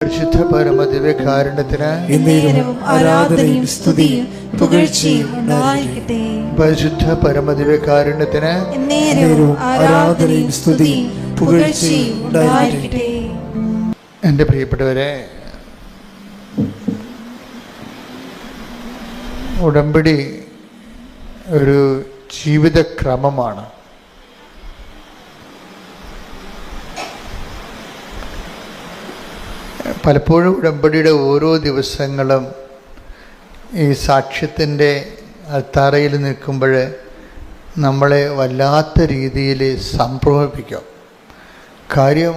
പരിശുദ്ധ പരമദിവ്യകാരുണ്യത്തിന് എന്നേരവും ആരാധനയും സ്തുതിയും പുകഴ്ചയും ഉണ്ടായിരിക്കട്ടെ. പരിശുദ്ധ പരമദിവ്യകാരുണ്യത്തിന് എന്നേരവും ആരാധനയും സ്തുതിയും പുകഴ്ചയും ഉണ്ടായിരിക്കട്ടെ. എൻ്റെ പ്രിയപ്പെട്ടവരെ, ഉടമ്പടി ഒരു ജീവിതക്രമമാണ്. പലപ്പോഴും ഉടമ്പടിയുടെ ഓരോ ദിവസങ്ങളും ഈ സാക്ഷ്യത്തിൻ്റെ അൾത്താരയിൽ നിൽക്കുമ്പോൾ നമ്മളെ വല്ലാത്ത രീതിയിൽ സംഭ്രമിപ്പിക്കും. കാര്യം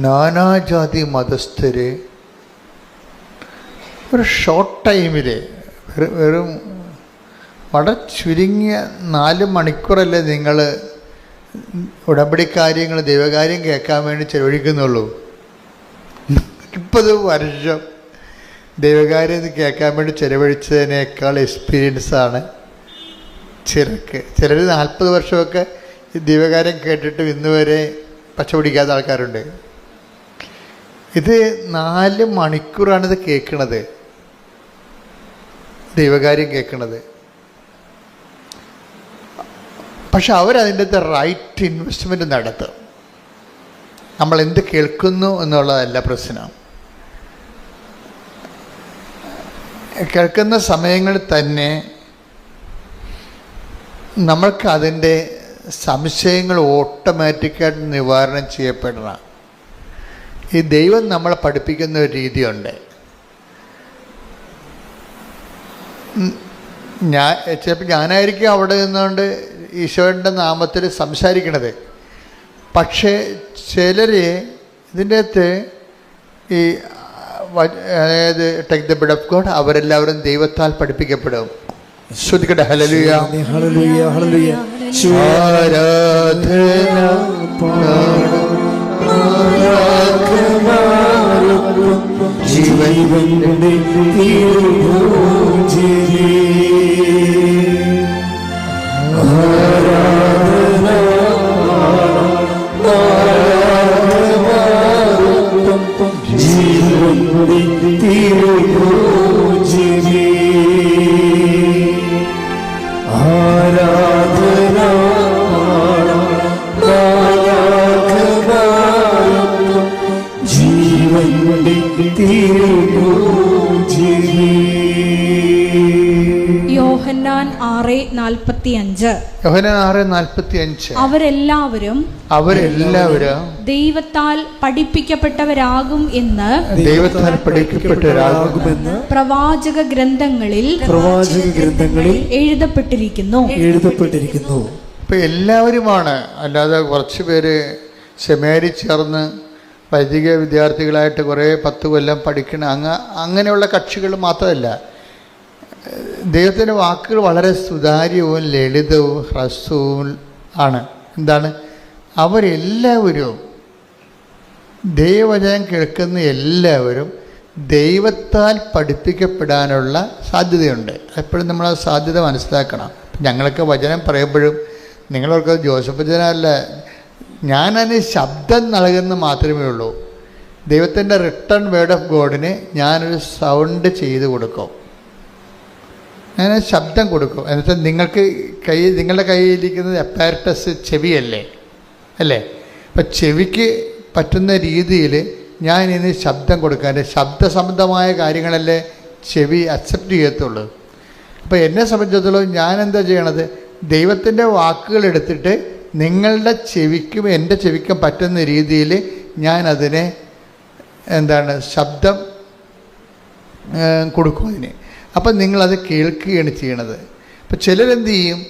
നാനാജാതി മതസ്ഥർ ഒരു ഷോർട്ട് ടൈമിൽ വെറും വളരെ ചുരുങ്ങിയ 4 മണിക്കൂറല്ലേ നിങ്ങൾ ഉടമ്പടി കാര്യങ്ങൾ ദൈവകാര്യം കേൾക്കാൻ വേണ്ടി ചെലവഴിക്കുന്നുള്ളൂ. 40 വർഷം ദൈവകാര്യം കേൾക്കാൻ വേണ്ടി ചെലവഴിച്ചതിനേക്കാൾ എക്സ്പീരിയൻസാണ് ചിലർ 40 വർഷമൊക്കെ ഈ ദൈവകാര്യം കേട്ടിട്ട് ഇന്ന് വരെ പച്ച പിടിക്കാത്ത ആൾക്കാരുണ്ട്. ഇത് 4 മണിക്കൂറാണിത് കേൾക്കണത്, ദൈവകാര്യം കേൾക്കണത്. പക്ഷെ അവരതിൻ്റെ അകത്ത് റൈറ്റ് ഇൻവെസ്റ്റ്മെൻറ്റ് നടത്തും. നമ്മൾ എന്ത് കേൾക്കുന്നു എന്നുള്ളതല്ല പ്രശ്നം. കേൾക്കുന്ന സമയങ്ങളിൽ തന്നെ നമ്മൾക്ക് അതിൻ്റെ സംശയങ്ങൾ ഓട്ടോമാറ്റിക്കായിട്ട് നിവാരണം ചെയ്യപ്പെടണം. ഈ ദൈവം നമ്മളെ പഠിപ്പിക്കുന്ന ഒരു രീതിയുണ്ട്. ചിലപ്പോൾ ഞാനായിരിക്കും അവിടെ നിന്നുകൊണ്ട് ഈശോയുടെ നാമത്തിൽ സംസാരിക്കണത്. പക്ഷേ ചിലർ ഇതിൻ്റെ അകത്ത് ഈ അതായത് take the blood of God അവരെല്ലാവരും ദൈവത്താൽ പഠിപ്പിക്കപ്പെടും. ശ്രുതിക്കട്ടെ, ഹല്ലേലൂയ ഹല്ലേലൂയ ഹല്ലേലൂയ. ആരാധന ജീവന്റെ യോഹന്നാൻ 6:45 അവരെല്ലാവരും ദൈവത്താൽ പഠിപ്പിക്കപ്പെട്ടവരാകും എന്ന് പ്രവാചക ഗ്രന്ഥങ്ങളിൽ എഴുതപ്പെട്ടിരിക്കുന്നു. ഇപ്പം എല്ലാവരുമാണ്, അല്ലാതെ കുറച്ച് പേര് സെമിനാരി ചേർന്ന് വൈദിക വിദ്യാർത്ഥികളായിട്ട് കുറേ 10 കൊല്ലം പഠിക്കണ അങ്ങനെയുള്ള കക്ഷികൾ മാത്രമല്ല. ദൈവത്തിൻ്റെ വാക്കുകൾ വളരെ സുതാര്യവും ലളിതവും ഹ്രസ്വവും ആണ്. എന്താണ്? അവരെല്ലാവരും ദൈവവചനം കേൾക്കുന്ന എല്ലാവരും ദൈവത്താൽ പഠിപ്പിക്കപ്പെടാനുള്ള സാധ്യതയുണ്ട്. എപ്പോഴും നമ്മൾ ആ സാധ്യത മനസ്സിലാക്കണം. ഞങ്ങളൊക്കെ വചനം പറയുമ്പോഴും നിങ്ങളൊക്കെ ജോസഫ് വചനമല്ല, ഞാനതിന് ശബ്ദം നൽകുന്ന മാത്രമേ ഉള്ളൂ. ദൈവത്തിൻ്റെ റിട്ടേൺ വേർഡ് ഓഫ് ഗോഡിന് ഞാനൊരു സൗണ്ട് ചെയ്ത് കൊടുക്കും, ഞാൻ ശബ്ദം കൊടുക്കും. എന്നുവെച്ചാൽ നിങ്ങളുടെ കയ്യിലിരിക്കുന്നത് അപ്പാരറ്റസ് ചെവിയല്ലേ അല്ലേ? അപ്പം ചെവിക്ക് പറ്റുന്ന രീതിയിൽ ഞാൻ ഇനി ശബ്ദം കൊടുക്കാൻ, എൻ്റെ ശബ്ദസംബന്ധമായ കാര്യങ്ങളല്ലേ ചെവി അക്സെപ്റ്റ് ചെയ്യത്തുള്ളൂ. അപ്പോൾ എന്നെ സംബന്ധിച്ചിടത്തോളം ഞാൻ എന്താ ചെയ്യണത്? ദൈവത്തിൻ്റെ വാക്കുകൾ എടുത്തിട്ട് നിങ്ങളുടെ ചെവിക്കും എൻ്റെ ചെവിക്കും പറ്റുന്ന രീതിയിൽ ഞാൻ അതിനെ ശബ്ദം കൊടുക്കും അതിന്. അപ്പം നിങ്ങളത് കേൾക്കുകയാണ് ചെയ്യണത്. അപ്പം ചിലരെന്ത് ചെയ്യും,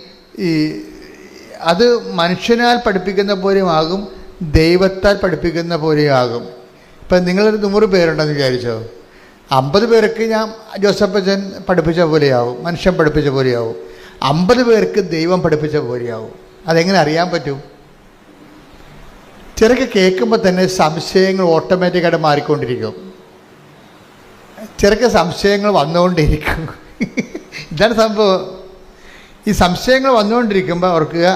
അത് മനുഷ്യനാൽ പഠിപ്പിക്കുന്ന പോലെയും ആകും, ദൈവത്താൽ പഠിപ്പിക്കുന്ന പോലെയും ആകും. ഇപ്പം നിങ്ങളൊരു 100 പേരുണ്ടെന്ന് വിചാരിച്ചോ, 50 പേർക്ക് ഞാൻ ജോസഫ് അച്ഛൻ പഠിപ്പിച്ച പോലെയാവും, മനുഷ്യൻ പഠിപ്പിച്ച പോലെയാവും. 50 പേർക്ക് ദൈവം പഠിപ്പിച്ച പോലെയാവും. അതെങ്ങനെ അറിയാൻ പറ്റും? ചിലർക്ക് കേൾക്കുമ്പോൾ തന്നെ സംശയങ്ങൾ ഓട്ടോമാറ്റിക്കായിട്ട് മാറിക്കൊണ്ടിരിക്കും. ചിലർക്ക് സംശയങ്ങൾ വന്നുകൊണ്ടിരിക്കും. ഇതാണ് സംഭവം. ഈ സംശയങ്ങൾ വന്നുകൊണ്ടിരിക്കുമ്പോൾ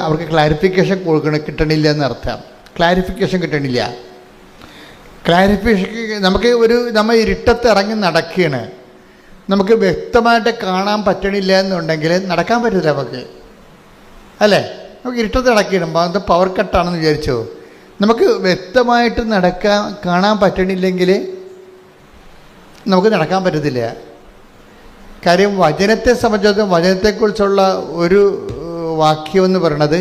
അവർക്ക് ക്ലാരിഫിക്കേഷൻ കിട്ടണില്ല എന്നർത്ഥം. ക്ലാരിഫിക്കേഷൻ കിട്ടണില്ല. ക്ലാരിഫിക്കേഷൻ നമുക്ക് നമ്മൾ ഇരുട്ടത്ത് ഇറങ്ങി നടക്കുകയാണ്, നമുക്ക് വ്യക്തമായിട്ട് കാണാൻ പറ്റണില്ല എന്നുണ്ടെങ്കിൽ നടക്കാൻ പറ്റില്ല നമുക്ക്, അല്ലേ? നമുക്ക് ഇരുട്ടത്ത് നടക്കണം, അത് പവർ കട്ടാണെന്ന് വിചാരിച്ചോ, നമുക്ക് വ്യക്തമായിട്ട് കാണാൻ പറ്റണില്ലെങ്കിൽ നമുക്ക് നടക്കാൻ പറ്റത്തില്ല. കാര്യം വചനത്തെ സംബന്ധിച്ചിടത്തോളം വചനത്തെക്കുറിച്ചുള്ള ഒരു വാക്യം എന്ന് പറയുന്നത്,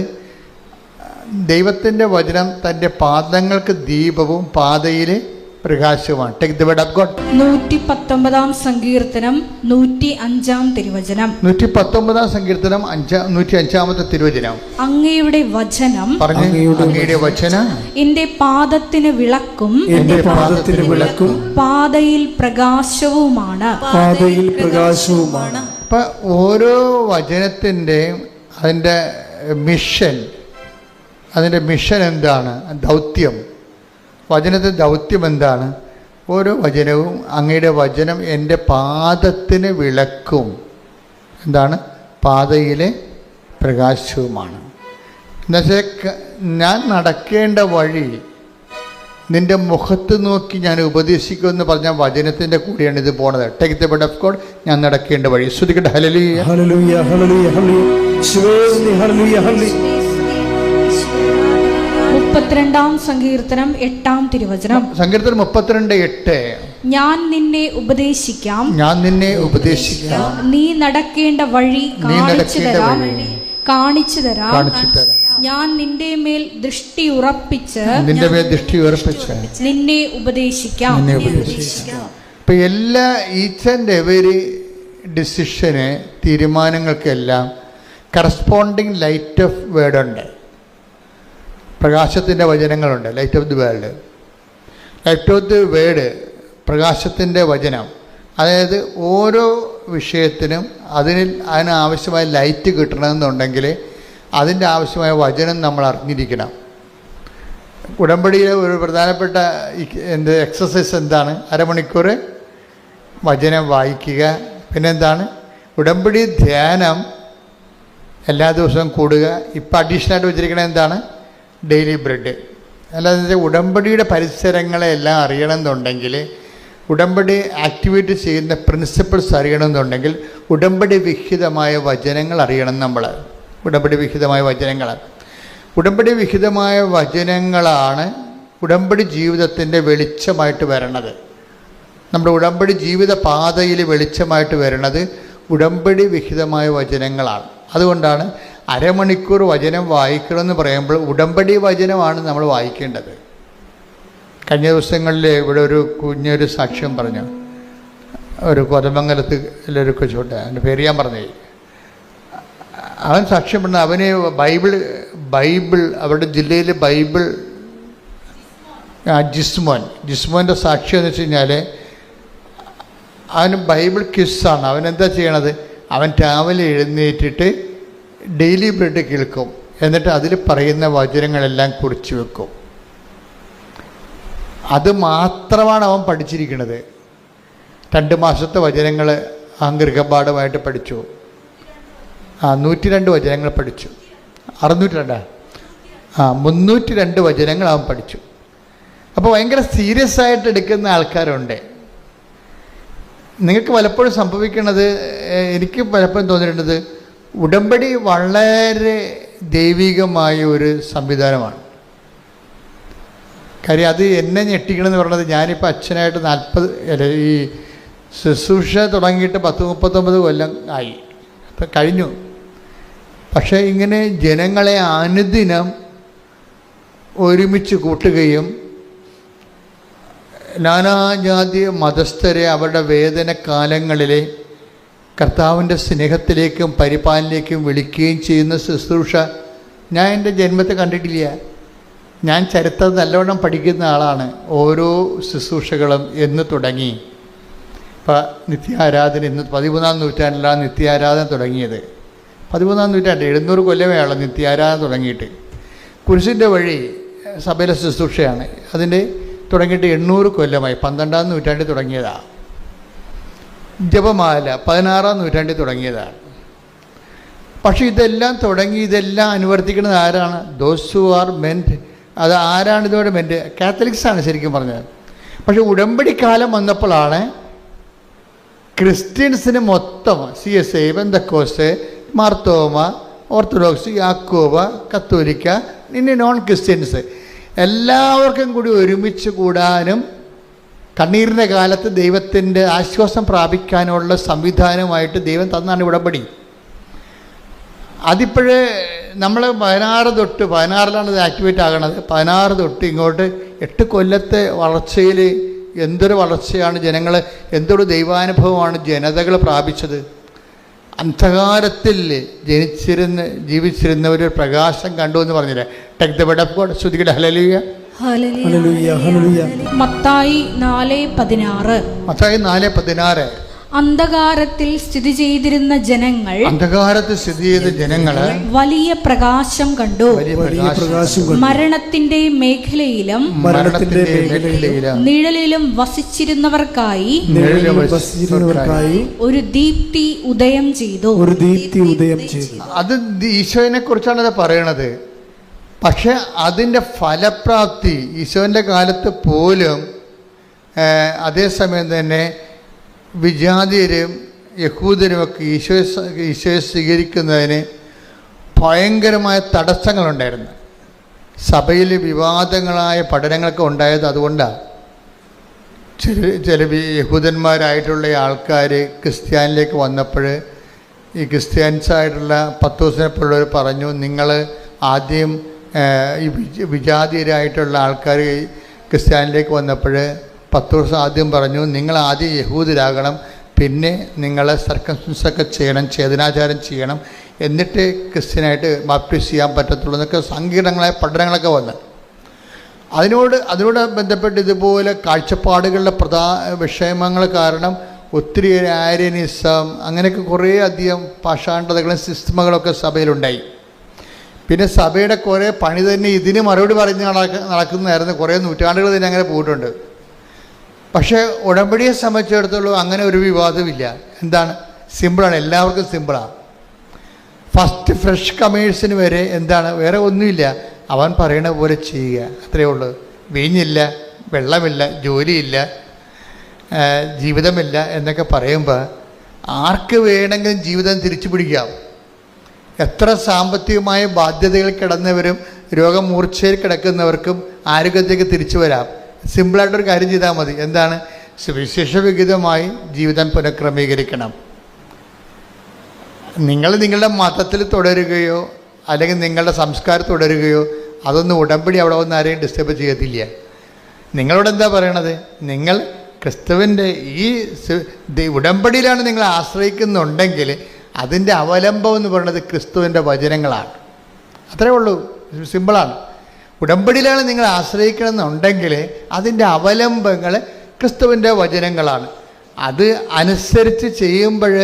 ദൈവത്തിൻ്റെ വചനം തൻ്റെ പാദങ്ങൾക്ക് ദീപവും പാതയിൽ പ്രകാശവുമാണ്. Take the word of God. 119 സങ്കീർത്തനം 105 തിരുവചനം. 119 സങ്കീർത്തനം 105 തിരുവചനം. അങ്ങയുടെ വചനം, അങ്ങയുടെ വചനം എന്റെ പാദത്തിന് വിളക്കും പാതയിൽ പ്രകാശവുമാണ്. അപ്പൊ ഓരോ വചനത്തിൻ്റെയും അതിൻ്റെ മിഷൻ എന്താണ്, ദൗത്യം, വചനത്തിൻ്റെ ദൗത്യം എന്താണ്? ഓരോ വചനവും അങ്ങയുടെ വചനം എൻ്റെ പാദത്തിന് വിളക്കും, എന്താണ്, പാതയിലെ പ്രകാശവുമാണ്. എന്നുവെച്ചാൽ ഞാൻ നടക്കേണ്ട വഴി നിൻ്റെ മുഖത്ത് നോക്കി ഞാൻ ഉപദേശിക്കുമെന്ന് പറഞ്ഞ വചനത്തിൻ്റെ കൂടെയാണ് ഇത് പോണത്. Take the word of God. ഞാൻ നടക്കേണ്ട വഴി. ശ്രുതിക്കട്ടെ. ഹല്ലേലൂയ, ഹല്ലേലൂയ, ഹല്ലേലൂയ, ഹല്ലേലൂയ. 32 സങ്കീർത്തനം 8 തിരുവചനം. സങ്കീർത്തനം 32:8. ഞാൻ നിന്നെ ഉപദേശിക്കാം, നീ നടക്കേണ്ട വഴി കാണിച്ചു തരാം. ഞാൻ നിന്റെ മേൽ ദൃഷ്ടി ഉറപ്പിച്ച് നിന്നെ ഉപദേശിക്കാം. ഇപ്പൊ എല്ലാ ഈച്ച് ആൻഡ് എവരി ഡിസിഷന്, തീരുമാനങ്ങൾക്കെല്ലാം കറസ്പോണ്ടിങ് ലൈറ്റ് ഓഫ് വേർഡ് ഉണ്ട്, പ്രകാശത്തിൻ്റെ വചനങ്ങളുണ്ട്. Light of the world, light of the word, പ്രകാശത്തിൻ്റെ വചനം. അതായത് ഓരോ വിഷയത്തിനും അതിനാവശ്യമായ ലൈറ്റ് കിട്ടണമെന്നുണ്ടെങ്കിൽ അതിൻ്റെ ആവശ്യമായ വചനം നമ്മൾ അറിഞ്ഞിരിക്കണം. ഉടമ്പടിയിലെ ഒരു പ്രധാനപ്പെട്ട എക്സസൈസ് എന്താണ്? അരമണിക്കൂർ വചനം വായിക്കുക. പിന്നെന്താണ്? ഉടമ്പടി ധ്യാനം എല്ലാ ദിവസവും കൂടുക. ഇപ്പം അഡീഷണലായിട്ട് വെച്ചിരിക്കണത് എന്താണ്? Daily bread. അല്ലാതെ ഉടമ്പടിയുടെ പരിസരങ്ങളെല്ലാം അറിയണമെന്നുണ്ടെങ്കിൽ, ഉടമ്പടി ആക്ടിവേറ്റ് ചെയ്യുന്ന പ്രിൻസിപ്പിൾസ് അറിയണമെന്നുണ്ടെങ്കിൽ ഉടമ്പടി വിഹിതമായ വചനങ്ങൾ അറിയണം നമ്മൾ. ഉടമ്പടി വിഹിതമായ വചനങ്ങളാണ് ഉടമ്പടി ജീവിതത്തിൻ്റെ വെളിച്ചമായിട്ട് വരണത്. നമ്മുടെ ഉടമ്പടി ജീവിത പാതയിൽ വെളിച്ചമായിട്ട് വരണത് ഉടമ്പടി വിഹിതമായ വചനങ്ങളാണ്. അതുകൊണ്ടാണ് അരമണിക്കൂർ വചനം വായിക്കണമെന്ന് പറയുമ്പോൾ ഉടമ്പടി വചനമാണ് നമ്മൾ വായിക്കേണ്ടത്. കഴിഞ്ഞ ദിവസങ്ങളിൽ ഇവിടെ ഒരു കുഞ്ഞൊരു സാക്ഷ്യം പറഞ്ഞു. ഒരു കൊതമംഗലത്തിലൊരു കൊച്ചുണ്ട്, അവൻ്റെ പേര് ഞാൻ പറഞ്ഞേ. അവൻ സാക്ഷ്യം പറഞ്ഞ അവന് ബൈബിൾ അവരുടെ ജില്ലയിൽ ബൈബിൾ ജിസ്മോൻ്റെ സാക്ഷ്യം എന്ന് വെച്ച് കഴിഞ്ഞാൽ അവന് ബൈബിൾ ക്വിസാണ്. അവനെന്താ ചെയ്യണത്? അവൻ രാവിലെ എഴുന്നേറ്റിട്ട് ഡെയിലി ബ്രെഡ് കേൾക്കും, എന്നിട്ട് അതിൽ പറയുന്ന വചനങ്ങളെല്ലാം കുറിച്ച് വെക്കും. അത് മാത്രമാണ് അവൻ പഠിച്ചിരിക്കുന്നത്. 2 മാസത്തെ വചനങ്ങൾ ഗൃഹപാഠമായിട്ട് പഠിച്ചു. 102 വചനങ്ങൾ പഠിച്ചു. 302 വചനങ്ങൾ അവൻ പഠിച്ചു. അപ്പോൾ ഭയങ്കര സീരിയസ് ആയിട്ട് എടുക്കുന്ന ആൾക്കാരുണ്ട്. നിങ്ങൾക്ക് പലപ്പോഴും സംഭവിക്കുന്നത്, എനിക്ക് പലപ്പോഴും തോന്നിയിട്ടുള്ളത്, ഉടമ്പടി വളരെ ദൈവികമായ ഒരു സംവിധാനമാണ്. കാര്യം അത് എന്നെ ഞെട്ടിക്കണമെന്ന് പറയുന്നത്, ഞാനിപ്പോൾ അച്ഛനായിട്ട് 40 ഈ ശുശ്രൂഷ തുടങ്ങിയിട്ട് 10-39 കൊല്ലം ആയി, അപ്പം കഴിഞ്ഞു. പക്ഷേ ഇങ്ങനെ ജനങ്ങളെ അനുദിനം ഒരുമിച്ച് കൂട്ടുകയും നാനാജാതി മതസ്ഥരെ അവരുടെ വേദനകാലങ്ങളിലെ കർത്താവിൻ്റെ സ്നേഹത്തിലേക്കും പരിപാലനയിലേക്കും വിളിക്കുകയും ചെയ്യുന്ന ശുശ്രൂഷ ഞാൻ എൻ്റെ ജന്മത്തെ കണ്ടിട്ടില്ല. ഞാൻ ചരിത്രം നല്ലവണ്ണം പഠിക്കുന്ന ആളാണ്. ഓരോ ശുശ്രൂഷകളും എന്ന് തുടങ്ങി. ഇപ്പം നിത്യാരാധന ഇന്ന് 13-ാം നൂറ്റാണ്ടിലാണ് നിത്യാരാധന തുടങ്ങിയത്. 13-ാം നൂറ്റാണ്ട് 700 കൊല്ലമേ ആളെ നിത്യാരാധന തുടങ്ങിയിട്ട്. കുരിശിൻ്റെ വഴി സഭയിലെ ശുശ്രൂഷയാണ്. അതിൻ്റെ തുടങ്ങിയിട്ട് 800 കൊല്ലമായി. 12-ാം നൂറ്റാണ്ടിൽ തുടങ്ങിയതാണ്. ജപമാല 16-ാം നൂറ്റാണ്ടിൽ തുടങ്ങിയതാണ്. പക്ഷേ ഇതെല്ലാം അനുവർത്തിക്കുന്നത് ആരാണ്? Those who are meant. അത് ആരാണ് ഇതോടെ മെൻറ്റ്? കാത്തലിക്സാണ് ശരിക്കും പറഞ്ഞത്. പക്ഷെ ഉടമ്പടി കാലം വന്നപ്പോഴാണ് ക്രിസ്ത്യൻസിന് മൊത്തം CSI, പെന്തക്കോസ്ത്, മാർത്തോമ, ഓർത്തഡോക്സ്, യാക്കോബ, കത്തോലിക്ക, ഇനി നോൺ ക്രിസ്ത്യൻസ് എല്ലാവർക്കും കൂടി ഒരുമിച്ച് കൂടാനും കണ്ണീരിൻ്റെ കാലത്ത് ദൈവത്തിൻ്റെ ആശ്വാസം പ്രാപിക്കാനുള്ള സംവിധാനമായിട്ട് ദൈവം തന്നാണ് ഉടമ്പടി. അതിപ്പോഴേ നമ്മൾ 16 ഇത് ആക്ടിവേറ്റ് ആകണത്. 16 തൊട്ട് ഇങ്ങോട്ട് 8 കൊല്ലത്തെ വളർച്ചയിൽ എന്തൊരു വളർച്ചയാണ് ജനങ്ങൾ, എന്തൊരു ദൈവാനുഭവമാണ് ജനതകൾ പ്രാപിച്ചത്. അന്ധകാരത്തിൽ ജീവിച്ചിരുന്ന ഒരു പ്രകാശം കണ്ടു എന്ന് പറഞ്ഞില്ലേ. Take the word of God. ശ്രുതികട ഹല്ലേലൂയ. ഹല്ലേലൂയ, ഹല്ലേലൂയ. മത്തായി 4:16. മത്തായി 4:16. അന്ധകാരത്തിൽ സ്ഥിതി ചെയ്തിരുന്ന ജനങ്ങൾ വലിയ പ്രകാശം കണ്ടു. മരണത്തിന്റെ മേഖലയിലും നിഴലിലും വസിച്ചിരുന്നവർക്കായി ഒരു ദീപ്തി ഉദയം ചെയ്തു. അത് ഈശോനെ കുറിച്ചാണ് അത് പറയണത്. പക്ഷെ അതിൻ്റെ ഫലപ്രാപ്തി ഈശോൻ്റെ കാലത്ത് പോലും അതേസമയം തന്നെ വിജാതിയരും യഹൂദരുമൊക്കെ ഈശോയെ സ്വീകരിക്കുന്നതിന് ഭയങ്കരമായ തടസ്സങ്ങളുണ്ടായിരുന്നു. സഭയിൽ വിവാദങ്ങളായ പഠനങ്ങളൊക്കെ ഉണ്ടായത് അതുകൊണ്ടാണ്. ചില യഹൂദന്മാരായിട്ടുള്ള ആൾക്കാർ ക്രിസ്ത്യാനിലേക്ക് വന്നപ്പോൾ ഈ ക്രിസ്ത്യാനിസായിട്ടുള്ള പത്തോസിനെപ്പോലുള്ളവർ പറഞ്ഞു, നിങ്ങൾ ആദ്യം ഈ വിജാതിയരായിട്ടുള്ള ആൾക്കാർ ക്രിസ്ത്യാനിലേക്ക് വന്നപ്പോൾ പത്തോസ് ആദ്യം പറഞ്ഞു, നിങ്ങൾ ആദ്യം യഹൂദരാകണം, പിന്നെ നിങ്ങൾ സർക്കംസിഷനൊക്കെ ചെയ്യണം, ഛേദനാചാരം ചെയ്യണം, എന്നിട്ട് ക്രിസ്ത്യനായിട്ട് ബാപ്റ്റിസ്റ്റ് ചെയ്യാൻ പറ്റത്തുള്ളൂ എന്നൊക്കെ സങ്കീർണങ്ങളായ പഠനങ്ങളൊക്കെ വന്നു. അതിനോട് ബന്ധപ്പെട്ട് ഇതുപോലെ കാഴ്ചപ്പാടുകളുടെ വിഷയമങ്ങൾ കാരണം ഒത്തിരി ആര്യനിസം അങ്ങനെയൊക്കെ കുറേ അധികം പാഷാണ്ഡതകളും സിസ്റ്റമുകളൊക്കെ സഭയിലുണ്ടായി. പിന്നെ സഭയുടെ കുറേ പണി തന്നെ ഇതിന് മറുപടി പറഞ്ഞ് നടക്കുന്നതായിരുന്നു. കുറേ നൂറ്റാണ്ടുകൾ തന്നെ അങ്ങനെ പോയിട്ടുണ്ട്. പക്ഷേ ഉടമ്പടിയെ സംബന്ധിച്ചിടത്തോളം അങ്ങനെ ഒരു വിവാദമില്ല. എന്താണ്? സിമ്പിളാണ്, എല്ലാവർക്കും സിമ്പിളാണ്. ഫസ്റ്റ് ഫ്രഷ് കമേഴ്സിന് വരെ എന്താണ്, വേറെ ഒന്നുമില്ല, അവൻ പറയണ പോലെ ചെയ്യുക, അത്രയേ ഉള്ളൂ. വീഞ്ഞില്ല, വെള്ളമില്ല, ജോലിയില്ല, ജീവിതമില്ല എന്നൊക്കെ പറയുമ്പോൾ ആർക്ക് വേണമെങ്കിലും ജീവിതം തിരിച്ചു പിടിക്കാം. എത്ര സാമ്പത്തികമായ ബാധ്യതകൾ കിടന്നവരും രോഗമൂർച്ഛയിൽ കിടക്കുന്നവർക്കും ആരോഗ്യത്തേക്ക് തിരിച്ചു വരാം. സിമ്പിളായിട്ടൊരു കാര്യം ചെയ്താൽ മതി. എന്താണ്? സുവിശേഷവിഹിതമായി ജീവിതം പുനഃക്രമീകരിക്കണം. നിങ്ങൾ നിങ്ങളുടെ മതത്തിൽ തുടരുകയോ അല്ലെങ്കിൽ നിങ്ങളുടെ സംസ്കാരം തുടരുകയോ അതൊന്നും ഉടമ്പടി അവിടെ വന്ന് ആരെയും ഡിസ്റ്റർബ് ചെയ്യത്തില്ല. നിങ്ങളോട് എന്താ പറയണത്? നിങ്ങൾ ക്രിസ്തുവിൻ്റെ ഈ ഉടമ്പടിയിലാണ് നിങ്ങൾ ആശ്രയിക്കുന്നുണ്ടെങ്കിൽ അതിൻ്റെ അവലംബം എന്ന് പറയുന്നത് ക്രിസ്തുവിൻ്റെ വചനങ്ങളാണ്. അത്രേ ഉള്ളൂ, സിമ്പിളാണ്. ഉടമ്പടിയിലാണ് നിങ്ങൾ ആശ്രയിക്കണമെന്നുണ്ടെങ്കിൽ അതിൻ്റെ അവലംബങ്ങൾ ക്രിസ്തുവിൻ്റെ വചനങ്ങളാണ്. അത് അനുസരിച്ച് ചെയ്യുമ്പോൾ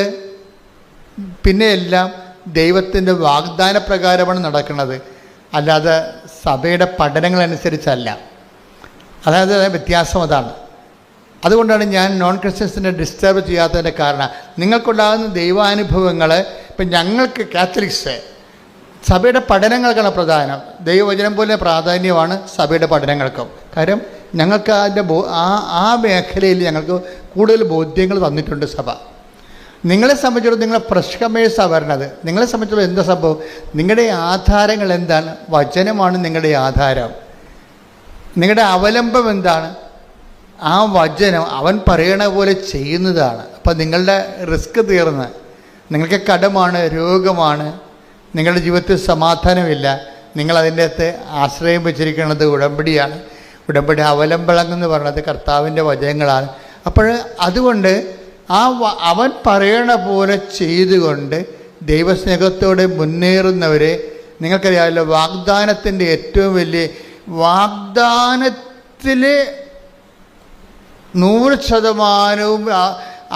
പിന്നെ എല്ലാം ദൈവത്തിൻ്റെ വാഗ്ദാന പ്രകാരമാണ് നടക്കുന്നത്, അല്ലാതെ സഭയുടെ പഠനങ്ങളനുസരിച്ചല്ല. അതായത് വ്യത്യാസം അതാണ്. അതുകൊണ്ടാണ് ഞാൻ നോൺ ക്രിസ്ത്യൻസിനെ ഡിസ്റ്റർബ് ചെയ്യാത്തതിൻ്റെ കാരണം. നിങ്ങൾക്കുണ്ടാകുന്ന ദൈവാനുഭവങ്ങൾ ഇപ്പം ഞങ്ങൾക്ക് കാത്തലിക്സ് സഭയുടെ പഠനങ്ങൾക്കാണ് പ്രധാനം. ദൈവവചനം പോലെ പ്രാധാന്യമാണ് സഭയുടെ പഠനങ്ങൾക്കും. കാര്യം ഞങ്ങൾക്ക് അതിൻ്റെ ആ മേഖലയിൽ ഞങ്ങൾക്ക് കൂടുതൽ ബോധ്യങ്ങൾ തന്നിട്ടുണ്ട് സഭ. നിങ്ങളെ സംബന്ധിച്ചിടത്തോളം നിങ്ങളെ ഫ്രഷ് കമേഴ്സാണ് വരണത്. നിങ്ങളെ സംബന്ധിച്ചിടത്തോളം എന്താ സംഭവം? നിങ്ങളുടെ ആധാരങ്ങൾ എന്താണ്? വചനമാണ് നിങ്ങളുടെ ആധാരം. നിങ്ങളുടെ അവലംബം എന്താണ്? ആ വചനം അവൻ പറയണ പോലെ ചെയ്യുന്നതാണ്. അപ്പം നിങ്ങളുടെ റിസ്ക് തീർന്ന്, നിങ്ങൾക്ക് കടമാണ്, രോഗമാണ്, നിങ്ങളുടെ ജീവിതത്തിൽ സമാധാനമില്ല, നിങ്ങളതിൻ്റെ അകത്ത് ആശ്രയം വെച്ചിരിക്കുന്നത് ഉടമ്പടിയാണ്. ഉടമ്പടി അവലംബങ്ങളെന്ന് പറയുന്നത് കർത്താവിൻ്റെ വചനങ്ങളാണ്. അപ്പോൾ അതുകൊണ്ട് അവൻ പറയണ പോലെ ചെയ്തുകൊണ്ട് ദൈവസ്നേഹത്തോടെ മുന്നേറുന്നവരെ നിങ്ങൾക്കറിയാമല്ലോ. വാഗ്ദാനത്തിൻ്റെ ഏറ്റവും വലിയ വാഗ്ദാനത്തിൽ 100%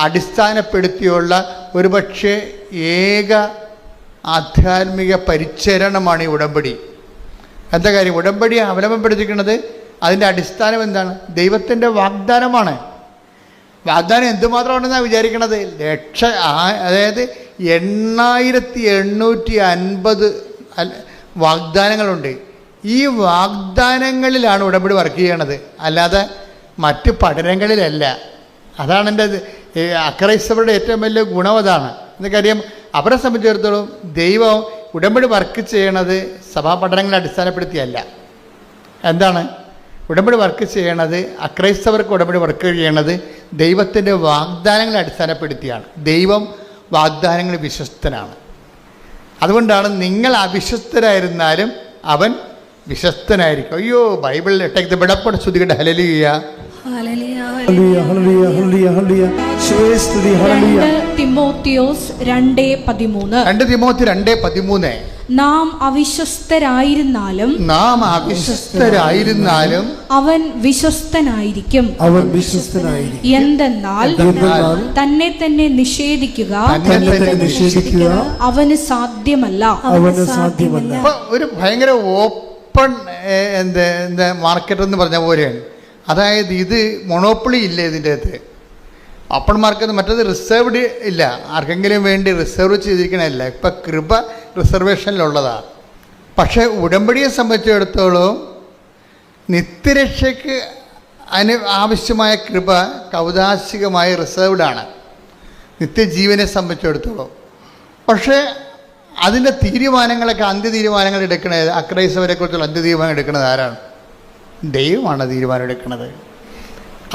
അടിസ്ഥാനപ്പെടുത്തിയുള്ള ഒരുപക്ഷെ ഏക ആധ്യാത്മിക പരിചരണമാണ് ഈ ഉടമ്പടി. എന്താ കാര്യം? ഉടമ്പടി അവലംബപ്പെടുത്തിക്കുന്നത് അതിൻ്റെ അടിസ്ഥാനം എന്താണ്? ദൈവത്തിൻ്റെ വാഗ്ദാനമാണ്. വാഗ്ദാനം എന്തുമാത്രമാണെന്നാണ് വിചാരിക്കണത്? അതായത് 8850 വാഗ്ദാനങ്ങളുണ്ട്. ഈ വാഗ്ദാനങ്ങളിലാണ് ഉടമ്പടി വർക്ക് ചെയ്യണത്. അല്ലാതെ മറ്റ് പഠനങ്ങളിലല്ല. അതാണ് എൻ്റെ അക്രൈസ്തവരുടെ ഏറ്റവും വലിയ ഗുണം അതാണ്. എന്നൊക്കറിയാം, അവരെ സംബന്ധിച്ചിടത്തോളം ദൈവം ഉടമ്പടി വർക്ക് ചെയ്യണത് സഭാ പഠനങ്ങളെ അടിസ്ഥാനപ്പെടുത്തിയല്ല. എന്താണ് ഉടമ്പടി വർക്ക് ചെയ്യണത്? അക്രൈസ്തവർക്ക് ഉടമ്പടി വർക്ക് ചെയ്യണത് ദൈവത്തിൻ്റെ വാഗ്ദാനങ്ങളെ അടിസ്ഥാനപ്പെടുത്തിയാണ്. ദൈവം വാഗ്ദാനങ്ങൾ വിശ്വസ്തനാണ്. അതുകൊണ്ടാണ് നിങ്ങൾ അവിശ്വസ്തരായിരുന്നാലും അവൻ വിശ്വസ്തനായിരിക്കും. അയ്യോ, ബൈബിളിൽ ടേക്ക് ബിടപ്പോടെ ശ്രുതികട്ടെ. ഹല്ലേലൂയ, ഹല്ലേലൂയ, ഹല്ലേലൂയ, ഹല്ലേലൂയ, ഹല്ലേലൂയ. യേശുവേ സ്തുതി. ഹല്ലേലൂയ. 2 തിമോത്തിയോസ് 2:13. 2 തിമോത്തി 2:13. നാം അവിശ്വസ്തരായിരുന്നാലും അവൻ വിശ്വസ്തനായിരിക്കും. എന്തെന്നാൽ തന്നെ തന്നെ നിഷേധിക്കുക അവന് സാധ്യമല്ല. ഒരു ഭയങ്കര ഓപ്പൺ മാർക്കറ്റ് എന്ന് പറഞ്ഞ പോലെയാണ്. അതായത് ഇത് മൊണോപ്പൊളി ഇല്ല ഇതിൻ്റെ അകത്ത്. ഓപ്പൺ മാർക്കറ്റ്, മറ്റേത് റിസർവ്ഡ് ഇല്ല, ആർക്കെങ്കിലും വേണ്ടി റിസർവ് ചെയ്തിരിക്കണമല്ല. ഇപ്പം കൃപ റിസർവേഷനിലുള്ളതാണ്. പക്ഷേ ഉടമ്പടിയെ സംബന്ധിച്ചിടത്തോളം നിത്യരക്ഷയ്ക്ക് ആവശ്യമായ കൃപ കൗതാശികമായി റിസർവ്ഡാണ് നിത്യജീവനെ സംബന്ധിച്ചിടത്തോളം. പക്ഷേ അതിൻ്റെ തീരുമാനങ്ങളൊക്കെ അന്ത്യ തീരുമാനങ്ങൾ എടുക്കണത്, അക്രൈസ്തവരെക്കുറിച്ചുള്ള അന്ത്യ തീരുമാനം എടുക്കുന്നത് ആരാണ്? ദൈവമാണ് തീരുമാനം എടുക്കുന്നത്.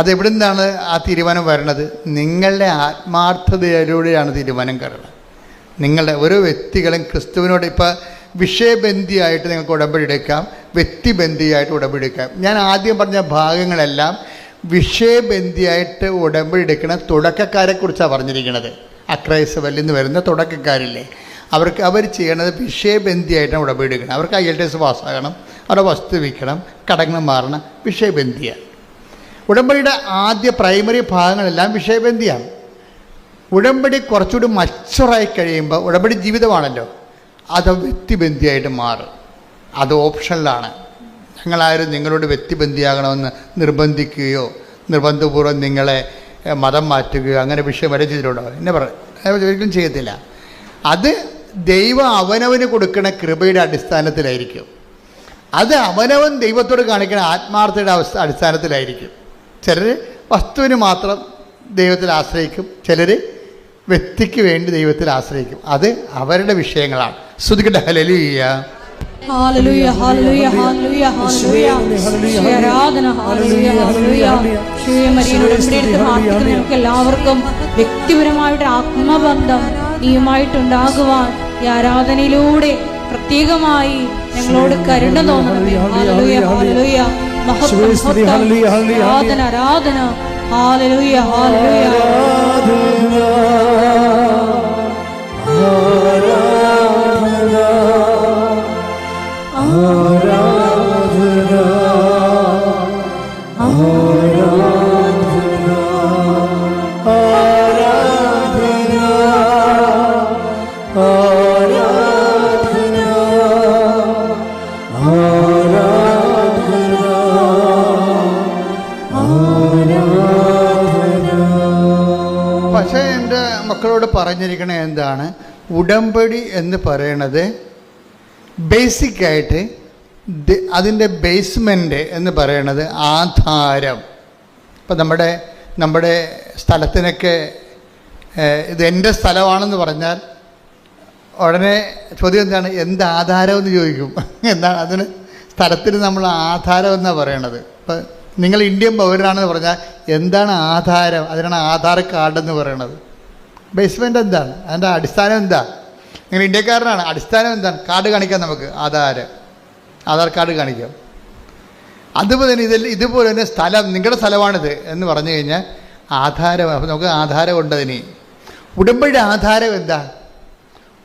അതെവിടെ നിന്നാണ് ആ തീരുമാനം വരണത്? നിങ്ങളുടെ ആത്മാർത്ഥതയിലൂടെയാണ് തീരുമാനം കയറുന്നത്. നിങ്ങളുടെ ഓരോ വ്യക്തികളും ക്രിസ്തുവിനോട് ഇപ്പോൾ വിഷയബന്ധിയായിട്ട് നിങ്ങൾക്ക് ഉടമ്പടി എടുക്കാം, വ്യക്തിബന്ധിയായിട്ട് ഉടമ്പടി എടുക്കാം. ഞാൻ ആദ്യം പറഞ്ഞ ഭാഗങ്ങളെല്ലാം വിഷയബന്ധിയായിട്ട് ഉടമ്പടി എടുക്കുന്ന തുടക്കക്കാരെക്കുറിച്ചാണ് പറഞ്ഞിരിക്കുന്നത്. അക്രൈസ്തവരിൽ നിന്ന് വരുന്ന തുടക്കക്കാരില്ലേ, അവർ ചെയ്യണത് വിഷയബന്ധിയായിട്ടാണ് ഉടമ്പടി എടുക്കണം. അവർക്ക് IELTS പാസ്സാകണം, അവരുടെ വസ്തു വിൽക്കണം, കടങ്ങൾ മാറണം, വിഷയബന്ധിയാണ്. ഉടമ്പടിയുടെ ആദ്യ പ്രൈമറി ഭാഗങ്ങളെല്ലാം വിഷയബന്ധിയാണ്. ഉടമ്പടി കുറച്ചുകൂടി മച്ചുറായി കഴിയുമ്പോൾ, ഉടമ്പടി ജീവിതമാണല്ലോ, അത് വ്യക്തിബന്ധിയായിട്ട് മാറും. അത് ഓപ്ഷനിലാണ്. ഞങ്ങളാരും നിങ്ങളോട് വ്യക്തിബന്ധിയാകണമെന്ന് നിർബന്ധിക്കുകയോ നിർബന്ധപൂർവ്വം നിങ്ങളെ മതം മാറ്റുകയോ അങ്ങനെ വിഷയം വരെ ചെയ്തിട്ടുണ്ടോ? എന്നെ ഒരിക്കലും ചെയ്യത്തില്ല. അത് ദൈവം അവനവന് കൊടുക്കുന്ന കൃപയുടെ അടിസ്ഥാനത്തിലായിരിക്കും. അത് അവനവൻ ദൈവത്തോട് കാണിക്കുന്ന ആത്മാർത്ഥതയുടെ അടിസ്ഥാനത്തിലായിരിക്കും. ചിലർ വസ്തുവിന് മാത്രം ദൈവത്തിൽ ആശ്രയിക്കും, ചിലർ വ്യക്തിക്ക് വേണ്ടി ദൈവത്തിൽ ആശ്രയിക്കും. അത് അവരുടെ വിഷയങ്ങളാണ്. ശ്രുതികട്ടെ. ഹല്ലേലൂയ, ഹല്ലേലൂയ, ഹല്ലേലൂയ, ഹല്ലേലൂയ, ഹല്ലേലൂയ. ആരാധന. ഹല്ലേലൂയ, ഹല്ലേലൂയ. ശ്രീമരിയുടെ നമുക്ക് എല്ലാവർക്കും വ്യക്തിപരമായിട്ട് ആത്മബന്ധം നീയുമായിട്ടുണ്ടാകുവാൻ ഈ ആരാധനയിലൂടെ പ്രത്യേകമായി ഞങ്ങളോട് കരുണ തോന്നണമേ. ഹല്ലേലൂയ, ഹല്ലേലൂയ. ആരാധന, ആരാധന. ഹല്ലേലൂയ, ഹല്ലേലൂയ. പക്ഷേ എൻ്റെ മക്കളോട് പറഞ്ഞിരിക്കണത് എന്താണ്? ഉടമ്പടി എന്ന് പറയണത് ബേസിക്കായിട്ട് അതിൻ്റെ ബേസ്മെൻ്റ് എന്ന് പറയണത് ആധാരം. ഇപ്പം നമ്മുടെ സ്ഥലത്തിനൊക്കെ ഇത് എൻ്റെ സ്ഥലമാണെന്ന് പറഞ്ഞാൽ ഉടനെ ചോദ്യം എന്താണ്? എന്ത് ആധാരമെന്ന് ചോദിക്കും. എന്താണ് അതിന്? സ്ഥലത്തിന് നമ്മൾ ആധാരം എന്നാണ് പറയണത്. ഇപ്പം നിങ്ങൾ ഇന്ത്യൻ പൗരനാണെന്ന് പറഞ്ഞാൽ എന്താണ് ആധാരം? അതിനാണ് ആധാർ കാർഡ് എന്ന് പറയണത്. ബേസ്മെൻ്റ് എന്താണ്? അതിൻ്റെ അടിസ്ഥാനം എന്താ? നിങ്ങൾ ഇന്ത്യക്കാരനാണ്, അടിസ്ഥാനം എന്താണ്? കാർഡ് കാണിക്കാം, നമുക്ക് ആധാർ കാർഡ് കാണിക്കാം. അതുപോലെ തന്നെ ഇതുപോലെ തന്നെ സ്ഥലം, നിങ്ങളുടെ സ്ഥലമാണിത് എന്ന് പറഞ്ഞു കഴിഞ്ഞാൽ ആധാരം. അപ്പോൾ നമുക്ക് ആധാരം ഉണ്ടതിന്. ഉടമ്പടിയുടെ ആധാരം എന്താ?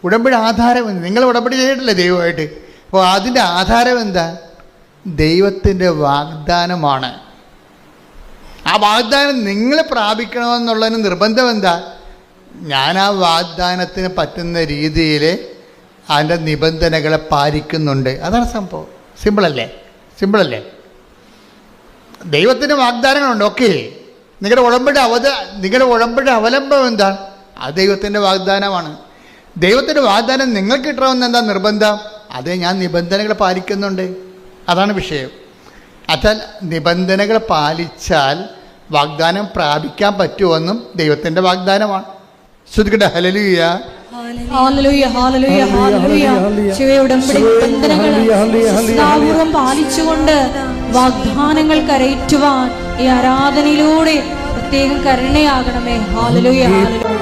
ഉടമ്പടി ആധാരം നിങ്ങൾ ഉടമ്പടി ചെയ്തിട്ടില്ലേ ദൈവമായിട്ട്? അപ്പോൾ അതിൻ്റെ ആധാരം എന്താ? ദൈവത്തിൻ്റെ വാഗ്ദാനമാണ്. ആ വാഗ്ദാനം നിങ്ങൾ പ്രാപിക്കണമെന്നുള്ളതിന് നിർബന്ധം എന്താ? ഞാൻ ആ വാഗ്ദാനത്തിന് പറ്റുന്ന രീതിയിൽ അതിൻ്റെ നിബന്ധനകളെ പാലിക്കുന്നുണ്ട്. അതാണ് സംഭവം. സിമ്പിളല്ലേ? ദൈവത്തിൻ്റെ വാഗ്ദാനങ്ങളുണ്ട്. ഓക്കെ, നിങ്ങളുടെ ഉടമ്പടി അവലംബം എന്താണ്? അത് ദൈവത്തിൻ്റെ വാഗ്ദാനമാണ്. ദൈവത്തിൻ്റെ വാഗ്ദാനം നിങ്ങൾക്ക് കിട്ടണമെന്ന് എന്താ നിർബന്ധം? അതേ, ഞാൻ നിബന്ധനകൾ പാലിക്കുന്നുണ്ട്. അതാണ് വിഷയം. അച്ഛാൽ നിബന്ധനകൾ പാലിച്ചാൽ വാഗ്ദാനം പ്രാപിക്കാൻ പറ്റുമെന്നും ദൈവത്തിൻ്റെ വാഗ്ദാനമാണ്. ശ്രുതിക്കട്ടെ ഹല്ലേലൂയ. ഹല്ലേലൂയ, ഹല്ലേലൂയ, ഹല്ലേലൂയ. ശിവയുടെ ഉടമ്പടി നിബന്ധനകൾ ശ്രദ്ധാപൂർവം പാലിച്ചുകൊണ്ട് വാഗ്ദാനങ്ങൾ കരയറ്റുവാൻ ഈ ആരാധനയിലൂടെ പ്രത്യേകം കരുണയാകണമേ. Hallelujah, hallelujah.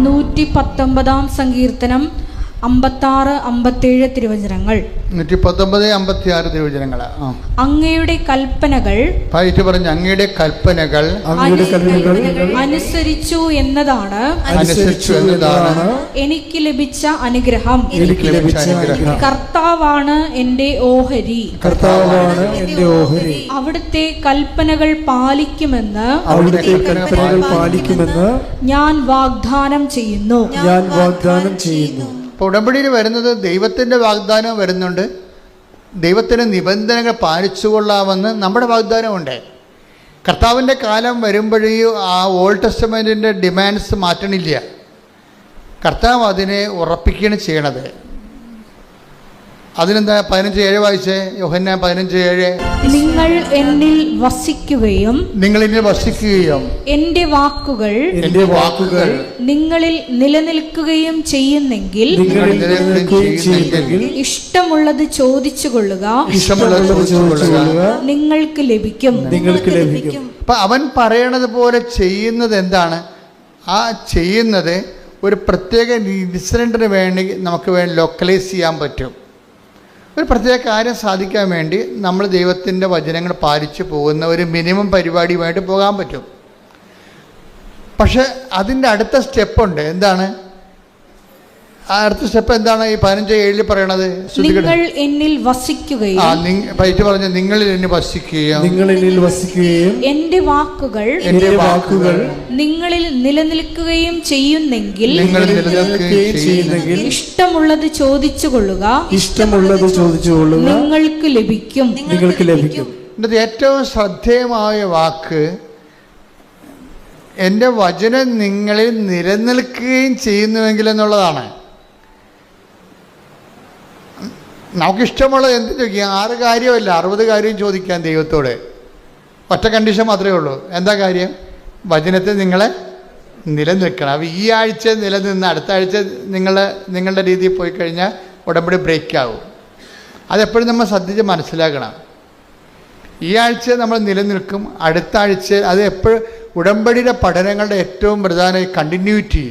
119 സങ്കീർത്തനം 56-57 തിരുവചനങ്ങൾ. 119-56 തിരുവചനങ്ങൾ. അങ്ങയുടെ കൽപ്പനകൾ പറഞ്ഞ അങ്ങയുടെ കൽപ്പനകൾ അനുസരിച്ചു എന്നതാണ് എനിക്ക് ലഭിച്ച അനുഗ്രഹം. കർത്താവാണ് എന്റെ ഓഹരി. അവിടുത്തെ കൽപ്പനകൾ പാലിക്കുമെന്ന് ഞാൻ വാഗ്ദാനം ചെയ്യുന്നു. അപ്പോൾ ഉടമ്പടിയിൽ വരുന്നത് ദൈവത്തിൻ്റെ വാഗ്ദാനം വരുന്നുണ്ട്, ദൈവത്തിൻ്റെ നിബന്ധനകൾ പാലിച്ചുകൊള്ളാമെന്ന് നമ്മുടെ വാഗ്ദാനമുണ്ട്. കർത്താവിൻ്റെ കാലം വരുമ്പോഴേയും ആ ഓൾഡ് ടെസ്റ്റമെൻറ്റിൻ്റെ ഡിമാൻഡ്സ് മാറ്റണില്ല. കർത്താവ് അതിനെ ഉറപ്പിക്കുകയാണ് ചെയ്യണത്. അതിനെന്താ 15:7 വായിച്ചേ? യോഹന്നാൻ 15:7. നിങ്ങൾ എന്നിൽ വസിക്കുകയും എന്റെ വാക്കുകൾ നിങ്ങളിൽ നിലനിൽക്കുകയും ചെയ്യുന്നെങ്കിൽ ഇഷ്ടമുള്ളത് ചോദിച്ചുകൊള്ളുക, നിങ്ങൾക്ക് ലഭിക്കും. അപ്പം അവൻ പറയണത് പോലെ ചെയ്യുന്നത് എന്താണ്? ആ ചെയ്യുന്നത് ഒരു പ്രത്യേക ഇൻസിഡൻറ്റിന് വേണ്ടി നമുക്ക് ലോക്കലൈസ് ചെയ്യാൻ പറ്റും. ഒരു പ്രത്യേക കാര്യം സാധിക്കാൻ വേണ്ടി നമ്മൾ ദൈവത്തിൻ്റെ വചനങ്ങൾ പാലിച്ചു പോകുന്ന ഒരു മിനിമം പരിപാടിയുമായിട്ട് പോകാൻ പറ്റും. പക്ഷെ അതിൻ്റെ അടുത്ത സ്റ്റെപ്പുണ്ട്. എന്താണ് ആ അടുത്ത സ്റ്റെപ്പ്? എന്താണ് ഈ 15:7 പറയണത്? നിങ്ങൾ എന്നിൽ വസിക്കുകയും പറഞ്ഞ നിങ്ങളിൽ എന്നെ വസിക്കുകയും എന്റെ വാക്കുകൾ നിങ്ങളിൽ നിലനിൽക്കുകയും ചെയ്യുന്നെങ്കിൽ ഇഷ്ടമുള്ളത് ചോദിച്ചുകൊള്ളുക, നിങ്ങൾക്ക് ലഭിക്കും. ഇതിൻ്റെ ഏറ്റവും ശ്രദ്ധേയമായ വാക്ക് എൻ്റെ വചനം നിങ്ങളിൽ നിലനിൽക്കുകയും ചെയ്യുന്നുവെങ്കിൽ എന്നുള്ളതാണ്. നമുക്കിഷ്ടമുള്ളത് എന്ത് ചോദിക്കാം? 6 കാര്യമല്ല 60 കാര്യം ചോദിക്കാൻ ദൈവത്തോട്. ഒറ്റ കണ്ടീഷൻ മാത്രമേ ഉള്ളൂ. എന്താ കാര്യം? വചനത്തിൽ നിങ്ങളെ നിലനിൽക്കണം. അപ്പോൾ ഈ ആഴ്ച നിലനിന്ന് അടുത്ത ആഴ്ച നിങ്ങളുടെ രീതിയിൽ പോയി കഴിഞ്ഞാൽ ഉടമ്പടി ബ്രേക്ക് ആവും. അതെപ്പോഴും നമ്മൾ ശ്രദ്ധിച്ച് മനസ്സിലാക്കണം. ഈ ആഴ്ച നമ്മൾ നിലനിൽക്കും, അടുത്ത ആഴ്ച അത് എപ്പോഴും ഉടമ്പടിയുടെ പഠനങ്ങളുടെ ഏറ്റവും പ്രധാന കണ്ടിന്യൂറ്റി,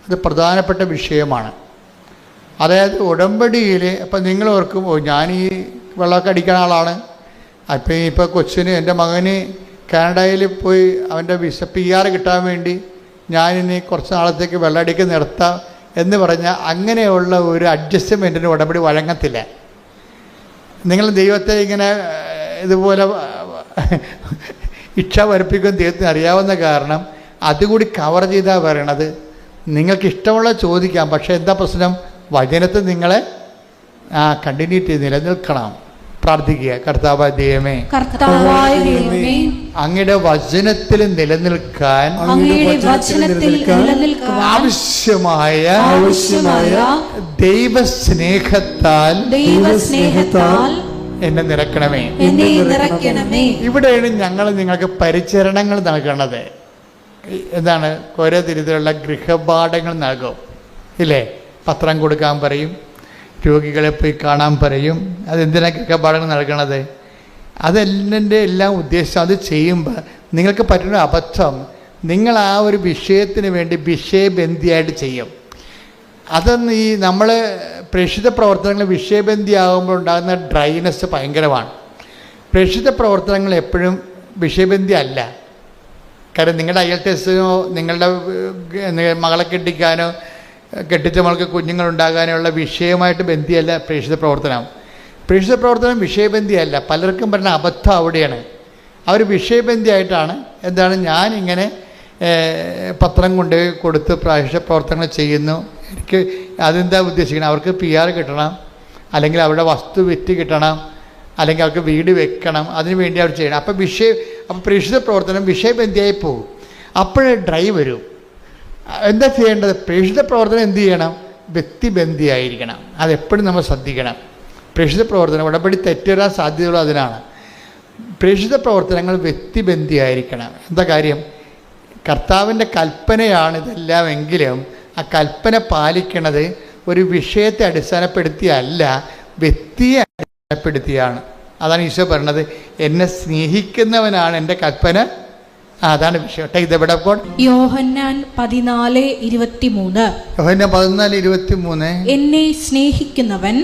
അത് പ്രധാനപ്പെട്ട വിഷയമാണ്. അതായത് ഉടമ്പടിയിൽ ഇപ്പം നിങ്ങൾ ഓർക്കും, ഞാൻ ഈ വെള്ളമൊക്കെ അടിക്കുന്ന ആളാണ്, അപ്പം ഇപ്പോൾ കൊച്ചിന് എൻ്റെ മകന് കാനഡയിൽ പോയി അവൻ്റെ PR കിട്ടാൻ വേണ്ടി ഞാനിനി കുറച്ച് നാളത്തേക്ക് വെള്ളമടിക്ക് നിർത്താം എന്ന് പറഞ്ഞാൽ അങ്ങനെയുള്ള ഒരു അഡ്ജസ്റ്റ്മെൻറ്റിന് ഉടമ്പടി വഴങ്ങത്തില്ല. നിങ്ങൾ ദൈവത്തെ ഇങ്ങനെ ഇതുപോലെ ഇച്ഛ വരപ്പിക്കും ദൈവത്തിന് അറിയാവുന്ന കാരണം അതുകൂടി കവർ ചെയ്താൽ പറയണത്. നിങ്ങൾക്ക് ഇഷ്ടമുള്ള ചോദിക്കാം, പക്ഷേ എന്താ പ്രശ്നം? വചനത്തിൽ നിങ്ങളെ കണ്ടിന്യൂറ്റി നിലനിൽക്കണം. പ്രാർത്ഥിക്കുക, കർത്താവായ ദൈവമേ, അങ്ങയുടെ വചനത്തിൽ നിലനിൽക്കാൻ ആവശ്യമായ ദൈവസ്നേഹത്താൽ എന്നെ നിറക്കണമേ. ഇവിടെയാണ് ഞങ്ങൾ നിങ്ങൾക്ക് പരിചരണങ്ങൾ നൽകണത്. എന്താണ്? ഓരോ തരത്തിലുള്ള ഗൃഹപാഠങ്ങൾ നൽകും ഇല്ലേ? പത്രം കൊടുക്കാൻ പറയും, രോഗികളെ പോയി കാണാൻ പറയും. അതെന്തിനാണ് ഗൃഹപാഠങ്ങൾ നൽകണത്? അതെന്നെ എല്ലാം ഉദ്ദേശം അത് ചെയ്യുമ്പോൾ നിങ്ങൾക്ക് പറ്റുന്ന അബദ്ധം, നിങ്ങൾ ആ ഒരു വിഷയത്തിന് വേണ്ടി വിഷയബന്ധിയായിട്ട് ചെയ്യും. അതൊന്ന് ഈ നമ്മൾ പ്രേക്ഷിത പ്രവർത്തനങ്ങൾ വിഷയബന്ധിയാകുമ്പോൾ ഉണ്ടാകുന്ന ഡ്രൈനെസ് ഭയങ്കരമാണ്. പ്രേക്ഷിത പ്രവർത്തനങ്ങൾ എപ്പോഴും വിഷയബന്ധി അല്ല. കാരണം നിങ്ങളുടെ IELTS-നോ നിങ്ങളുടെ മകളെ കെട്ടിക്കാനോ കെട്ടിച്ച മകൾക്ക് കുഞ്ഞുങ്ങളുണ്ടാകാനോ ഉള്ള വിഷയമായിട്ട് ബന്ധിയല്ല പ്രേക്ഷിത പ്രവർത്തനം. പ്രേക്ഷിത പ്രവർത്തനം വിഷയബന്ധിയല്ല. പലർക്കും പറയുന്ന അബദ്ധം അവിടെയാണ്. അവർ വിഷയബന്ധിയായിട്ടാണ് എന്താണ് ഞാനിങ്ങനെ പത്രം കൊണ്ട് കൊടുത്ത് പ്രേക്ഷിത പ്രവർത്തനങ്ങൾ ചെയ്യുന്നു. എനിക്ക് അതെന്താ ഉദ്ദേശിക്കണം? അവർക്ക് PR കിട്ടണം, അല്ലെങ്കിൽ അവരുടെ വസ്തു വിറ്റ് കിട്ടണം, അല്ലെങ്കിൽ അവർക്ക് വീട് വെക്കണം, അതിനു വേണ്ടി അവർ ചെയ്യണം. അപ്പോൾ പ്രേക്ഷിത പ്രവർത്തനം വിഷയബന്ധിയായി പോകും. അപ്പോഴേ ഡ്രൈവ് വരും. എന്താ ചെയ്യേണ്ടത്? പ്രേക്ഷിത പ്രവർത്തനം എന്ത് ചെയ്യണം? വ്യക്തിബന്ധിയായിരിക്കണം. അതെപ്പോഴും നമ്മൾ ശ്രദ്ധിക്കണം. പ്രേക്ഷിത പ്രവർത്തനം ഉടമ്പടി തെറ്റുവരാൻ സാധ്യതയുള്ളത് അതിനാണ്. പ്രേക്ഷിത പ്രവർത്തനങ്ങൾ വ്യക്തിബന്ധിയായിരിക്കണം. എന്താ കാര്യം? കർത്താവിൻ്റെ കൽപ്പനയാണ് ഇതെല്ലാം എങ്കിലും ആ കൽപ്പന പാലിക്കണത് ഒരു വിഷയത്തെ അടിസ്ഥാനപ്പെടുത്തിയല്ല, വ്യക്തിയെ അടിസ്ഥാനപ്പെടുത്തിയാണ്. അതാണ് ഈശോ പറഞ്ഞത്, എന്നെ സ്നേഹിക്കുന്നവനാണ് എൻ്റെ കൽപ്പന. അതാണ് വിഷയം. ഇതെവിടെ ഇപ്പോൾ? യോഹന്നാൻ 14:23. യോഹന്നാൻ 14:23. എന്നെ സ്നേഹിക്കുന്നവൻ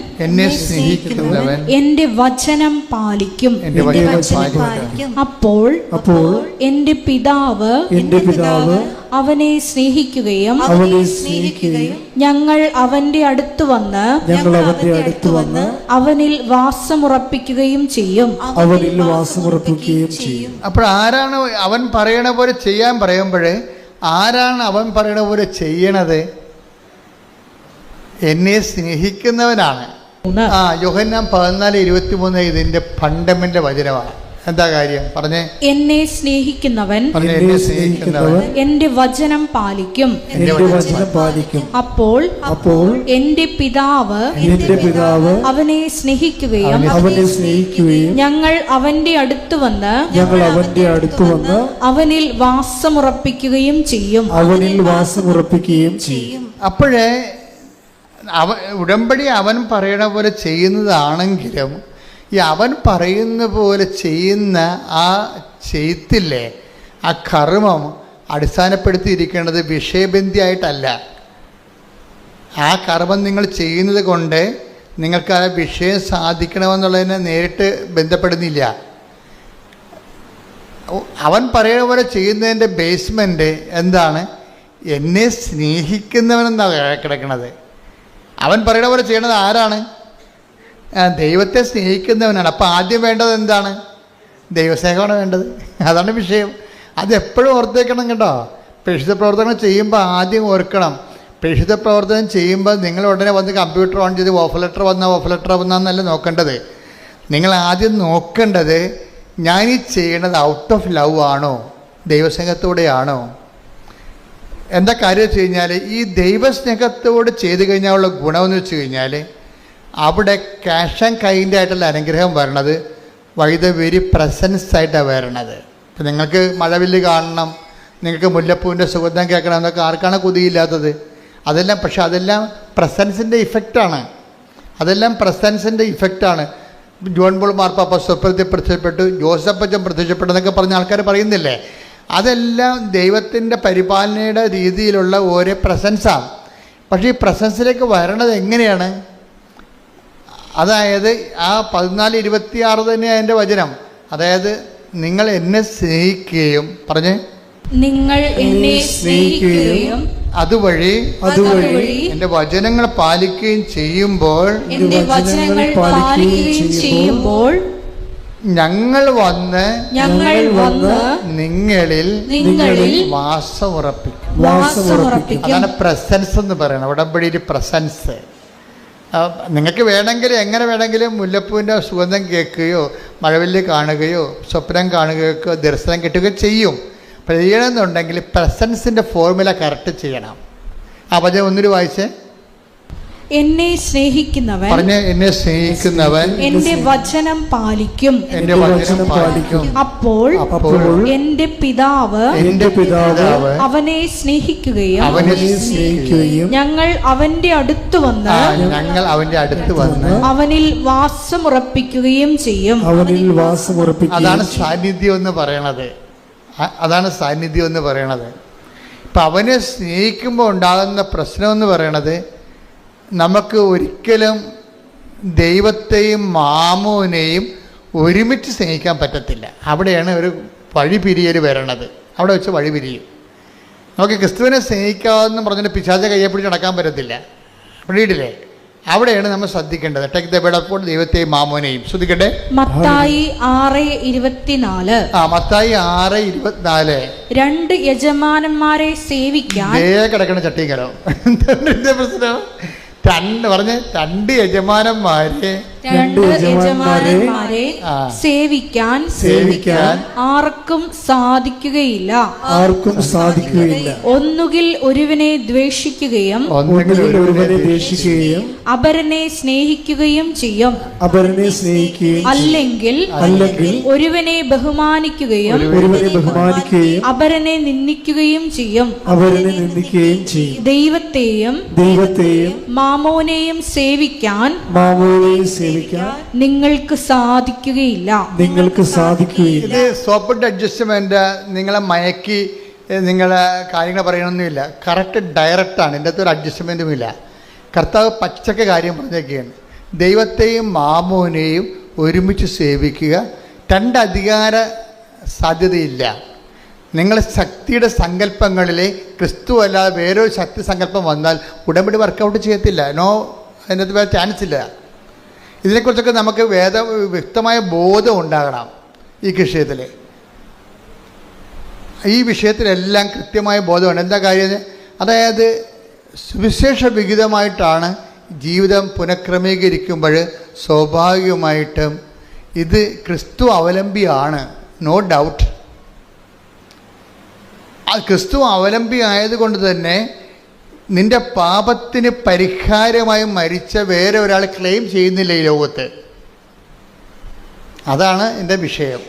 എന്റെ വചനം പാലിക്കും. അപ്പോൾ എന്റെ പിതാവ് അവനെ സ്നേഹിക്കുകയും ഞങ്ങൾ അവന്റെ അടുത്ത് വന്ന് അവനിൽ വാസമുറപ്പിക്കുകയും ചെയ്യും. അപ്പോൾ ആരാണ് അവൻ പറയണ പോലെ ചെയ്യാൻ പറയുമ്പോഴേ ആരാണ് അവൻ പറയണ പോലെ ചെയ്യണത്? എന്നെ സ്നേഹിക്കുന്നവനാണ്. യോഹന്നാൻ 14:23 ഇതിന്റെ ഫണ്ടമെന്റൽ വചനമാണ്. എന്താ കാര്യം പറഞ്ഞേ? എന്നെ സ്നേഹിക്കുന്നവൻ എന്റെ വചനം പാലിക്കും. അപ്പോൾ എന്റെ പിതാവ് അവനെ സ്നേഹിക്കുകയും ഞങ്ങൾ അവന്റെ അടുത്ത് വന്ന് അവനിൽ വാസമുറപ്പിക്കുകയും ചെയ്യും. അപ്പോഴേ ഉടമ്പടി അവൻ പറയണ പോലെ ചെയ്യുന്നതാണെങ്കിലും ഈ അവൻ പറയുന്ന പോലെ ചെയ്യുന്ന ആ ചെയ്ത്തില്ലേ, ആ കർമ്മം അടിസ്ഥാനപ്പെടുത്തിയിരിക്കേണ്ടത് വിഷയബന്ധിയായിട്ടല്ല. ആ കർമ്മം നിങ്ങൾ ചെയ്യുന്നത് കൊണ്ട് നിങ്ങൾക്ക് ആ വിഷയം സാധിക്കണമെന്നുള്ളതിനെ നേരിട്ട് ബന്ധപ്പെടുന്നില്ല. അവൻ പറയുന്ന പോലെ ചെയ്യുന്നതിൻ്റെ ബേസ്മെൻറ്റ് എന്താണ്? എന്നെ സ്നേഹിക്കുന്നവനെന്നാണ് കിടക്കുന്നത്. അവൻ പറയുന്ന പോലെ ചെയ്യണത് ആരാണ്? ദൈവത്തെ സ്നേഹിക്കുന്നവനാണ്. അപ്പോൾ ആദ്യം വേണ്ടത് എന്താണ്? ദൈവസ്നേഹമാണ് വേണ്ടത്. അതാണ് വിഷയം. അതെപ്പോഴും ഓർത്തേക്കണം കേട്ടോ. പ്രേക്ഷിത പ്രവർത്തനം ചെയ്യുമ്പോൾ ആദ്യം ഓർക്കണം, പ്രേക്ഷിത പ്രവർത്തനം ചെയ്യുമ്പോൾ നിങ്ങൾ ഉടനെ വന്ന് കമ്പ്യൂട്ടർ ഓൺ ചെയ്ത് ഓഫ് ലെറ്റർ വന്നാന്നല്ല നോക്കേണ്ടത്. നിങ്ങൾ ആദ്യം നോക്കേണ്ടത് ഞാൻ ഈ ചെയ്യണത് ഔട്ട് ഓഫ് ലവ് ആണോ, ദൈവസ്നേഹത്തോടെയാണോ? എന്താ കാര്യം വെച്ച് കഴിഞ്ഞാൽ ഈ ദൈവസ്നേഹത്തോട് ചെയ്ത് കഴിഞ്ഞാലുള്ള ഗുണമെന്ന് വെച്ച് കഴിഞ്ഞാൽ അവിടെ ക്യാഷ് ആൻഡ് കൈൻഡ് ആയിട്ടുള്ള അനുഗ്രഹം വരണത് വൈ ദ വെരി പ്രസൻസ് ആയിട്ടാണ് വരണത്. ഇപ്പം നിങ്ങൾക്ക് മഴവില്ല് കാണണം, നിങ്ങൾക്ക് മുല്ലപ്പൂവിൻ്റെ സുഗന്ധം കേൾക്കണം എന്നൊക്കെ ആർക്കാണ് കൊതിയില്ലാത്തത്? അതെല്ലാം പക്ഷെ അതെല്ലാം പ്രസൻസിൻ്റെ ഇഫക്റ്റാണ്. ജോൺ പോൾ മാർപ്പാപ്പ സ്വപ്നത്തിൽ പ്രത്യക്ഷപ്പെട്ടു, ജോസഫ് അച്ഛൻ പ്രത്യക്ഷപ്പെട്ടു എന്നൊക്കെ പറഞ്ഞ ആൾക്കാർ പറയുന്നില്ലേ? അതെല്ലാം ദൈവത്തിൻ്റെ പരിപാലനയുടെ രീതിയിലുള്ള ഓരോ പ്രസൻസാണ്. പക്ഷേ ഈ പ്രസൻസിലേക്ക് വരണത് എങ്ങനെയാണ്? അതായത് ആ 14:26 തന്നെ അതിൻ്റെ വചനം. അതായത് നിങ്ങൾ എന്നെ സ്നേഹിക്കുകയും പറഞ്ഞ് നിങ്ങൾ എന്നെ സ്നേഹിക്കുകയും അതുവഴി എൻ്റെ വചനങ്ങൾ പാലിക്കുകയും ചെയ്യുമ്പോൾ ഞങ്ങൾ വന്ന് നിങ്ങളിൽ വാസം ഉറപ്പിക്കും. അതാണ് പ്രസൻസ് എന്ന് പറയുന്നത്. ഉടമ്പടിയിൽ പ്രസൻസ്. നിങ്ങൾക്ക് വേണമെങ്കിൽ എങ്ങനെ വേണമെങ്കിലും മുല്ലപ്പൂവിൻ്റെ സുഗന്ധം കേൾക്കുകയോ മഴവില്ല് കാണുകയോ സ്വപ്നം കാണുകയോ ദർശനം കിട്ടുകയോ ചെയ്യും. അപ്പോൾ ചെയ്യണമെന്നുണ്ടെങ്കിൽ പ്രസൻസിൻ്റെ ഫോർമുല കറക്റ്റ് ചെയ്യണം. ആ വചനം ഒന്നിനു വായിച്ചേ. എന്നെ സ്നേഹിക്കുന്നവൻ എന്റെ വചനം പാലിക്കും. അപ്പോൾ എന്റെ പിതാവ് അവനെ സ്നേഹിക്കുകയും ഞങ്ങൾ അവന്റെ അടുത്ത് വന്ന് അവനിൽ വാസമുറപ്പിക്കുകയും ചെയ്യും. അതാണ് സാന്നിധ്യം എന്ന് പറയണത്. ഇപ്പം അവനെ സ്നേഹിക്കുമ്പോൾ ഉണ്ടാകുന്ന പ്രശ്നം എന്ന് പറയണത് നമുക്ക് ഒരിക്കലും ദൈവത്തെയും മാമോനെയും ഒരുമിച്ച് സ്നേഹിക്കാൻ പറ്റത്തില്ല. അവിടെയാണ് ഒരു വഴിപിരിയൽ വരണത്. അവിടെ വെച്ച് വഴിപിരിയും. നമുക്ക് ക്രിസ്തുവിനെ സ്നേഹിക്കാമെന്ന് പറഞ്ഞിട്ട് പിശാച കയ്യെ പിടിച്ച് നടക്കാൻ പറ്റത്തില്ല. പിന്നീടില്ലേ? അവിടെയാണ് നമ്മൾ ശ്രദ്ധിക്കേണ്ടത്. ടേക്ക് ദ ബെഡ് അപ്പോൾ ദൈവത്തെയും മാമോനെയും ശ്രദ്ധിക്കട്ടെ. മത്തായി 6:24. മത്തായി 6:24. രണ്ട് യജമാനന്മാരെ സേവിക്കാൻ കിടക്കണ ചട്ടിക്കലോ. എന്താ പ്രശ്നം? രണ്ട് യജമാനന്മാരെ രണ്ട് യജമാനന്മാരെ സേവിക്കാൻ ആർക്കും സാധിക്കുകയില്ല. ഒന്നുകിൽ ഒരുവനെ ദ്വേഷിക്കുകയും അപരനെ സ്നേഹിക്കുകയും ചെയ്യും. അല്ലെങ്കിൽ ഒരുവനെ ബഹുമാനിക്കുകയും അപരനെ നിന്ദിക്കുകയും ചെയ്യും. ദൈവത്തെയും മാമോനെയും സേവിക്കാൻ നിങ്ങൾക്ക് സാധിക്കുകയില്ല. ഇത് സോപ്പിട്ട് അഡ്ജസ്റ്റ്മെന്റ് നിങ്ങളെ മയക്കി നിങ്ങളെ കാര്യങ്ങൾ പറയണമെന്നില്ല. കറക്റ്റ് ഡയറക്റ്റാണ്. ഇതിൻ്റെ അകത്ത് ഒരു അഡ്ജസ്റ്റ്മെൻറ്റും ഇല്ല. കർത്താവ് പച്ചക്ക് കാര്യം പറഞ്ഞൊക്കെയാണ്. ദൈവത്തെയും മാമോനെയും ഒരുമിച്ച് സേവിക്കുക. രണ്ട് അധികാര സാധ്യതയില്ല. നിങ്ങൾ ശക്തിയുടെ സങ്കല്പങ്ങളിലെ ക്രിസ്തു അല്ലാതെ വേറൊരു ശക്തി സങ്കല്പം വന്നാൽ ഉടമ്പടി വർക്കൗട്ട് ചെയ്യത്തില്ല. അതിനകത്ത് വേറെ ചാൻസ് ഇല്ല. ഇതിനെക്കുറിച്ചൊക്കെ നമുക്ക് വ്യക്തമായ ബോധം ഉണ്ടാകണം. ഈ വിഷയത്തിലെല്ലാം കൃത്യമായ ബോധമുണ്ട്. എന്താ കാര്യം? അതായത് സുവിശേഷ വിഹിതമായിട്ടാണ് ജീവിതം പുനഃക്രമീകരിക്കുമ്പോൾ സ്വാഭാവികമായിട്ടും ഇത് ക്രിസ്തു അവലംബിയാണ്, നോ ഡൗട്ട്. ആ ക്രിസ്തു അവലംബി ആയതുകൊണ്ട് തന്നെ നിന്റെ പാപത്തിന് പരിഹാരമായി മരിച്ച വേറെ ഒരാൾ ക്ലെയിം ചെയ്യുന്നില്ല ഈ ലോകത്ത്. അതാണ് എൻ്റെ വിഷയം.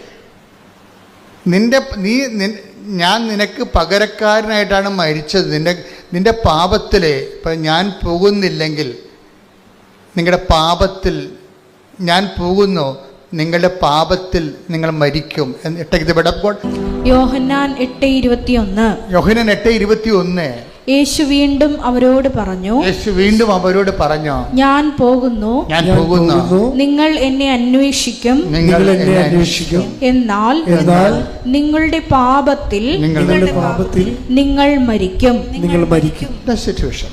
ഞാൻ നിനക്ക് പകരക്കാരനായിട്ടാണ് മരിച്ചത്. നിന്റെ പാപത്തിൽ ഇപ്പം ഞാൻ പോകുന്നില്ലെങ്കിൽ, നിങ്ങളുടെ പാപത്തിൽ ഞാൻ പോകുന്നു, നിങ്ങളുടെ പാപത്തിൽ നിങ്ങൾ മരിക്കും. യോഹന്നാൻ 8:21. യേശു വീണ്ടും അവരോട് പറഞ്ഞു, ഞാൻ പോകുന്നു, നിങ്ങൾ എന്നെ അന്വേഷിക്കും, എന്നാൽ നിങ്ങളുടെ പാപത്തിൽ നിങ്ങൾ മരിക്കും. സിറ്റുവേഷൻ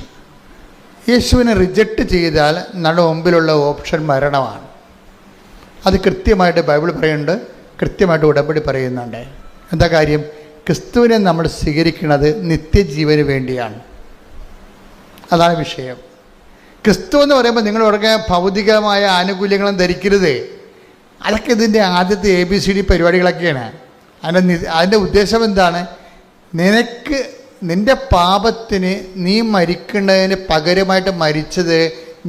യേശുവിനെ റിജക്റ്റ് ചെയ്താൽ നമ്മുടെ മുമ്പിലുള്ള ഓപ്ഷൻ മരണമാണ്. അത് കൃത്യമായിട്ട് ബൈബിൾ പറയുന്നുണ്ട്, കൃത്യമായിട്ട് ഉടമ്പടി പറയുന്നുണ്ട്. എന്താ കാര്യം? ക്രിസ്തുവിനെ നമ്മൾ സ്വീകരിക്കുന്നത് നിത്യജീവന് വേണ്ടിയാണ്. അതാണ് വിഷയം. ക്രിസ്തു എന്ന് പറയുമ്പോൾ നിങ്ങൾ ഉറക്കെ ഭൗതികമായ ആനുകൂല്യങ്ങളും ധരിക്കരുത്. അതൊക്കെ ഇതിൻ്റെ ആദ്യത്തെ ABCD പരിപാടികളൊക്കെയാണ്. അതിൻ്റെ ഉദ്ദേശം എന്താണ്? നിൻ്റെ പാപത്തിന് നീ മരിക്കേണ്ടതിന് പകരമായിട്ട് മരിച്ചത്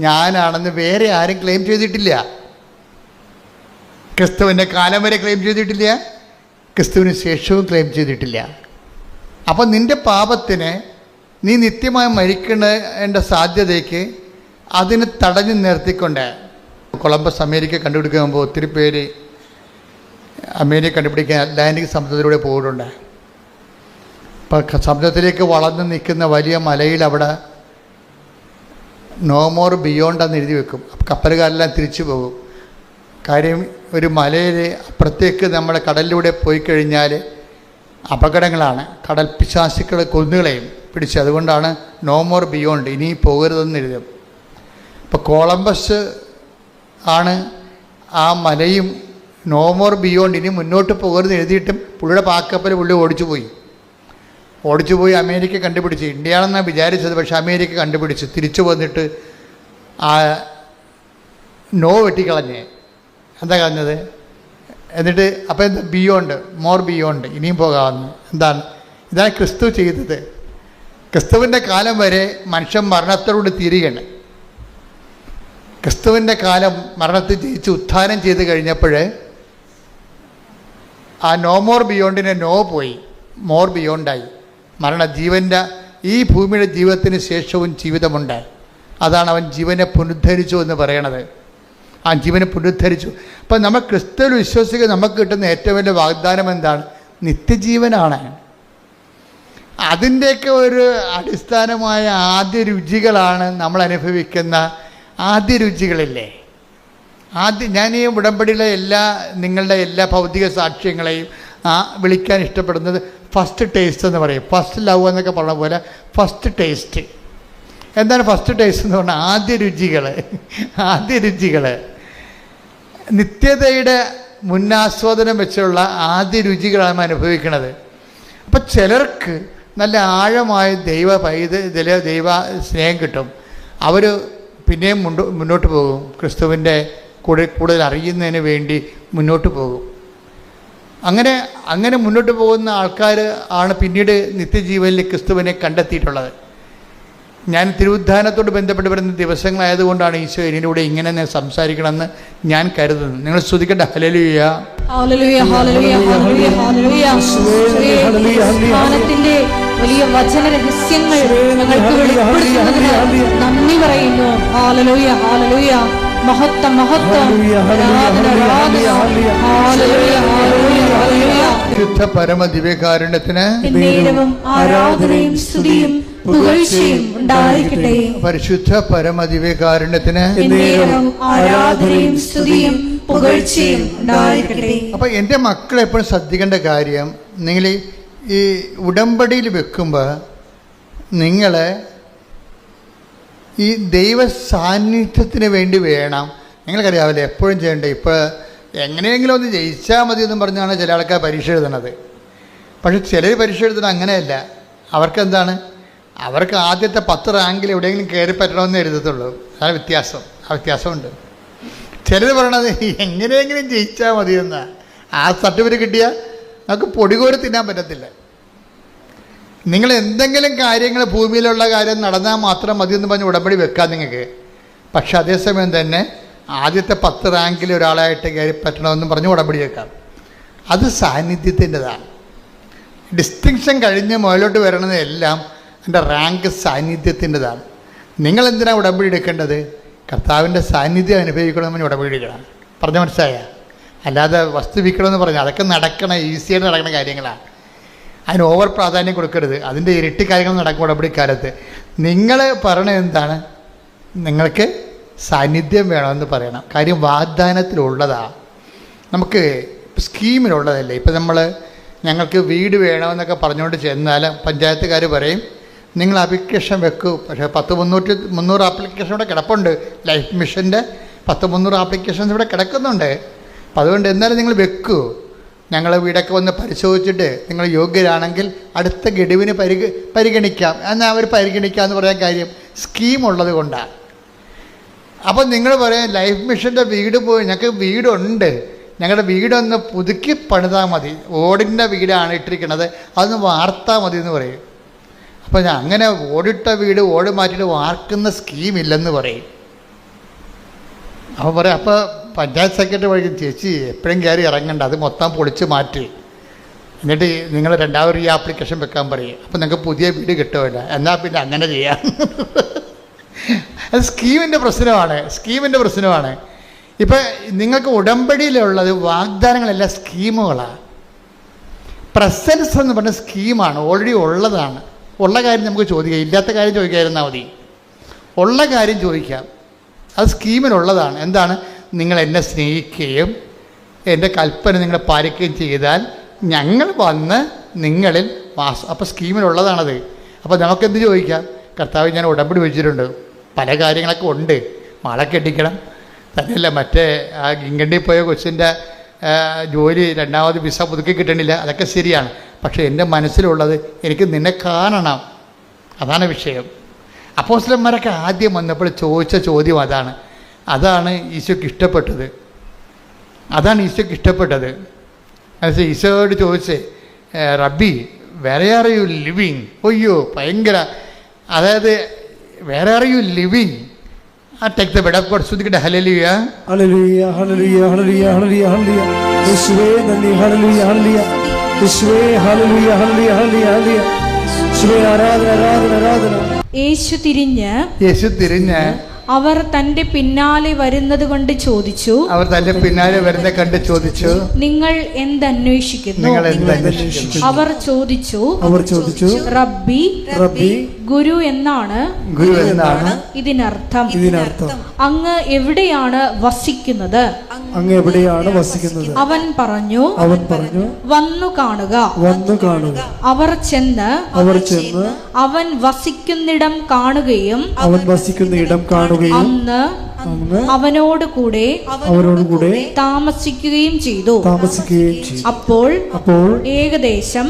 ഞാനാണെന്ന് വേറെ ആരും ക്ലെയിം ചെയ്തിട്ടില്ല. ക്രിസ്തുവിൻ്റെ കാലം വരെ ക്ലെയിം ചെയ്തിട്ടില്ല, ക്രിസ്തുവിന് ശേഷവും ക്ലെയിം ചെയ്തിട്ടില്ല. അപ്പം നിൻ്റെ പാപത്തിന് നീ നിത്യമായി മരിക്കേണ്ട സാധ്യതയ്ക്ക് അതിന് തടഞ്ഞു നിർത്തിക്കൊണ്ട് കൊളംബസ് അമേരിക്ക കണ്ടുപിടിക്കുമ്പോൾ ഒത്തിരി പേര് അമേരിക്ക കണ്ടുപിടിക്കാൻ അറ്റ്ലാന്റിക് സമുദ്രത്തിലൂടെ പോയിട്ടുണ്ട്. ഇപ്പം സമുദ്രത്തിലേക്ക് വളർന്നു നിൽക്കുന്ന വലിയ മലയിൽ അവിടെ നോ മോർ ബിയോണ്ട് എന്ന് എഴുതി വെക്കും. അപ്പം കപ്പലുകാരെല്ലാം തിരിച്ചു പോകും. കാര്യം ഒരു മലയിൽ അപ്പുറത്തേക്ക് നമ്മൾ കടലിലൂടെ പോയി കഴിഞ്ഞാൽ അപകടങ്ങളാണ്. കടൽ പിശാചുക്കൾ കൊന്നുകളെയും പിടിച്ച്. അതുകൊണ്ടാണ് നോ മോർ ബിയോണ്ട്, ഇനി പോകരുതെന്ന് എഴുതും. ഇപ്പോൾ കൊളംബസ് ആണ് ആ മലയും നോ മോർ ബിയോണ്ട്, ഇനി മുന്നോട്ട് പോകരുതെന്ന് എഴുതിയിട്ടും പുള്ളിയുടെ പാക്കപ്പൽ പുള്ളി ഓടിച്ചു പോയി അമേരിക്ക കണ്ടുപിടിച്ച്. ഇന്ത്യയാണെന്നാണ് വിചാരിച്ചത്, പക്ഷേ അമേരിക്ക കണ്ടുപിടിച്ച് തിരിച്ചു വന്നിട്ട് ആ നോ വെട്ടിക്കളഞ്ഞ്. എന്താ കളഞ്ഞത്? എന്നിട്ട് അപ്പോൾ എന്താ? ബിയോണ്ട്, മോർ ബിയോണ്ട്, ഇനിയും പോകാമെന്ന്. ഇതാണ് ക്രിസ്തു ചെയ്തത്. ക്രിസ്തുവിൻ്റെ കാലം വരെ മനുഷ്യൻ മരണത്തോട് തീരുകയാണ്. ക്രിസ്തുവിൻ്റെ കാലം മരണത്തിൽ ജയിച്ച് ഉത്ഥാനം ചെയ്ത് കഴിഞ്ഞപ്പോൾ ആ നോ മോർ ബിയോണ്ടിനെ നോ പോയി, മോർ ബിയോണ്ടായി. ജീവൻ്റെ ഈ ഭൂമിയുടെ ജീവിതത്തിന് ശേഷവും ജീവിതമുണ്ട്. അതാണ് അവൻ ജീവനെ പുനരുദ്ധരിച്ചു എന്ന് പറയണത്. ആ ജീവനെ പുനരുദ്ധരിച്ചു. അപ്പം നമ്മൾ ക്രിസ്തുവിൽ വിശ്വസിക്കുക നമുക്ക് കിട്ടുന്ന ഏറ്റവും വലിയ വാഗ്ദാനം എന്താണ്? നിത്യജീവനാണ്. അതിൻ്റെയൊക്കെ ഒരു അടിസ്ഥാനമായ ആദ്യ രുചികളാണ് നമ്മൾ അനുഭവിക്കുന്ന ആദ്യ രുചികളില്ലേ. ഞാൻ ഈ ഉടമ്പടിയിലെ നിങ്ങളുടെ എല്ലാ ഭൗതിക സാക്ഷ്യങ്ങളെയും വിളിക്കാൻ ഇഷ്ടപ്പെടുന്നത് ഫസ്റ്റ് ടേസ്റ്റ് എന്ന് പറയും. ഫസ്റ്റ് ലവ് എന്നൊക്കെ പറഞ്ഞ പോലെ ഫസ്റ്റ് ടേസ്റ്റ്. എന്താണ് ഫസ്റ്റ് ടേസ്റ്റ് എന്ന് പറഞ്ഞാൽ? ആദ്യ രുചികൾ നിത്യതയുടെ മുന്നാസ്വാദനം വെച്ചുള്ള ആദ്യ രുചികളാണ് അനുഭവിക്കുന്നത്. അപ്പം ചിലർക്ക് നല്ല ആഴമായ ദൈവ സ്നേഹം കിട്ടും. അവർ പിന്നെയും മുന്നോട്ട് പോകും. ക്രിസ്തുവിൻ്റെ കൂടുതൽ അറിയുന്നതിന് വേണ്ടി മുന്നോട്ട് പോകും. അങ്ങനെ മുന്നോട്ട് പോകുന്ന ആൾക്കാർ ആണ് പിന്നീട് നിത്യജീവനിൽ ക്രിസ്തുവിനെ കണ്ടെത്തിയിട്ടുള്ളത്. ഞാൻ തിരുവുദ്ധാനത്തോട് ബന്ധപ്പെട്ട് വരുന്ന ദിവസങ്ങളായതുകൊണ്ടാണ് ഈശോ ഇതിലൂടെ ഇങ്ങനെ സംസാരിക്കണമെന്ന് ഞാൻ കരുതുന്നു. നിങ്ങൾ സ്തുതിക്കട്ടെ. ഹല്ലേലൂയ, ഹല്ലേലൂയ, ഹല്ലേലൂയ, ഹല്ലേലൂയ, ഹല്ലേലൂയ. ജ്ഞാനത്തിന്റെ വലിയ വചന രഹസ്യങ്ങൾ ഞങ്ങൾക്ക് വെളിപ്പെടുത്തുന്നതിന് നന്ദി പറയുന്നു. ഹല്ലേലൂയ, ഹല്ലേലൂയ. മഹത്വം, മഹത്വം, ആരാധന, ആരാധന. ഹല്ലേലൂയ, ഹല്ലേലൂയ, ഹല്ലേലൂയ. പരിശുദ്ധ പരമദിവ്യകാരുണ്യത്തിന് എന്നേരവും ആരാധനയും സ്തുതിയും പുകഴ്ചയും ഉണ്ടായിരിക്കട്ടെ. പരിശുദ്ധ പരമദിവ്യകാരുണ്യത്തിന് എന്നേരവും ആരാധനയും സ്തുതിയും പുകഴ്ചയും ഉണ്ടായിരിക്കട്ടെ. അപ്പം എൻ്റെ മക്കൾ എപ്പോഴും ശ്രദ്ധിക്കേണ്ട കാര്യം, നിങ്ങൾ ഈ ഉടമ്പടിയിൽ വെക്കുമ്പോൾ നിങ്ങൾ ഈ ദൈവ സാന്നിധ്യത്തിന് വേണ്ടി വേണം. നിങ്ങൾക്കറിയാവില്ലേ എപ്പോഴും ചെയ്യേണ്ടത്. ഇപ്പോൾ എങ്ങനെയെങ്കിലും ഒന്ന് ജയിച്ചാൽ മതി എന്നും പറഞ്ഞാണ് ചില ആൾക്കാർ പരീക്ഷ എഴുതുന്നത്. പക്ഷെ ചിലർ പരീക്ഷ എഴുതുന്നത് അങ്ങനെയല്ല. അവർക്ക് ആദ്യത്തെ 10 റാങ്കിൽ എവിടെയെങ്കിലും കയറി പറ്റണമെന്ന് എഴുതത്തുള്ളൂ. അതാണ് വ്യത്യാസം. ആ വ്യത്യാസമുണ്ട്. ചിലർ പറയണത് എങ്ങനെയെങ്കിലും ജയിച്ചാൽ മതിയെന്നാണ്. ആ സർട്ടിഫിക്കറ്റ് കിട്ടിയാൽ നമുക്ക് പൊടികോരി തിന്നാൻ പറ്റത്തില്ല. നിങ്ങൾ എന്തെങ്കിലും കാര്യങ്ങൾ ഭൂമിയിലുള്ള കാര്യം നടന്നാൽ മാത്രം മതിയെന്ന് പറഞ്ഞ് ഉടമ്പടി വെക്കാം നിങ്ങൾക്ക്. പക്ഷെ അതേസമയം തന്നെ ആദ്യത്തെ 10 റാങ്കിൽ ഒരാളായിട്ട് കയറി പറ്റണമെന്നും പറഞ്ഞ് ഉടമ്പടി വെക്കാം. അത് സാന്നിധ്യത്തിൻ്റെതാണ്. ഡിസ്റ്റിങ്ഷൻ കഴിഞ്ഞ് മുകളിലോട്ട് വരണതെല്ലാം എൻ്റെ റാങ്ക് സാന്നിധ്യത്തിൻ്റെതാണ്. നിങ്ങളെന്തിനാണ് ഉടമ്പടി എടുക്കേണ്ടത്? കർത്താവിൻ്റെ സാന്നിധ്യം അനുഭവിക്കണമെന്ന് ഉടമ്പടി എടുക്കണം. പറഞ്ഞ മനസ്സിലായ? അല്ലാതെ വസ്തു വിൽക്കണമെന്ന് പറഞ്ഞാൽ അതൊക്കെ ഈസിയായിട്ട് നടക്കുന്ന കാര്യങ്ങളാണ്. അതിന് ഓവർ പ്രാധാന്യം കൊടുക്കരുത്. അതിൻ്റെ ഇരട്ടി കാര്യങ്ങൾ നടക്കും ഉടമ്പടിക്കാലത്ത്. നിങ്ങൾ പറയണത് എന്താണ്? നിങ്ങൾക്ക് സാന്നിധ്യം വേണമെന്ന് പറയണം. കാര്യം വാഗ്ദാനത്തിലുള്ളതാണ്, നമുക്ക് സ്കീമിലുള്ളതല്ലേ. ഇപ്പം ഞങ്ങൾക്ക് വീട് വേണമെന്നൊക്കെ പറഞ്ഞുകൊണ്ട് ചെന്നാൽ പഞ്ചായത്തുകാർ പറയും നിങ്ങൾ ആപ്ലിക്കേഷൻ വെക്കൂ. പക്ഷേ 300 ആപ്ലിക്കേഷൻ ഇവിടെ കിടപ്പുണ്ട്. ലൈഫ് മിഷൻ്റെ 300 ആപ്ലിക്കേഷൻസ് ഇവിടെ കിടക്കുന്നുണ്ട്. അപ്പം അതുകൊണ്ട് എന്നാലും നിങ്ങൾ വെക്കൂ. ഞങ്ങൾ വീടൊക്കെ വന്ന് പരിശോധിച്ചിട്ട് നിങ്ങൾ യോഗ്യരാണെങ്കിൽ അടുത്ത ഗഡുവിന് പരിഗണിക്കാം. എന്നാൽ അവർ പരിഗണിക്കാമെന്ന് പറയാൻ കാര്യം സ്കീമുള്ളത് കൊണ്ടാണ്. അപ്പം നിങ്ങൾ പറയാം ലൈഫ് മിഷൻ്റെ വീട് പോയി, ഞങ്ങൾക്ക് വീടുണ്ട്, ഞങ്ങളുടെ വീടൊന്ന് പുതുക്കി പണിതാൽ മതി, ഓടിൻ്റെ വീടാണ് ഇട്ടിരിക്കുന്നത്, അതൊന്ന് വാർത്താൽ മതി എന്ന് പറയും. അപ്പം അങ്ങനെ ഓടിട്ട വീട് ഓട് മാറ്റിയിട്ട് വാർക്കുന്ന സ്കീമില്ലെന്ന് പറയും. അപ്പോൾ പറയാം, അപ്പോൾ പഞ്ചായത്ത് സെക്രട്ടറി പറയും ചേച്ചി എപ്പോഴും കയറി ഇറങ്ങണ്ട, അത് മൊത്തം പൊളിച്ച് മാറ്റി എന്നിട്ട് നിങ്ങൾ രണ്ടാമത് ഈ ആപ്ലിക്കേഷൻ വെക്കാൻ പറയും. അപ്പം നിങ്ങൾക്ക് പുതിയ വീട് കിട്ടുമല്ല, എന്നാൽ പിന്നെ അങ്ങനെ ചെയ്യാം. അത് സ്കീമിൻ്റെ പ്രശ്നമാണ്. ഇപ്പം നിങ്ങൾക്ക് ഉടമ്പടിയിലുള്ളത് വാഗ്ദാനങ്ങളെല്ലാം സ്കീമുകളാണ്. പ്രസൻസ് എന്ന് പറഞ്ഞ സ്കീമാണ്, ഓൾറെഡി ഉള്ളതാണ്. ഉള്ള കാര്യം നമുക്ക് ചോദിക്കാം, ഇല്ലാത്ത കാര്യം ചോദിക്കാതിരുന്നാൽ മതി. ഉള്ള കാര്യം ചോദിക്കാം, അത് സ്കീമിലുള്ളതാണ്. എന്താണ്? നിങ്ങൾ എന്നെ സ്നേഹിക്കുകയും എൻ്റെ കൽപ്പന നിങ്ങൾ പാലിക്കുകയും ചെയ്താൽ ഞങ്ങൾ വന്ന് നിങ്ങളിൽ അപ്പോൾ സ്കീമിലുള്ളതാണത്. അപ്പോൾ നമുക്കെന്ത് ചോദിക്കാം? കർത്താവ് ഞാൻ ഉടമ്പടി വെച്ചിട്ടുണ്ട്, പല കാര്യങ്ങളൊക്കെ ഉണ്ട്, മഴ കെട്ടിക്കണം, തന്നെയല്ല മറ്റേ ആ ഇംഗ്ലണ്ടിൽ പോയ കൊച്ചിൻ്റെ ജോലി രണ്ടാമത് വിസ പുതുക്കി കിട്ടണില്ല, അതൊക്കെ ശരിയാണ്. പക്ഷേ എൻ്റെ മനസ്സിലുള്ളത് എനിക്ക് നിന്നെ കാണണം, അതാണ് വിഷയം. അപ്പോസ്തലന്മാരൊക്കെ ആദ്യം വന്നപ്പോൾ ചോദിച്ച ചോദ്യം അതാണ് ഈശോയ്ക്ക് ഇഷ്ടപ്പെട്ടത്. എന്നുവെച്ചാൽ ഈശോയോട് ചോദിച്ചേ, റബ്ബി വേറെ ആർ യു ലിവിങ്? ഒയ്യോ ഭയങ്കര, അതായത് വേറെ are you living? Take the word of God. സ്തുതിക്കട്ടെ. ഹല്ലേലൂയ, ഹല്ലേലൂയ, ഹല്ലേലൂയ, ഹല്ലേലൂയ, ഹല്ലേലൂയ, ഹല്ലേലൂയ. യേശുവേ നന്ദി. ഹല്ലേലൂയ, ഹല്ലേലൂയ. യേശുവേ ഹല്ലേലൂയ, ഹല്ലേലൂയ, ഹല്ലേലൂയ, ഹല്ലേലൂയ. യേശുവേ ആരാധന, ആരാധന, ആരാധന. യേശു തിരിഞ്ഞ് അവർ തന്റെ പിന്നാലെ വരുന്നത് കൊണ്ട് ചോദിച്ചു, നിങ്ങൾ എന്തന്വേഷിക്കുന്നു? അവർ ചോദിച്ചു, റബ്ബി, ഗുരു എന്നാണ് ഇതിനർത്ഥം. അങ്ങ് എവിടെയാണ് വസിക്കുന്നത്? അവൻ പറഞ്ഞു, വന്നു കാണുക. അവർ ചെന്ന് അവൻ വസിക്കുന്നിടം കാണുകയും അന്ന് അവനോട് കൂടെ താമസിക്കുകയും ചെയ്തു. അപ്പോൾ ഏകദേശം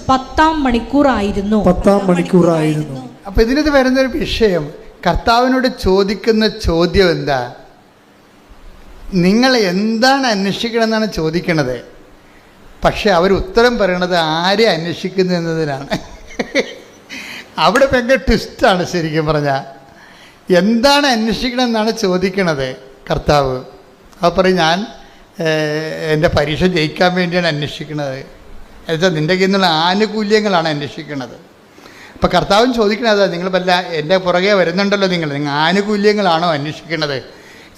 10-ാം മണിക്കൂറായിരുന്നു. അപ്പൊ ഇതിനകത്ത് വരുന്നൊരു വിഷയം, കർത്താവിനോട് ചോദിക്കുന്ന ചോദ്യം എന്താ? നിങ്ങൾ എന്താണ് അന്വേഷിക്കണമെന്നാണ് ചോദിക്കണത്. പക്ഷെ അവർ ഉത്തരം പറയണത് ആരെ അന്വേഷിക്കുന്നു എന്നതിനാണ്. അവിടെ ഭയങ്കര ട്വിസ്റ്റാണ് ശരിക്കും പറഞ്ഞാൽ. എന്താണ് അന്വേഷിക്കണമെന്നാണ് ചോദിക്കണത് കർത്താവ്. അപ്പോൾ പറയും ഞാൻ എൻ്റെ പരീക്ഷ ജയിക്കാൻ വേണ്ടിയാണ് അന്വേഷിക്കുന്നത്. എന്നുവെച്ചാൽ നിൻ്റെ കയ്യിൽ നിന്നുള്ള ആനുകൂല്യങ്ങളാണ് അന്വേഷിക്കുന്നത്. അപ്പോൾ കർത്താവും ചോദിക്കണത് നിങ്ങൾ വല്ല എൻ്റെ പുറകെ വരുന്നുണ്ടല്ലോ, നിങ്ങൾ ആനുകൂല്യങ്ങളാണോ അന്വേഷിക്കുന്നത്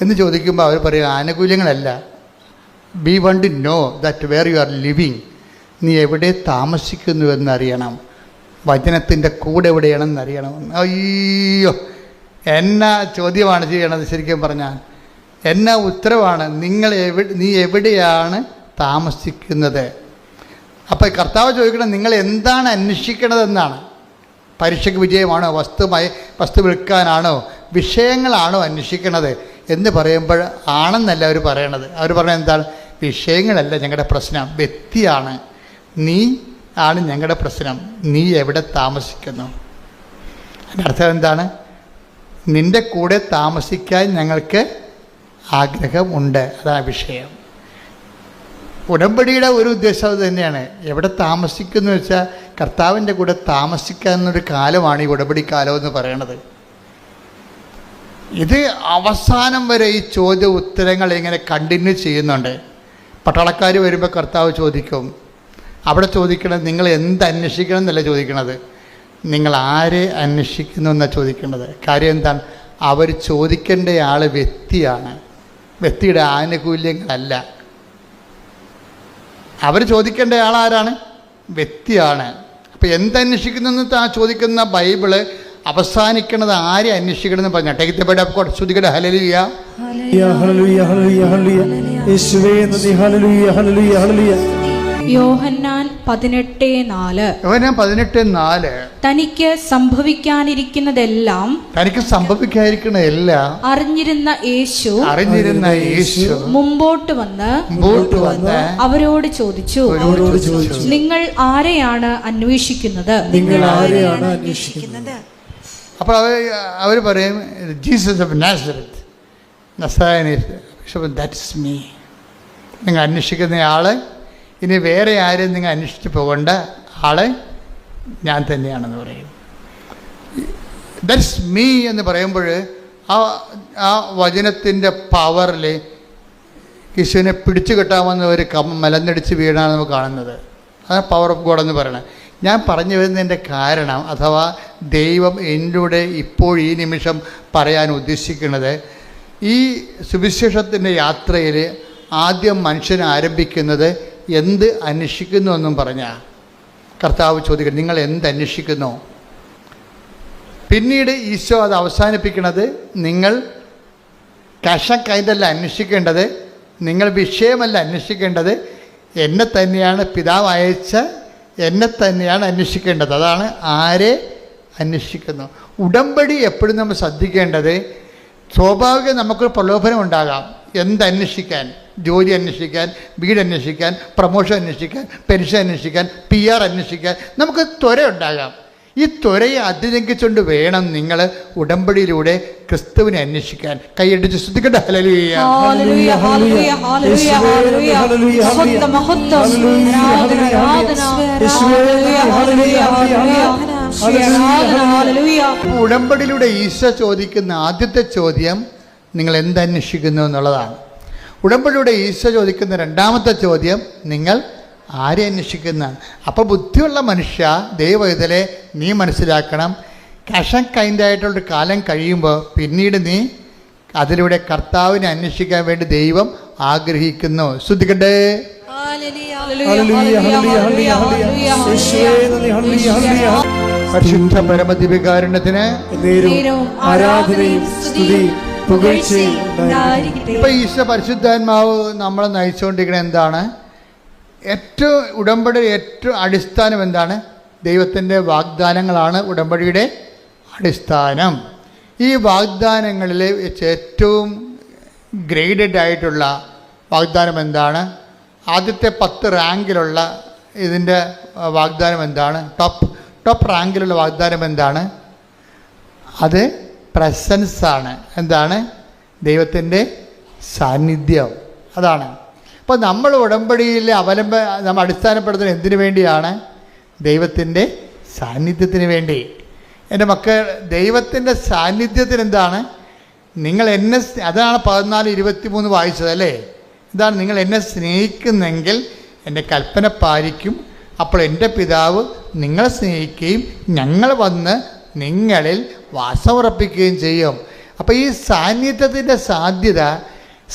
എന്ന് ചോദിക്കുമ്പോൾ അവർ പറയും ആനുകൂല്യങ്ങളല്ല. We want to know that where you are living. നീ എവിടെ താമസിക്കുന്നു എന്നറിയണം. വചനത്തിൻ്റെ കൂടെ എവിടെയാണെന്ന് അറിയണം. അയ്യോ, എന്നാ ചോദ്യമാണ് ചെയ്യണത് ശരിക്കും പറഞ്ഞാൽ. എന്നാ ഉത്തരവാണ്. നീ എവിടെയാണ് താമസിക്കുന്നത്? അപ്പോൾ കർത്താവ് ചോദിക്കണം നിങ്ങൾ എന്താണ് അന്വേഷിക്കണതെന്നാണ്. പരീക്ഷയ്ക്ക് വിജയമാണോ, വസ്തു വിൽക്കാനാണോ, വിഷയങ്ങളാണോ അന്വേഷിക്കണത് എന്ന് പറയുമ്പോൾ ആണെന്നല്ല അവർ പറയണത്. അവർ പറയുന്നത് എന്താണ്? വിഷയങ്ങളല്ല ഞങ്ങളുടെ പ്രശ്നം, വ്യക്തിയാണ്. നീ ആണ് ഞങ്ങളുടെ പ്രശ്നം. നീ എവിടെ താമസിക്കുന്നു? അതിൻ്റെ അർത്ഥം എന്താണ്? നിൻ്റെ കൂടെ താമസിക്കാൻ ഞങ്ങൾക്ക് ആഗ്രഹമുണ്ട്. അതാണ് വിഷയം. ഉടമ്പടിയുടെ ഒരു ഉദ്ദേശം അത് തന്നെയാണ്. എവിടെ താമസിക്കുന്നു വെച്ചാൽ കർത്താവിൻ്റെ കൂടെ താമസിക്കാവുന്നൊരു കാലമാണ് ഈ ഉടമ്പടി കാലം എന്ന് പറയണത്. ഇത് അവസാനം വരെ ഈ ചോദ്യ ഉത്തരങ്ങൾ ഇങ്ങനെ കണ്ടിന്യൂ ചെയ്യുന്നുണ്ട്. പട്ടാളക്കാർ വരുമ്പോൾ കർത്താവ് ചോദിക്കും, അവിടെ ചോദിക്കണത് നിങ്ങൾ എന്ത് അന്വേഷിക്കണം എന്നല്ല ചോദിക്കണത്, നിങ്ങൾ ആരെ അന്വേഷിക്കുന്നു എന്നാണ് ചോദിക്കുന്നത്. കാര്യം എന്താണ്? അവർ ചോദിക്കേണ്ട ആൾ വ്യക്തിയാണ്, വ്യക്തിയുടെ ആനുകൂല്യങ്ങളല്ല. അവർ ചോദിക്കേണ്ട ആളാരാണ്? വ്യക്തിയാണ്. അപ്പോൾ എന്തന്വേഷിക്കുന്നു എന്ന് ചോദിക്കുന്ന ബൈബിള് അവസാനിക്കുന്നത് ആരെ അന്വേഷിക്കണം എന്ന് പറഞ്ഞാൽ ശ്രുതികട ഹല്ലേലൂയ ഹല്ലേലൂയ ഹല്ലേലൂയ ഹല്ലേലൂയ യേശുവേ നന്ദി ഹല്ലേലൂയ ഹല്ലേലൂയ ഹല്ലേലൂയ. യോഹന്നാൻ 18:4 തനിക്ക് സംഭവിക്കാനിരിക്കുന്നതെല്ലാം അറിഞ്ഞിരുന്ന യേശു മുമ്പോട്ട് വന്ന് അവരോട് ചോദിച്ചു, നിങ്ങൾ ആരെയാണ് അന്വേഷിക്കുന്നത്? അപ്പോൾ അവർ പറയും ജീസസ് ഓഫ് നാസറത്ത്, ദാറ്റ്സ് മീ. നിങ്ങൾ അന്വേഷിക്കുന്ന ആള് ഇനി വേറെ ആരും നിങ്ങൾ അന്വേഷിച്ച് പോകേണ്ട, ആള് ഞാൻ തന്നെയാണെന്ന് പറയും. ദാറ്റ്സ് മീ എന്ന് പറയുമ്പോൾ ആ വചനത്തിൻ്റെ പവറിൽ യേശുവിനെ പിടിച്ചു കെട്ടാമെന്ന് ഒരു മലന്നടിച്ച് വീണാണ് നമുക്ക് കാണുന്നത്. അതാണ് പവർ ഓഫ് ഗോഡ് എന്ന് പറയണത്. ഞാൻ പറഞ്ഞു വരുന്നതിൻ്റെ കാരണം, അഥവാ ദൈവം എന്നിലൂടെ ഇപ്പോൾ ഈ നിമിഷം പറയാൻ ഉദ്ദേശിക്കുന്നത്, ഈ സുവിശേഷത്തിൻ്റെ യാത്രയിൽ ആദ്യം മനുഷ്യൻ ആരംഭിക്കുന്നത് എന്ത് അന്വേഷിക്കുന്നു എന്നും പറഞ്ഞാൽ കർത്താവ് ചോദിക്കുന്നത് നിങ്ങൾ എന്ത് അന്വേഷിക്കുന്നു. പിന്നീട് ഈശോ അത് അവസാനിപ്പിക്കുന്നത് നിങ്ങൾ കൈതല്ല അന്വേഷിക്കേണ്ടത്, നിങ്ങൾ വിഷയമല്ല അന്വേഷിക്കേണ്ടത്, എന്നെ തന്നെയാണ് പിതാവ് അയച്ച എന്നെ തന്നെയാണ് അന്വേഷിക്കേണ്ടത്. അതാണ് ആരെ അന്വേഷിക്കുന്നു. ഉടമ്പടി എപ്പോഴും നമ്മൾ ശ്രദ്ധിക്കേണ്ടത്, സ്വാഭാവികം നമുക്കൊരു പ്രലോഭനം ഉണ്ടാകാം. എന്തന്വേഷിക്കാൻ? ജോലി അന്വേഷിക്കാൻ, വീട് അന്വേഷിക്കാൻ, പ്രമോഷൻ അന്വേഷിക്കാൻ, പെൻഷൻ അന്വേഷിക്കാൻ, PR അന്വേഷിക്കാൻ നമുക്ക് ത്വര ഉണ്ടാകാം. ഈ ത്വരയെ അതിലംഘിച്ചുകൊണ്ട് വേണം നിങ്ങൾ ഉടമ്പടിയിലൂടെ ക്രിസ്തുവിനെ അന്വേഷിക്കാൻ. കൈയടിച്ച് ശ്രദ്ധിക്കട്ടെ. ഹല്ലേലൂയ ഹല്ലേലൂയ ഹല്ലേലൂയ ഹല്ലേലൂയ ഹല്ലേലൂയ ഹല്ലേലൂയ മഹത്വം ഹല്ലേലൂയ. ഉടമ്പടിയിലൂടെ ഈശോ ചോദിക്കുന്ന ആദ്യത്തെ ചോദ്യം നിങ്ങൾ എന്തന്വേഷിക്കുന്നു എന്നുള്ളതാണ്. ഉടമ്പടിയുടെ ഈശോ ചോദിക്കുന്ന രണ്ടാമത്തെ ചോദ്യം നിങ്ങൾ ആരെ അന്വേഷിക്കുന്നതാണ്. അപ്പോൾ ബുദ്ധിയുള്ള മനുഷ്യ, ദൈവവേദലെ നീ മനസ്സിലാക്കണം, കൈൻഡായിട്ടുള്ളൊരു കാലം കഴിയുമ്പോൾ പിന്നീട് നീ അതിലൂടെ കർത്താവിനെ അന്വേഷിക്കാൻ വേണ്ടി ദൈവം ആഗ്രഹിക്കുന്നു. ശ്രദ്ധിക്കട്ടെ. പരിശുദ്ധ പരമദിവ്യകാരുണ്യത്തിന് ഇപ്പൊ ഈശോ പരിശുദ്ധാത്മാവ് നമ്മളെ നയിച്ചുകൊണ്ടിരിക്കുന്നത് എന്താണ്? ഉടമ്പടിയുടെ ഏറ്റവും അടിസ്ഥാനം എന്താണ്? ദൈവത്തിൻ്റെ വാഗ്ദാനങ്ങളാണ് ഉടമ്പടിയുടെ അടിസ്ഥാനം. ഈ വാഗ്ദാനങ്ങളിൽ വെച്ച് ഏറ്റവും ഗ്രേഡഡ് ആയിട്ടുള്ള വാഗ്ദാനം എന്താണ്? ആദ്യത്തെ 10 റാങ്കിലുള്ള ഇതിൻ്റെ വാഗ്ദാനം എന്താണ്? ടോപ്പ് റാങ്കിലുള്ള വാഗ്ദാനം എന്താണ്? അത് പ്രസൻസാണ്. എന്താണ്? ദൈവത്തിൻ്റെ സാന്നിധ്യം. അതാണ്. അപ്പോൾ നമ്മൾ ഉടമ്പടിയിൽ നമ്മൾ അടിസ്ഥാനപ്പെടുത്തുന്നത് എന്തിനു വേണ്ടിയാണ്? ദൈവത്തിൻ്റെ സാന്നിധ്യത്തിന് വേണ്ടി. എൻ്റെ മക്കൾ, ദൈവത്തിൻ്റെ സാന്നിധ്യത്തിന് എന്താണ്? നിങ്ങൾ എന്നെ, അതാണ് 14:23 വായിച്ചത് അല്ലേ? ഇതാണ്, നിങ്ങൾ എന്നെ സ്നേഹിക്കുന്നെങ്കിൽ എൻ്റെ കൽപ്പന പാലിക്കും, അപ്പോൾ എൻ്റെ പിതാവ് നിങ്ങളെ സ്നേഹിക്കുകയും ഞങ്ങൾ വന്ന് നിങ്ങളിൽ വാസമുറപ്പിക്കുകയും ചെയ്യും. അപ്പോൾ ഈ സാന്നിധ്യത്തിൻ്റെ സാധ്യത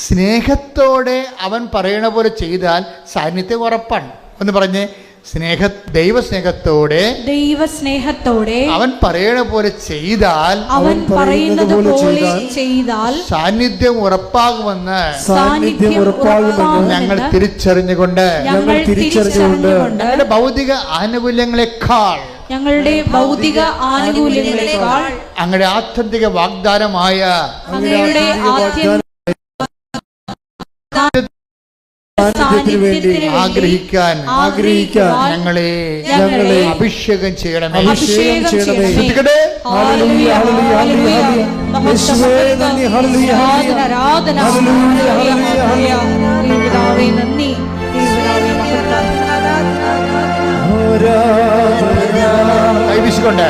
സ്നേഹത്തോടെ അവൻ പറയണ പോലെ ചെയ്താൽ സാന്നിധ്യം ഉറപ്പാണ്. ഒന്ന് പറഞ്ഞ്, ദൈവസ്നേഹത്തോടെ അവൻ പറയണ പോലെ ചെയ്താൽ സാന്നിധ്യം ഉറപ്പാകുമെന്ന് ഞങ്ങൾ തിരിച്ചറിഞ്ഞുകൊണ്ട് ഞങ്ങളുടെ ഭൗതിക ആനുകൂല്യങ്ങളെക്കാൾ അങ്ങയുടെ ആത്യന്തിക വാഗ്ദാനമായ ആഗ്രഹിക്കാൻ ഞങ്ങളെ അഭിഷേകം ചെയ്യണമേ. കൈവീശിക്കൊണ്ട്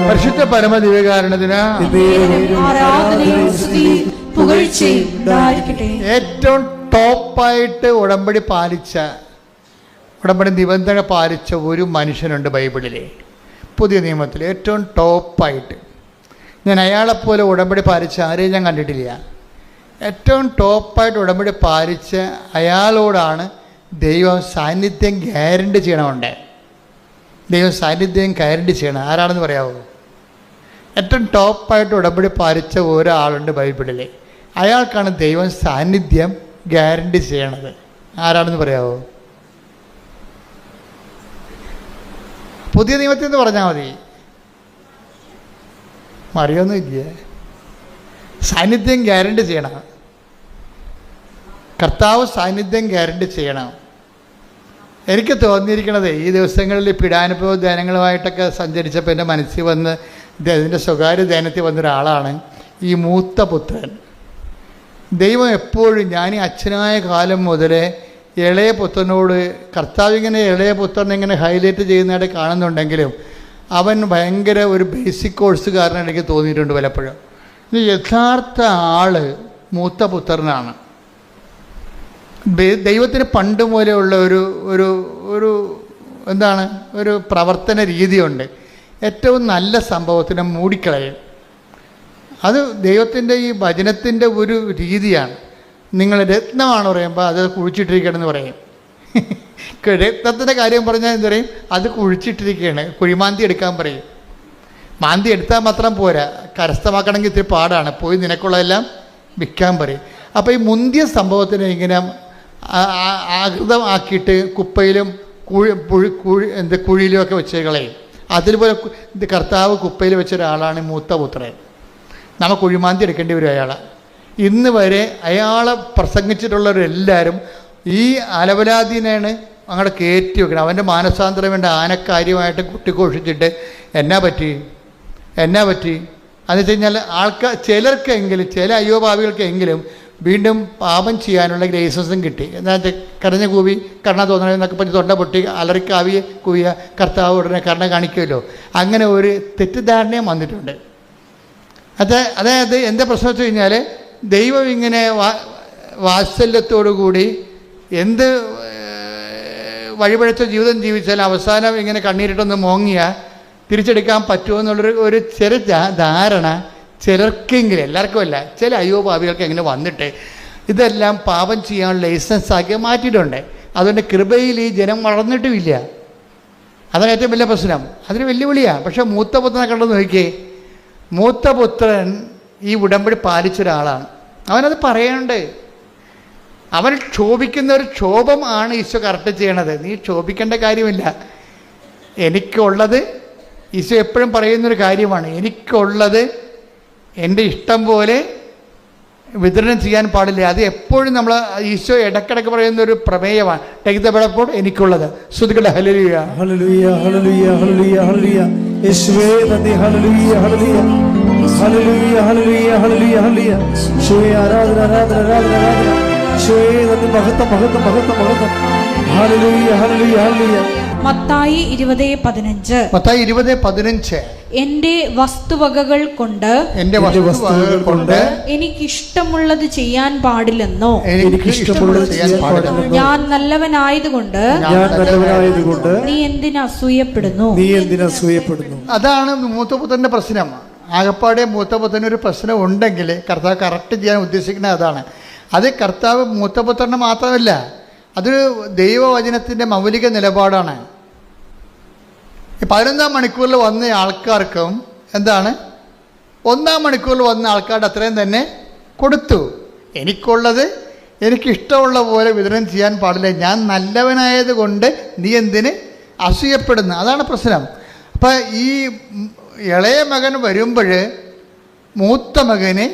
പരിശുദ്ധ പരമദിവ്യകാരുണ്യത്തിന് ഏറ്റവും ടോപ്പായിട്ട് ഉടമ്പടി നിബന്ധന പാലിച്ച ഒരു മനുഷ്യനുണ്ട് ബൈബിളിലെ, പുതിയ നിയമത്തിൽ ഏറ്റവും ടോപ്പായിട്ട്. ഞാൻ അയാളെപ്പോലെ ഉടമ്പടി പാലിച്ച ആരെയും ഞാൻ കണ്ടിട്ടില്ല. ഏറ്റവും ടോപ്പായിട്ട് ഉടമ്പടി പാലിച്ച അയാളോടാണ് ദൈവം സാന്നിധ്യം ഗ്യാരണ്ടി ചെയ്യണമുണ്ട്. ദൈവം സാന്നിധ്യം ഗ്യാരണ്ടി ചെയ്യണം. ആരാണെന്ന് പറയാമോ? ഏറ്റവും ടോപ്പായിട്ട് ഉടമ്പടി പാലിച്ച ഒരാളുണ്ട് ബൈബിളിൽ. അയാൾക്കാണ് ദൈവം സാന്നിധ്യം ഗ്യാരണ്ടി ചെയ്യണത്. ആരാണെന്ന് പറയാമോ? പുതിയ നിയമത്തിൽ നിന്ന് പറഞ്ഞാൽ മതി. അറിയൊന്നുമില്ല. സാന്നിധ്യം ഗ്യാരണ്ടി ചെയ്യണം. കർത്താവ് സാന്നിധ്യം ഗ്യാരണ്ടി ചെയ്യണം. എനിക്ക് തോന്നിയിരിക്കണത് ഈ ദിവസങ്ങളിൽ പീഡാനുഭവ ധ്യാനങ്ങളുമായിട്ടൊക്കെ സഞ്ചരിച്ചപ്പോൾ എൻ്റെ മനസ്സിൽ വന്ന് ഇതിൻ്റെ സ്വകാര്യ ധ്യാനത്തിൽ വന്നൊരാളാണ് ഈ മൂത്ത പുത്രൻ. ദൈവം എപ്പോഴും, ഞാൻ ഈ അച്ഛനായ കാലം മുതലേ ഇളയ പുത്രനോട്, കർത്താവ് ഇങ്ങനെ ഇളയ പുത്രനെ ഇങ്ങനെ ഹൈലൈറ്റ് ചെയ്യുന്നതായിട്ട് കാണുന്നുണ്ടെങ്കിലും അവൻ ഭയങ്കര ഒരു ബേസിക് കോഴ്സുകാരനാണ് എനിക്ക് തോന്നിയിട്ടുണ്ട് പലപ്പോഴും. യഥാർത്ഥ ആള് മൂത്ത പുത്രനാണ്. ദൈവത്തിന് പണ്ട് മൂലമുള്ള ഒരു എന്താണ്, ഒരു പ്രവർത്തന രീതിയുണ്ട്. ഏറ്റവും നല്ല സംഭവത്തിനെ മൂടിക്കളയും. അത് ദൈവത്തിൻ്റെ ഈ വചനത്തിൻ്റെ ഒരു രീതിയാണ്. നിങ്ങൾ രത്നമാണ് പറയുമ്പോൾ അത് കുഴിച്ചിട്ടിരിക്കണമെന്ന് പറയും. രത്നത്തിൻ്റെ കാര്യം പറഞ്ഞാൽ എന്ത് പറയും? അത് കുഴിച്ചിട്ടിരിക്കുകയാണ്, കുഴിമാന്തി എടുക്കാൻ പറയും. മാന്തി എടുത്താൽ മാത്രം പോരാ, കരസ്ഥമാക്കണമെങ്കിൽ ഇത്തിരി പാടാണ്. പോയി നിനക്കുള്ളതെല്ലാം വിൽക്കാൻ പറയും. അപ്പോൾ ഈ മുന്തിയ സംഭവത്തിനെ ഇങ്ങനെ ആകൃതമാക്കിയിട്ട് കുപ്പയിലും കുഴിയിലും ഒക്കെ വെച്ച് കളയും. അതിൽപോലെ കർത്താവ് കുപ്പയിൽ വെച്ച ഒരാളാണ് മൂത്ത പുത്രൻ. നമ്മൾ കുഴിമാന്തി എടുക്കേണ്ടി വരും അയാളെ. ഇന്ന് വരെ അയാളെ പ്രസംഗിച്ചിട്ടുള്ളവരെല്ലാവരും ഈ അലവലാദീനാണ് അങ്ങോട്ട് കയറ്റി വെക്കണം. അവൻ്റെ മാനസാന്തരം വേണ്ട ആനക്കാര്യമായിട്ട് കുട്ടിഘോഷിച്ചിട്ട് എന്നാ പറ്റി എന്ന് വെച്ച് കഴിഞ്ഞാൽ ചിലർക്കെങ്കിലും, ചില അയ്യോഭാവികൾക്കെങ്കിലും വീണ്ടും പാപം ചെയ്യാനുള്ള ലൈസൻസും കിട്ടി. എന്താ വെച്ചാൽ കരഞ്ഞ കൂവി കർണ തോന്നണമെന്നൊക്കെ പറഞ്ഞ് തൊണ്ട പൊട്ടി അലറിക്കാവിയെ കൂവിയ കർത്താവ് ഉടനെ കർണ കാണിക്കുമല്ലോ. അങ്ങനെ ഒരു തെറ്റിദ്ധാരണയും വന്നിട്ടുണ്ട്. അതായത് എന്താ പ്രശ്നം വെച്ച് കഴിഞ്ഞാൽ, ദൈവം ഇങ്ങനെ വാത്സല്യത്തോടുകൂടി എന്ത് വഴിപഴച്ച ജീവിതം ജീവിച്ചാൽ അവസാനം ഇങ്ങനെ കണ്ണീരിട്ടൊന്ന് മോങ്ങിയാൽ തിരിച്ചെടുക്കാൻ പറ്റുമോ എന്നുള്ളൊരു ചെറു ധാരണ ചിലർക്കെങ്കിലും, എല്ലാവർക്കും അല്ല, ചില അയ്യോപാപികൾക്ക് എങ്ങനെ വന്നിട്ട് ഇതെല്ലാം പാപം ചെയ്യാനുള്ള ലൈസൻസാക്കി മാറ്റിയിട്ടുണ്ട്. അതുകൊണ്ട് കൃപയിൽ ഈ ജനം വളർന്നിട്ടുമില്ല. അതാണ് ഏറ്റവും വലിയ പ്രശ്നം. അതിന് വെല്ലുവിളിയാണ്. പക്ഷേ മൂത്ത പുത്രനെ കണ്ടെന്ന് നോക്കിയേ, മൂത്ത പുത്രൻ ഈ ഉടമ്പടി പാലിച്ചൊരാളാണ്. അവനത് പറയുന്നുണ്ട്. അവൻ ക്ഷോഭിക്കുന്ന ഒരു ക്ഷോഭം ആണ് ഈശോ കറക്റ്റ് ചെയ്യണത്. നീ ക്ഷോഭിക്കേണ്ട കാര്യമില്ല, എനിക്കുള്ളത് ഈശോ എപ്പോഴും പറയുന്നൊരു കാര്യമാണ്, എനിക്കുള്ളത് എൻ്റെ ഇഷ്ടം പോലെ വിതരണം ചെയ്യാൻ പാടില്ല. അത് എപ്പോഴും നമ്മൾ ഈശോ ഇടയ്ക്കിടയ്ക്ക് പറയുന്ന ഒരു പ്രമേയമാണ്. ടേക്ക് ദ ബ്രെഡ് ഓഫ് എനിക്കുള്ളത്. ശ്രുതികട്ടെ ഹല്ലേലൂയ ഹല്ലേലൂയ ഹല്ലേലൂയ ഹല്ലേലൂയ ഹല്ലേലൂയ. യേശുവേ നന്ദി. ഹല്ലേലൂയ ഹല്ലേലൂയ ഹല്ലേലൂയ ഹല്ലേലൂയ ഹല്ലേലൂയ ഹല്ലേലൂയ. യേശുവേ ആരാധന ആരാധന ആരാധന ആരാധന. യേശുവേ നന്ദി. മഹത്വം മഹത്വം മഹത്വം മഹത്വം. ഹല്ലേലൂയ ഹല്ലേലൂയ ഹല്ലേലൂയ. മത്തായി 20:15. മത്തായി 20:15. എന്റെ വസ്തുവകകൾ കൊണ്ട് എനിക്കിഷ്ടമുള്ളത് ചെയ്യാൻ പാടില്ലെന്നോ, എനിക്കിഷ്ടമുള്ളത് ചെയ്യാൻ പാടില്ലെന്നോ, ഞാൻ നല്ലവനായതുകൊണ്ട് നീ എന്തിന് അസൂയപ്പെടുന്നു? അതാണ് മൂത്തപുത്രന്റെ പ്രശ്നം. ആകപ്പാടെ മൂത്തപുത്രന് ഒരു പ്രശ്നം ഉണ്ടെങ്കിൽ കർത്താവ് കറക്റ്റ് ചെയ്യാൻ ഉദ്ദേശിക്കുന്നത് അതാണ്. അത് കർത്താവ് മൂത്തപുത്രന് മാത്രമല്ല, അതൊരു ദൈവവചനത്തിൻ്റെ മൗലിക നിലപാടാണ്. 11-ാം മണിക്കൂറിൽ വന്ന ആൾക്കാർക്കും എന്താണ്, 1-ാം മണിക്കൂറിൽ വന്ന ആൾക്കാരുടെ അത്രയും തന്നെ കൊടുത്തു. എനിക്കുള്ളത് എനിക്കിഷ്ടമുള്ള പോലെ വിതരണം ചെയ്യാൻ പാടില്ല, ഞാൻ നല്ലവനായത് കൊണ്ട് നീ എന്തിന് അസൂയപ്പെടുന്നു? അതാണ് പ്രശ്നം. അപ്പം ഈ ഇളയ മകൻ വരുമ്പോൾ മൂത്ത മകന്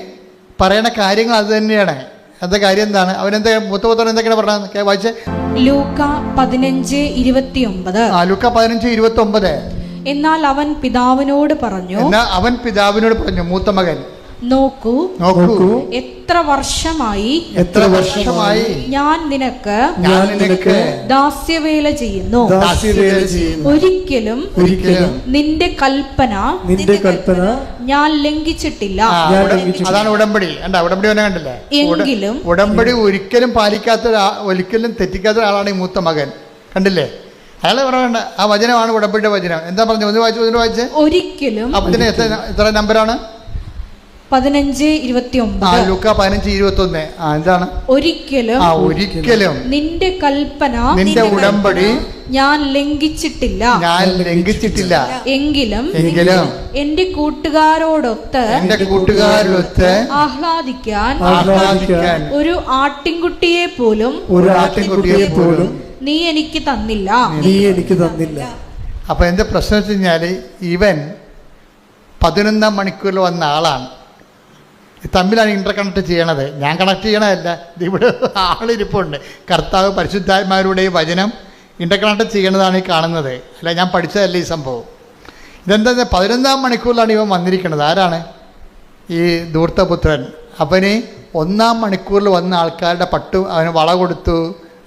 പറയണ കാര്യങ്ങൾ അത് തന്നെയാണ്. എന്താ കാര്യം എന്താണ്? അവനെന്താ മൂത്തപുത്രൻ എന്തൊക്കെയാണ് പറഞ്ഞത്? വായിച്ചേ. ലൂക്ക 15:29. ലൂക്ക 15:29. എന്നാൽ അവൻ പിതാവിനോട് പറഞ്ഞു, മൂത്ത മകൻ, നോക്കൂ എത്ര വർഷമായി ഞാൻ നിനക്ക് ദാസ്യവേല ചെയ്യുന്നു. ഒരിക്കലും നിന്റെ കൽപ്പന ഞാൻ ലംഘിച്ചിട്ടില്ല. അതാണ് ഉടമ്പടി. ഉടമ്പടി തന്നെ കണ്ടില്ലേ? എങ്കിലും ഉടമ്പടി ഒരിക്കലും പാലിക്കാത്ത, ഒരിക്കലും തെറ്റിക്കാത്ത ഒരാളാണ് ഈ മൂത്ത മകൻ. കണ്ടില്ലേ? അയാളെ പറയണ്ട, ആ വചനമാണ് ഉടമ്പടിയുടെ വചനം. എന്താ പറഞ്ഞു? ഒന്ന് വായിച്ചേ. ഒരിക്കലും. അപ്പത്തിന് എത്ര നമ്പറാണ്? 15:29. ലൂക്ക 15:21. എന്താണ്? ഒരിക്കലും നിന്റെ കൽപ്പന, നിന്റെ ഉടമ്പടി ഞാൻ ലംഘിച്ചിട്ടില്ല. എങ്കിലും എന്റെ കൂട്ടുകാരോടൊത്ത് ആഹ്ലാദിക്കാൻ ഒരു ആട്ടിൻകുട്ടിയെ പോലും നീ എനിക്ക് തന്നില്ല. അപ്പൊ എന്റെ പ്രശ്നം വെച്ച് കഴിഞ്ഞാല്, ഇവൻ 11-ാം മണിക്കൂറിൽ വന്ന ആളാണ്. തമ്മിലാണ് ഇന്റർ കണക്ട് ചെയ്യണത്. ഞാൻ കണക്ട് ചെയ്യണതല്ല, ഇവിടെ ആളിരിപ്പുണ്ട്. കർത്താവ് പരിശുദ്ധാത്മാരുടെ വചനം ഇന്റർ കണക്ട് ചെയ്യണതാണ് ഈ കാണുന്നത്. അല്ല, ഞാൻ പഠിച്ചതല്ല ഈ സംഭവം. ഇതെന്താ, 11-ാം മണിക്കൂറിലാണ് ഇവൻ വന്നിരിക്കുന്നത്. ആരാണ്? ഈ ധൂർത്തപുത്രൻ. അവന് 1-ാം മണിക്കൂറിൽ വന്ന ആൾക്കാരുടെ അവന് വള കൊടുത്തു,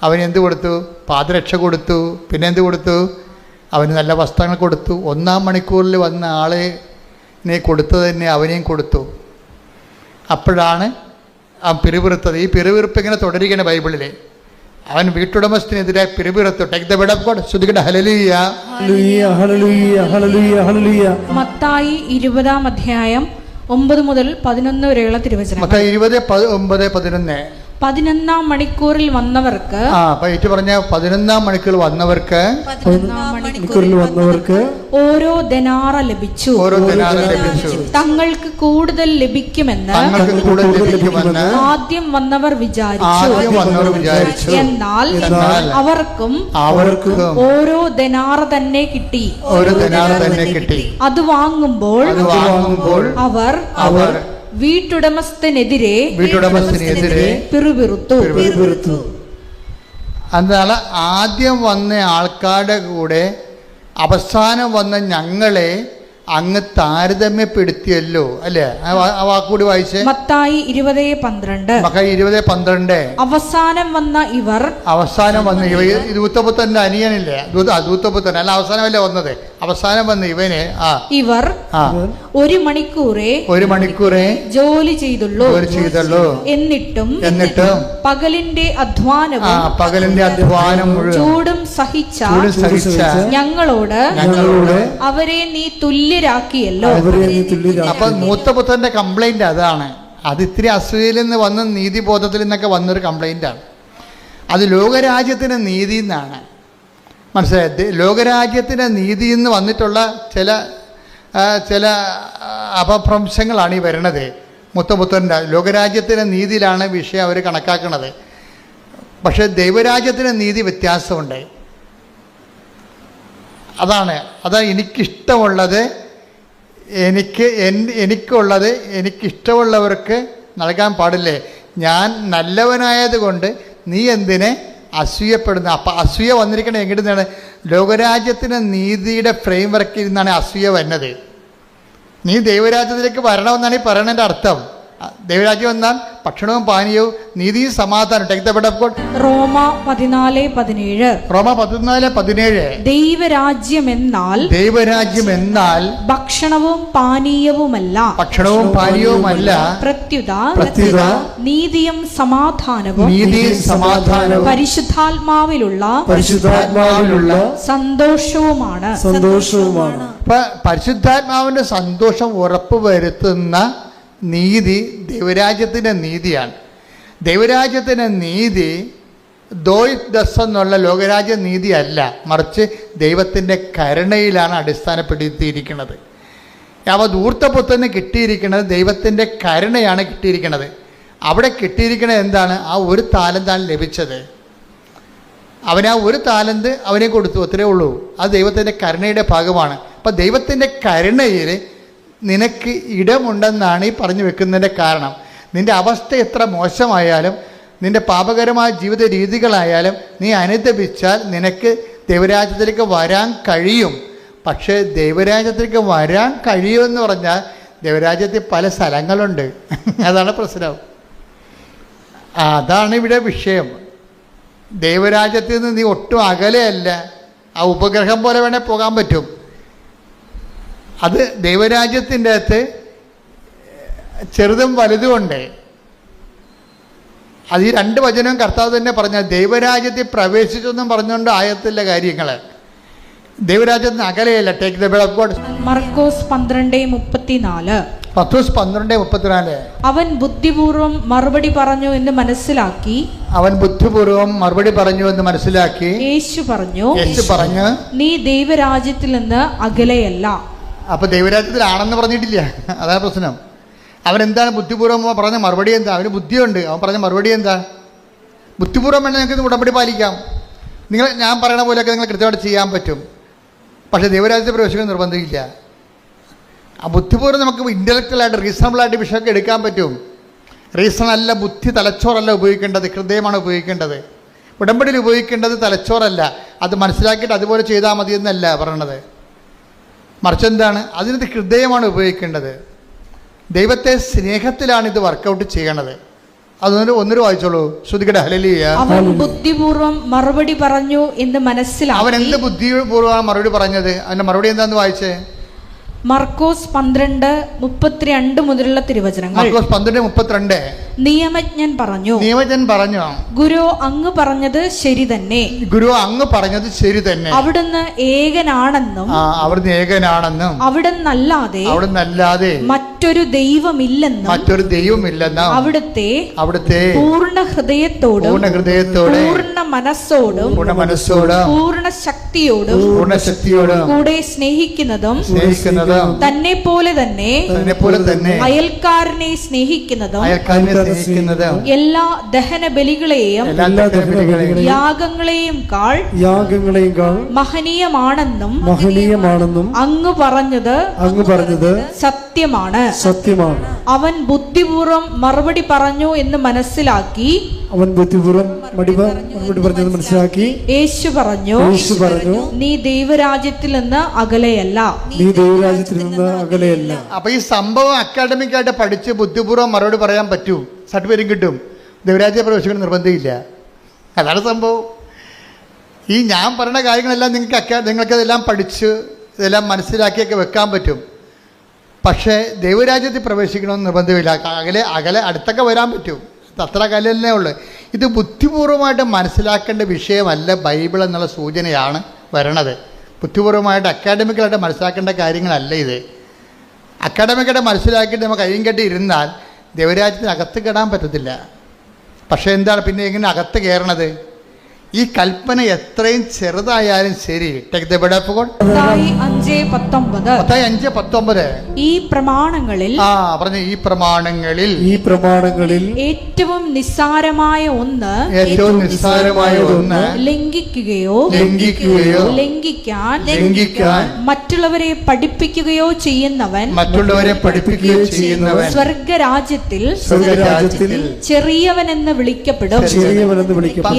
അവന് എന്ത് കൊടുത്തു? പാദരക്ഷ കൊടുത്തു. പിന്നെ എന്ത് കൊടുത്തു? അവന് നല്ല വസ്ത്രങ്ങൾ കൊടുത്തു. 1-ാം മണിക്കൂറിൽ വന്ന ആളിനെ കൊടുത്തത് തന്നെ അവനെയും കൊടുത്തു. അപ്പോഴാണ് അവൻ പിറുപിറുത്തത്. ഈ പിറുപിറുപ്പ് ഇങ്ങനെ തുടരുകയാണ് ബൈബിളിൽ. അവൻ വീട്ടുടമസ്ഥനെതിരെ പിറുപിറുത്തു. Take the bread of God. ശ്രുതികട്ടെ ഹല്ലേലൂയ ഹല്ലേലൂയ ഹല്ലേലൂയ ഹല്ലേലൂയ. മത്തായി 20-ാം അധ്യായം 9 മുതൽ 11 വരെയുള്ള തിരുവചനം. മത്തായി 20:9-11. 11-ാം മണിക്കൂറിൽ വന്നവർക്ക്, പറഞ്ഞ 11-ാം മണിക്കൂറിൽ വന്നവർക്ക് ഓരോ ദനാറ ലഭിച്ചു. തങ്ങൾക്ക് കൂടുതൽ ലഭിക്കുമെന്ന് ആദ്യം വന്നവർ വിചാരിച്ചു. എന്നാൽ അവർക്കും ഓരോ ദനാറ തന്നെ കിട്ടി. അത് വാങ്ങുമ്പോൾ അവർ വീട്ടുടമസ്ഥനെതിരെ പിറുപിറുത്തു. എന്നാൽ ആദ്യം വന്ന ആൾക്കാരുടെ കൂടെ അവസാനം വന്ന ഞങ്ങളെ അങ്ങ് താരതമ്യപ്പെടുത്തിയല്ലോ, അല്ലേ? ആ വാക്കുകൂടി വായിച്ചേ. മത്തായി 20:12. അവസാനം വന്ന ഇവർ ദൂത്തപുത്രന്റെ അനിയനില്ലേ? ദൂത്തപുത്രൻ അല്ല, അവസാനമല്ലേ വന്നത്? അവസാനം വന്ന ഇവന് ഇവർ 1 മണിക്കൂറേ ജോലി ചെയ്തുള്ളൂ. എന്നിട്ടും പകലിന്റെ അധ്വാനം ചൂടും സഹിച്ച ഞങ്ങളോട് അവരെ നീ തുല്യരാക്കിയല്ലോ. അപ്പൊ മൂത്തപുത്രന്റെ കംപ്ലൈന്റ് അതാണ്. അത് ഇത്തിരി അസൂയയിൽ നിന്ന് വന്ന നീതിബോധത്തിൽ നിന്നൊക്കെ വന്നൊരു കംപ്ലൈന്റാണ്. അത് ലോകരാജ്യത്തിന് നീതി എന്നാണ് മനസ്സിലായത്. ലോകരാജ്യത്തിന് നീതിയിൽ നിന്ന് വന്നിട്ടുള്ള ചില അപഭ്രംശങ്ങളാണ് ഈ വരുന്നത്. മുത്തപുത്രൻ്റെ ലോകരാജ്യത്തിൻ്റെ നീതിയിലാണ് വിഷയം അവർ കണക്കാക്കുന്നത്. പക്ഷേ ദൈവരാജ്യത്തിൻ്റെ നീതി വ്യത്യാസമുണ്ട്. അതാണ് എനിക്കിഷ്ടമുള്ളത് എനിക്കുള്ളത് എനിക്കിഷ്ടമുള്ളവർക്ക് നൽകാൻ പാടില്ലേ? ഞാൻ നല്ലവനായത് കൊണ്ട് നീ എന്തിനെ അസൂയപ്പെടുന്നു? അപ്പം അസൂയ വന്നിരിക്കണേ എങ്ങനെയാണ്? ലോകരാജ്യത്തിന് നീതിയുടെ ഫ്രെയിം വർക്കിൽ നിന്നാണ് അസൂയ വരുന്നത്. നീ ദൈവരാജ്യത്തിലേക്ക് വരണമെന്നാണ് ഈ പറയണതിൻ്റെ അർത്ഥം. ദൈവരാജ്യം എന്നാൽ ഭക്ഷണവും പാനീയവും നീതിയും സമാധാനം. റോമ 14:17. റോമ 14:17. ദൈവരാജ്യം എന്നാൽ ഭക്ഷണവും പാനീയവുമല്ല പ്രത്യുത നീതിയും സമാധാനവും പരിശുദ്ധാത്മാവിലുള്ള സന്തോഷവുമാണ്. പരിശുദ്ധാത്മാവിന്റെ സന്തോഷം ഉറപ്പുവരുത്തുന്ന നീതി ദൈവരാജ്യത്തിൻ്റെ നീതിയാണ്. ദൈവരാജ്യത്തിൻ്റെ നീതി ദോയ് എന്നുള്ള ലോകരാജ്യ നീതിയല്ല, മറിച്ച് ദൈവത്തിൻ്റെ കരുണയിലാണ് അടിസ്ഥാനപ്പെടുത്തിയിരിക്കുന്നത്. അവ ധൂർത്തപുത്രന് കിട്ടിയിരിക്കുന്നത് ദൈവത്തിൻ്റെ കരുണയാണ് കിട്ടിയിരിക്കുന്നത്. അവിടെ കിട്ടിയിരിക്കുന്നത് എന്താണ്? ആ ഒരു താലന്താണ് ലഭിച്ചത്. അവന് ആ ഒരു താലന്ത് അവനെ കൊടുത്തു, അത്രേ ഉള്ളൂ. അത് ദൈവത്തിൻ്റെ കരുണയുടെ ഭാഗമാണ്. അപ്പം ദൈവത്തിൻ്റെ കരുണയിൽ നിനക്ക് ഇടമുണ്ടെന്നാണ് ഈ പറഞ്ഞു വെക്കുന്നതിൻ്റെ കാരണം. നിൻ്റെ അവസ്ഥ എത്ര മോശമായാലും, നിൻ്റെ പാപകരമായ ജീവിത രീതികളായാലും നീ അനുദപിച്ചാൽ നിനക്ക് ദൈവരാജ്യത്തിലേക്ക് വരാൻ കഴിയും. പക്ഷേ ദൈവരാജ്യത്തിലേക്ക് വരാൻ കഴിയുമെന്ന് പറഞ്ഞാൽ ദൈവരാജ്യത്തിൽ പല സ്ഥലങ്ങളുണ്ട്. അതാണ് പ്രശ്നം. അതാണ് ഇവിടെ വിഷയം. ദൈവരാജ്യത്തിൽ നിന്ന് നീ ഒട്ടും അകലെയല്ല. ആ ഉപഗ്രഹം പോലെ വേണേൽ പോകാൻ പറ്റും. അത് ദൈവരാജ്യത്തിൻ്റെ അകത്ത് ചെറുതും വലുതുമുണ്ട്. അത് ഈ രണ്ട് വചനവും കർത്താവ് തന്നെ പറഞ്ഞ ദൈവരാജ്യത്തിൽ പ്രവേശിച്ചെന്നും പറഞ്ഞുകൊണ്ട് ആയത്തില്ല കാര്യങ്ങൾ. ദൈവരാജ്യത്തിന് അകലെയല്ല. Take the word of God. മർക്കോസ് 12:34. പത്രോസ് 12:34. അവൻ ബുദ്ധിപൂർവം മറുപടി പറഞ്ഞു എന്ന് മനസ്സിലാക്കി യേശു പറഞ്ഞു നീ ദൈവരാജ്യത്തിൽ നിന്ന് അകലെയല്ല. അപ്പൊ ദൈവരാജ്യത്തിലാണെന്ന് പറഞ്ഞിട്ടില്ല. അതാണ് പ്രശ്നം. അവനെന്താണ് ബുദ്ധിപൂർവ്വം പറഞ്ഞ മറുപടി എന്താ? അവന് ബുദ്ധിയുണ്ട്. അവൻ പറഞ്ഞ മറുപടി എന്താ? ബുദ്ധിപൂർവ്വം വേണമെങ്കിൽ നിങ്ങൾക്ക് ഉടമ്പടി പാലിക്കാം. ഞാൻ പറയണ പോലെയൊക്കെ നിങ്ങൾ കൃത്യമായിട്ട് ചെയ്യാൻ പറ്റും. പക്ഷേ ദൈവരാജ്യത്തെ പ്രവേശിക്കാൻ നിർബന്ധമില്ല. ആ ബുദ്ധിപൂർവ്വം നമുക്ക് ഇൻ്റലക്ച്വലായിട്ട് റീസണബിളായിട്ട് വിഷയമൊക്കെ എടുക്കാൻ പറ്റും. റീസണല്ല, ബുദ്ധി തലച്ചോറല്ല ഉപയോഗിക്കേണ്ടത്, ഹൃദയമാണ് ഉപയോഗിക്കേണ്ടത്. ഉടമ്പടിയിൽ ഉപയോഗിക്കേണ്ടത് തലച്ചോറല്ല. അത് മനസ്സിലാക്കിയിട്ട് അതുപോലെ ചെയ്താൽ മതി എന്നല്ല പറയണത്. മറിച്ച് എന്താണ്? അതിനകത്ത് ഹൃദയമാണ് ഉപയോഗിക്കേണ്ടത്. ദൈവത്തെ സ്നേഹത്തിലാണ് ഇത് വർക്കൗട്ട് ചെയ്യണത്. ഒന്നൊരു വായിച്ചോളൂ. ശ്രുതികട ഹല്ലേലൂയ. അവൻ ബുദ്ധിപൂർവം മറുപടി പറഞ്ഞു എന്ന് മനസ്സിലാക്കി. അവൻ എന്ത് ബുദ്ധിപൂർവ്വമാണ് മറുപടി പറഞ്ഞത്? അവൻ്റെ മറുപടി എന്താന്ന് വായിച്ചേ? മർക്കോസ് 12:32 മുതലുള്ള തിരുവചനങ്ങൾ. മർക്കോസ് 12:32. നിയമജ്ഞൻ പറഞ്ഞു ഗുരു അങ്ങ് പറഞ്ഞത് ശരി തന്നെ. അവിടുന്ന് ഏകനാണെന്നും അവിടുന്നല്ലാതെ മറ്റൊരു ദൈവമില്ലെന്നും അവിടുത്തെ പൂർണ്ണ ഹൃദയത്തോടും പൂർണ്ണ മനസ്സോടും പൂർണ്ണ ശക്തിയോടും കൂടെ സ്നേഹിക്കുന്നതും തന്നെ പോലെ തന്നെ അയൽക്കാരനെ സ്നേഹിക്കുന്നതും എല്ലാ ദഹന ബലികളെയും യാഗങ്ങളെയും കാൾ മഹനീയമാണെന്നും അങ്ങ് പറഞ്ഞത് സത്യമാണ്. അവൻ ബുദ്ധിപൂർവം മറുപടി പറഞ്ഞു എന്ന് മനസ്സിലാക്കി യേശു പറഞ്ഞു നീ ദൈവരാജ്യത്തിൽ നിന്ന് അകലെയല്ല. അപ്പൊ ഈ സംഭവം അക്കാഡമിക് ആയിട്ട് പഠിച്ച് ബുദ്ധിപൂർവ്വം മറുപടി പറയാൻ പറ്റും, സർട്ടിഫിക്കറ്റ് കിട്ടും. ദൈവരാജ്യ പ്രവേശിക്കുന്ന നിർബന്ധമില്ല. അതാണ് സംഭവം. ഈ ഞാൻ പറയുന്ന കാര്യങ്ങളെല്ലാം നിങ്ങൾക്കതെല്ലാം പഠിച്ച് ഇതെല്ലാം മനസ്സിലാക്കിയൊക്കെ വെക്കാൻ പറ്റും. പക്ഷേ ദൈവരാജ്യത്തിൽ പ്രവേശിക്കണമെന്ന് നിർബന്ധമില്ല. അകലെ അടുത്തൊക്കെ വരാൻ പറ്റും. അത്ര കലല്ലേ ഉള്ളു. ഇത് ബുദ്ധിപൂർവമായിട്ട് മനസ്സിലാക്കേണ്ട വിഷയമല്ല ബൈബിൾ എന്നുള്ള സൂചനയാണ് വരണത്. ബുദ്ധിപൂർവമായിട്ട് അക്കാഡമിക്കലായിട്ട് മനസ്സിലാക്കേണ്ട കാര്യങ്ങളല്ല ഇത്. അക്കാഡമിക്കായിട്ട് മനസ്സിലാക്കിയിട്ട് നമുക്ക് കയ്യും കെട്ടി ഇരുന്നാൽ ദൈവരാജ്യത്തിന് അകത്ത് കയറാൻ പറ്റത്തില്ല. പക്ഷേ എന്താണ് പിന്നെ എങ്ങനെ അകത്ത് കയറണത്? ഈ കൽപ്പന എത്രയും ചെറുതായാലും ശരി. Take the word of God. Mathai 5:19. Mathai 5:19. ഈ പ്രമാണങ്ങളിൽ പറഞ്ഞു, ഈ പ്രമാണങ്ങളിൽ ഏറ്റവും നിസ്സാരമായ ഒന്ന് ലംഘിക്കുകയോ ലംഘിക്കാൻ മറ്റുള്ളവരെ പഠിപ്പിക്കുകയോ ചെയ്യുന്നവൻ സ്വർഗരാജ്യത്തിൽ ചെറിയവനെന്ന് വിളിക്കപ്പെടും.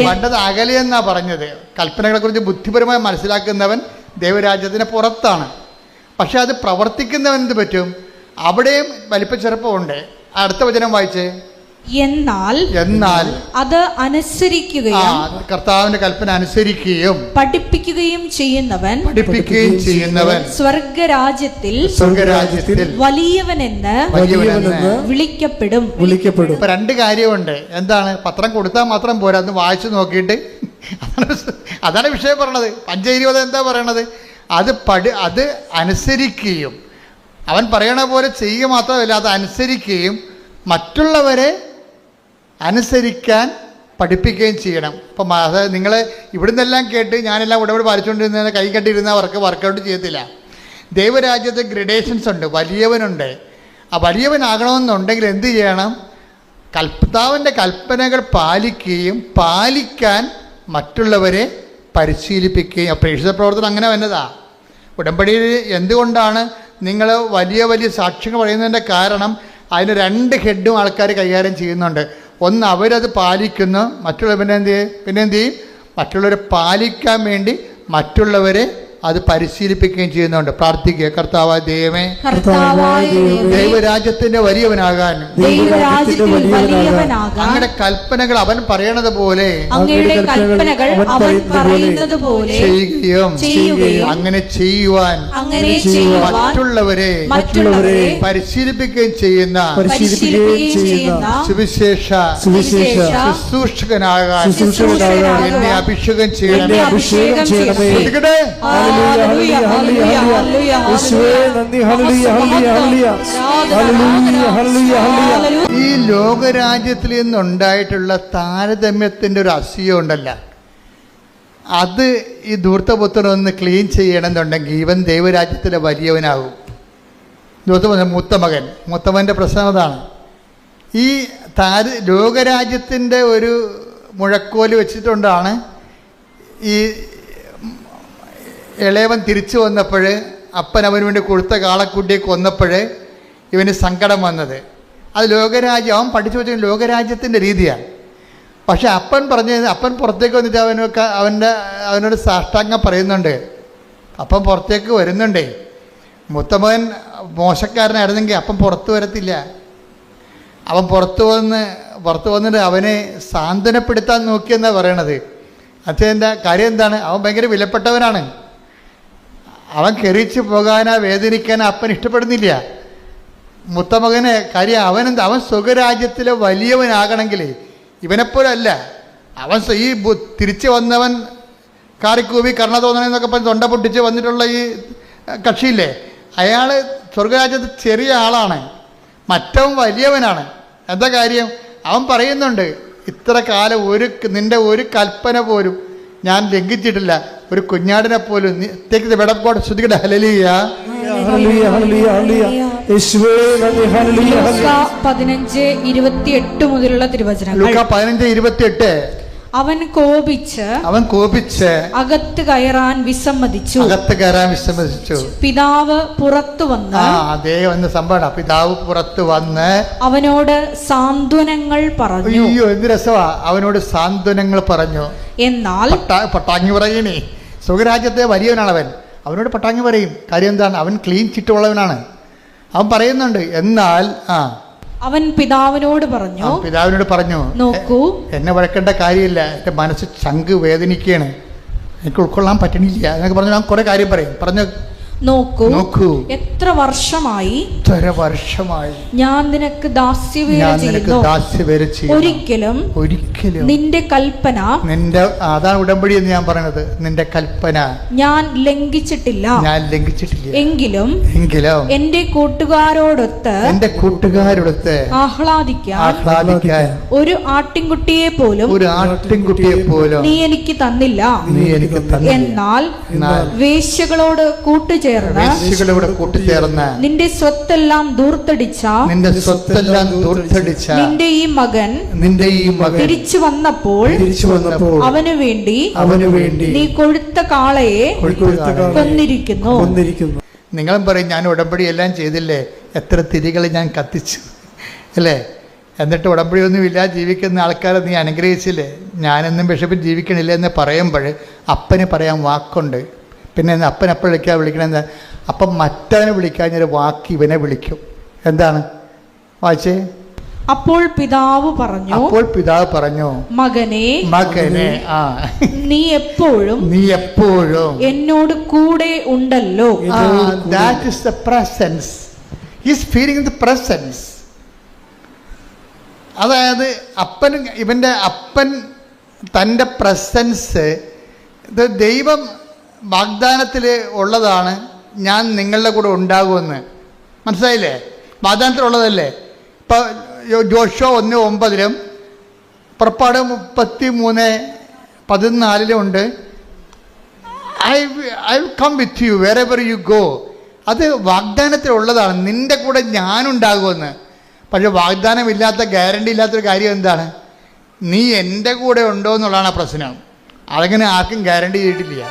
പണ്ടത് അകലെയെന്നാ പറഞ്ഞത്. കൽപ്പനകളെ കുറിച്ച് ബുദ്ധിപരമായി മനസ്സിലാക്കുന്നവൻ ദൈവരാജ്യത്തിന് പുറത്താണ്. പക്ഷെ അത് പ്രവർത്തിക്കുന്നവൻ എന്ത് പറ്റും? അവിടെയും വലിപ്പ ചെറുപ്പമുണ്ട്. അടുത്ത വചനം വായിച്ചേ. എന്നാൽ അത് അനുസരിക്കുകയും കർത്താവിന്റെ കൽപ്പന അനുസരിക്കുകയും പഠിപ്പിക്കുകയും ചെയ്യുന്നവൻ സ്വർഗരാജ്യത്തിൽ വലിയവനെന്ന് വിളിക്കപ്പെടും. ഇപ്പൊ രണ്ട് കാര്യമുണ്ട്. എന്താണ്? പത്രം കൊടുത്താൽ മാത്രം പോരാ, അത് വായിച്ചു നോക്കിയിട്ട് അതാണ് വിഷയം പറയണത്. 5:20 എന്താ പറയണത്? അത് അനുസരിക്കുകയും, അവൻ പറയണ പോലെ ചെയ്യുക മാത്രമല്ല, അത് അനുസരിക്കുകയും മറ്റുള്ളവരെ അനുസരിക്കാൻ പഠിപ്പിക്കുകയും ചെയ്യണം. അപ്പം അതായത് നിങ്ങൾ ഇവിടുന്നെല്ലാം കേട്ട് ഞാനെല്ലാം ഉടമ്പടി പാലിച്ചുകൊണ്ടിരുന്ന കൈ കെട്ടിയിരുന്ന വർക്കൗട്ട് ചെയ്യത്തില്ല. ദൈവരാജ്യത്ത് ഗ്രഡേഷൻസ് ഉണ്ട്. വലിയവനുണ്ട്. ആ വലിയവനാകണമെന്നുണ്ടെങ്കിൽ എന്ത് ചെയ്യണം? കർത്താവിൻ്റെ കൽപ്പനകൾ പാലിക്കാൻ മറ്റുള്ളവരെ പരിശീലിപ്പിക്കുകയും. പ്രേക്ഷിത പ്രവർത്തനം അങ്ങനെ വന്നതാ. ഉടമ്പടിയിൽ എന്തുകൊണ്ടാണ് നിങ്ങൾ വലിയ സാക്ഷ്യങ്ങൾ പറയുന്നതിൻ്റെ കാരണം അതിന് 2 ഹെഡും ആൾക്കാർ കൈകാര്യം ചെയ്യുന്നുണ്ട്. ഒന്ന്, അവരത് പാലിക്കുന്നു, മറ്റുള്ളവരെ പിന്നെ എന്ത് ചെയ്യും? മറ്റുള്ളവരെ പാലിക്കാൻ വേണ്ടി മറ്റുള്ളവരെ അത് പരിശീലിപ്പിക്കുകയും ചെയ്യുന്നുണ്ട്. പ്രാർത്ഥിക്കുക. കർത്താവായ ദൈവമേ, ദൈവരാജ്യത്തിന്റെ വലിയവനാകാൻ അങ്ങയുടെ കൽപ്പനകൾ അവൻ പറയണത് പോലെ ചെയ്യുകയും അങ്ങനെ ചെയ്യുവാൻ മറ്റുള്ളവരെ പരിശീലിപ്പിക്കുകയും ചെയ്യുന്ന സുവിശേഷ ശുശ്രൂഷകനാകാൻ എന്നെ അഭിഷേകം ചെയ്യണമേ. ഈ ലോകരാജ്യത്തിൽ നിന്നുണ്ടായിട്ടുള്ള താരതമ്യത്തിന്റെ ഒരു അസൂയുണ്ടല്ല, അത് ഈ ധൂർത്തപുത്രനൊന്ന് ക്ലീൻ ചെയ്യണമെന്നുണ്ടെങ്കിൽ ഇവൻ ദൈവരാജ്യത്തിലെ വലിയവനാകും. മൂത്തമകൻ്റെ പ്രശ്നം അതാണ്. ഈ ലോകരാജ്യത്തിൻ്റെ ഒരു മുഴക്കോല് വെച്ചിട്ടുണ്ടാണ് ഈ ഇളയവൻ തിരിച്ചു വന്നപ്പോൾ അപ്പൻ അവന് വേണ്ടി കൊടുത്ത കാളക്കുട്ടിയെ കൊന്നപ്പോൾ ഇവന് സങ്കടം വന്നത്. അത് ലോകരാജ്യം, അവൻ പഠിച്ചു വെച്ച ലോകരാജ്യത്തിൻ്റെ രീതിയാണ്. പക്ഷെ അപ്പൻ പുറത്തേക്ക് വന്നിട്ട് അവനോട് സാഷ്ടാംഗം പറയുന്നുണ്ട്. അപ്പൻ പുറത്തേക്ക് വരുന്നുണ്ടേ. മൂത്തമകൻ മോശക്കാരനായിരുന്നെങ്കിൽ അപ്പൻ പുറത്തു വരത്തില്ല. അവൻ പുറത്തു വന്നിട്ട് അവനെ സാന്ത്വനപ്പെടുത്താൻ നോക്കിയെന്നാണ് പറയണത്. അച്ഛൻ്റെ കാര്യം എന്താണ്? അവൻ ഭയങ്കര വിലപ്പെട്ടവനാണ്. അവൻ കെറിച്ച് പോകാനാ വേദനിക്കാനാ അപ്പൻ ഇഷ്ടപ്പെടുന്നില്ല. മുത്തമകന് കാര്യം അവൻ സ്വകരാജ്യത്തിലെ വലിയവനാകണമെങ്കിൽ ഇവനെപ്പോലല്ല. അവൻ ഈ തിരിച്ചു വന്നവൻ കാറിക്കൂവി കർണ തോന്നണെന്നൊക്കെ പറഞ്ഞ് തൊണ്ട പൊട്ടിച്ച് വന്നിട്ടുള്ള ഈ കക്ഷിയില്ലേ, അയാൾ സ്വർഗരാജ്യത്ത് ചെറിയ ആളാണ്, മറ്റവൻ വലിയവനാണ്. എന്താ കാര്യം? അവൻ പറയുന്നുണ്ട്, ഇത്ര കാലം നിൻ്റെ ഒരു കൽപ്പന പോലും ഞാൻ ലംഘിച്ചിട്ടില്ല, ഒരു കുഞ്ഞാടിനെ പോലും. ശ്രുതികട ഹല്ലേലൂയ. 15:28 മുതലുള്ള തിരുവചനങ്ങൾ. 15:28. അവൻ കോപിച്ച് അകത്ത് കയറാൻ വിസമ്മതിച്ചു. പിതാവ് പുറത്തു വന്ന് പിതാവ് പുറത്തു വന്ന് അവനോട് സാന്ത്വനങ്ങൾ പറഞ്ഞു. എന്ത് രസമാ! അവനോട് സാന്ത്വനങ്ങൾ പറഞ്ഞു. എന്നാൽ പട്ടാങ്ങി പറയണേ, സ്വകരാജ്യത്തെ വലിയവനാണ് അവൻ. അവനോട് പട്ടാങ്ങി പറയും. കാര്യം എന്താണ്? അവൻ ക്ലീൻ ചിട്ടുള്ളവനാണ്. അവൻ പറയുന്നുണ്ട്. എന്നാൽ അവൻ പിതാവിനോട് പറഞ്ഞു, നോക്കൂ, എന്നെ വഴക്കേണ്ട കാര്യമില്ല, എൻ്റെ മനസ്സ് ചങ്ക് വേദനിക്കുകയാണ്, എനിക്ക് ഉൾക്കൊള്ളാൻ പറ്റണില്ല എന്നൊക്കെ പറഞ്ഞു. അവൻ കുറേ കാര്യം പറഞ്ഞു. നോക്കൂ, എത്ര വർഷമായി ഞാൻ നിനക്ക് ദാസ്യവേല ചെയ്യുന്നു. ഒരിക്കലും നിന്റെ കൽപ്പന, അതാണ് ഉടമ്പടി എന്ന് ഞാൻ പറയണത്, നിന്റെ കൽപ്പന ഞാൻ ലംഘിച്ചിട്ടില്ല. എങ്കിലും എന്റെ കൂട്ടുകാരോടൊത്ത് ആഹ്ലാദിക്കാൻ ഒരു ആട്ടിൻകുട്ടിയെ പോലും നീ എനിക്ക് തന്നില്ല. എന്നാൽ വേശ്യകളോട് കൂട്ടുചേർന്ന് നിന്റെ സ്വത്തെല്ലാം ദൂർത്തടിച്ച നിന്റെ ഈ മകൻ തിരിച്ചു വന്നപ്പോൾ അവനു വേണ്ടി നീ കൊഴുത്ത കാളയെ കൊന്നിരിക്കുന്നു. നിങ്ങളും പറയും, ഞാൻ ഉടമ്പടി എല്ലാം ചെയ്തില്ലേ, എത്ര തിരികൾ ഞാൻ കത്തിച്ചു അല്ലേ, എന്നിട്ട് ഉടമ്പടിയൊന്നും ഇല്ല ജീവിക്കുന്ന ആൾക്കാരെ നീ അനുഗ്രഹിച്ചില്ലേ, ഞാനെന്നും ബിഷപ്പിൽ ജീവിക്കണില്ല എന്ന് പറയുമ്പോൾ അപ്പന് പറയാൻ വാക്കുണ്ട്. പിന്നെ അപ്പൻ അപ്പം വിളിക്കണമെന്ന്, അപ്പം മറ്റവനെ വിളിക്കാഞ്ഞൊരു വാക്ക് ഇവനെ വിളിക്കും. എന്താണ് വായിച്ചേ? അപ്പോൾ പിതാവ് പറഞ്ഞു, മകനെ നീ എപ്പോഴും എന്നോട് കൂടെ ഉണ്ടല്ലോ. That is the presence. He is feeling the presence. അതായത് ഇവൻ്റെ അപ്പൻ തൻ്റെ പ്രസൻസ്, ഇത് ദൈവം വാഗ്ദാനത്തിൽ ഉള്ളതാണ്, ഞാൻ നിങ്ങളുടെ കൂടെ ഉണ്ടാകുമെന്ന്. മനസ്സിലായില്ലേ? വാഗ്ദാനത്തിലുള്ളതല്ലേ. ഇപ്പോൾ ജോഷുവ 1:9 പുറപ്പാട് 33:14 ഉണ്ട്, I will come with you wherever you go. അത് വാഗ്ദാനത്തിലുള്ളതാണ്, നിൻ്റെ കൂടെ ഞാനുണ്ടാകുമെന്ന്. പക്ഷെ വാഗ്ദാനമില്ലാത്ത, ഗ്യാരണ്ടി ഇല്ലാത്തൊരു കാര്യം എന്താണ്? നീ എൻ്റെ കൂടെ ഉണ്ടോ എന്നുള്ളതാണ് പ്രശ്നം. അതങ്ങനെ ആർക്കും ഗ്യാരണ്ടി ചെയ്തിട്ടില്ല.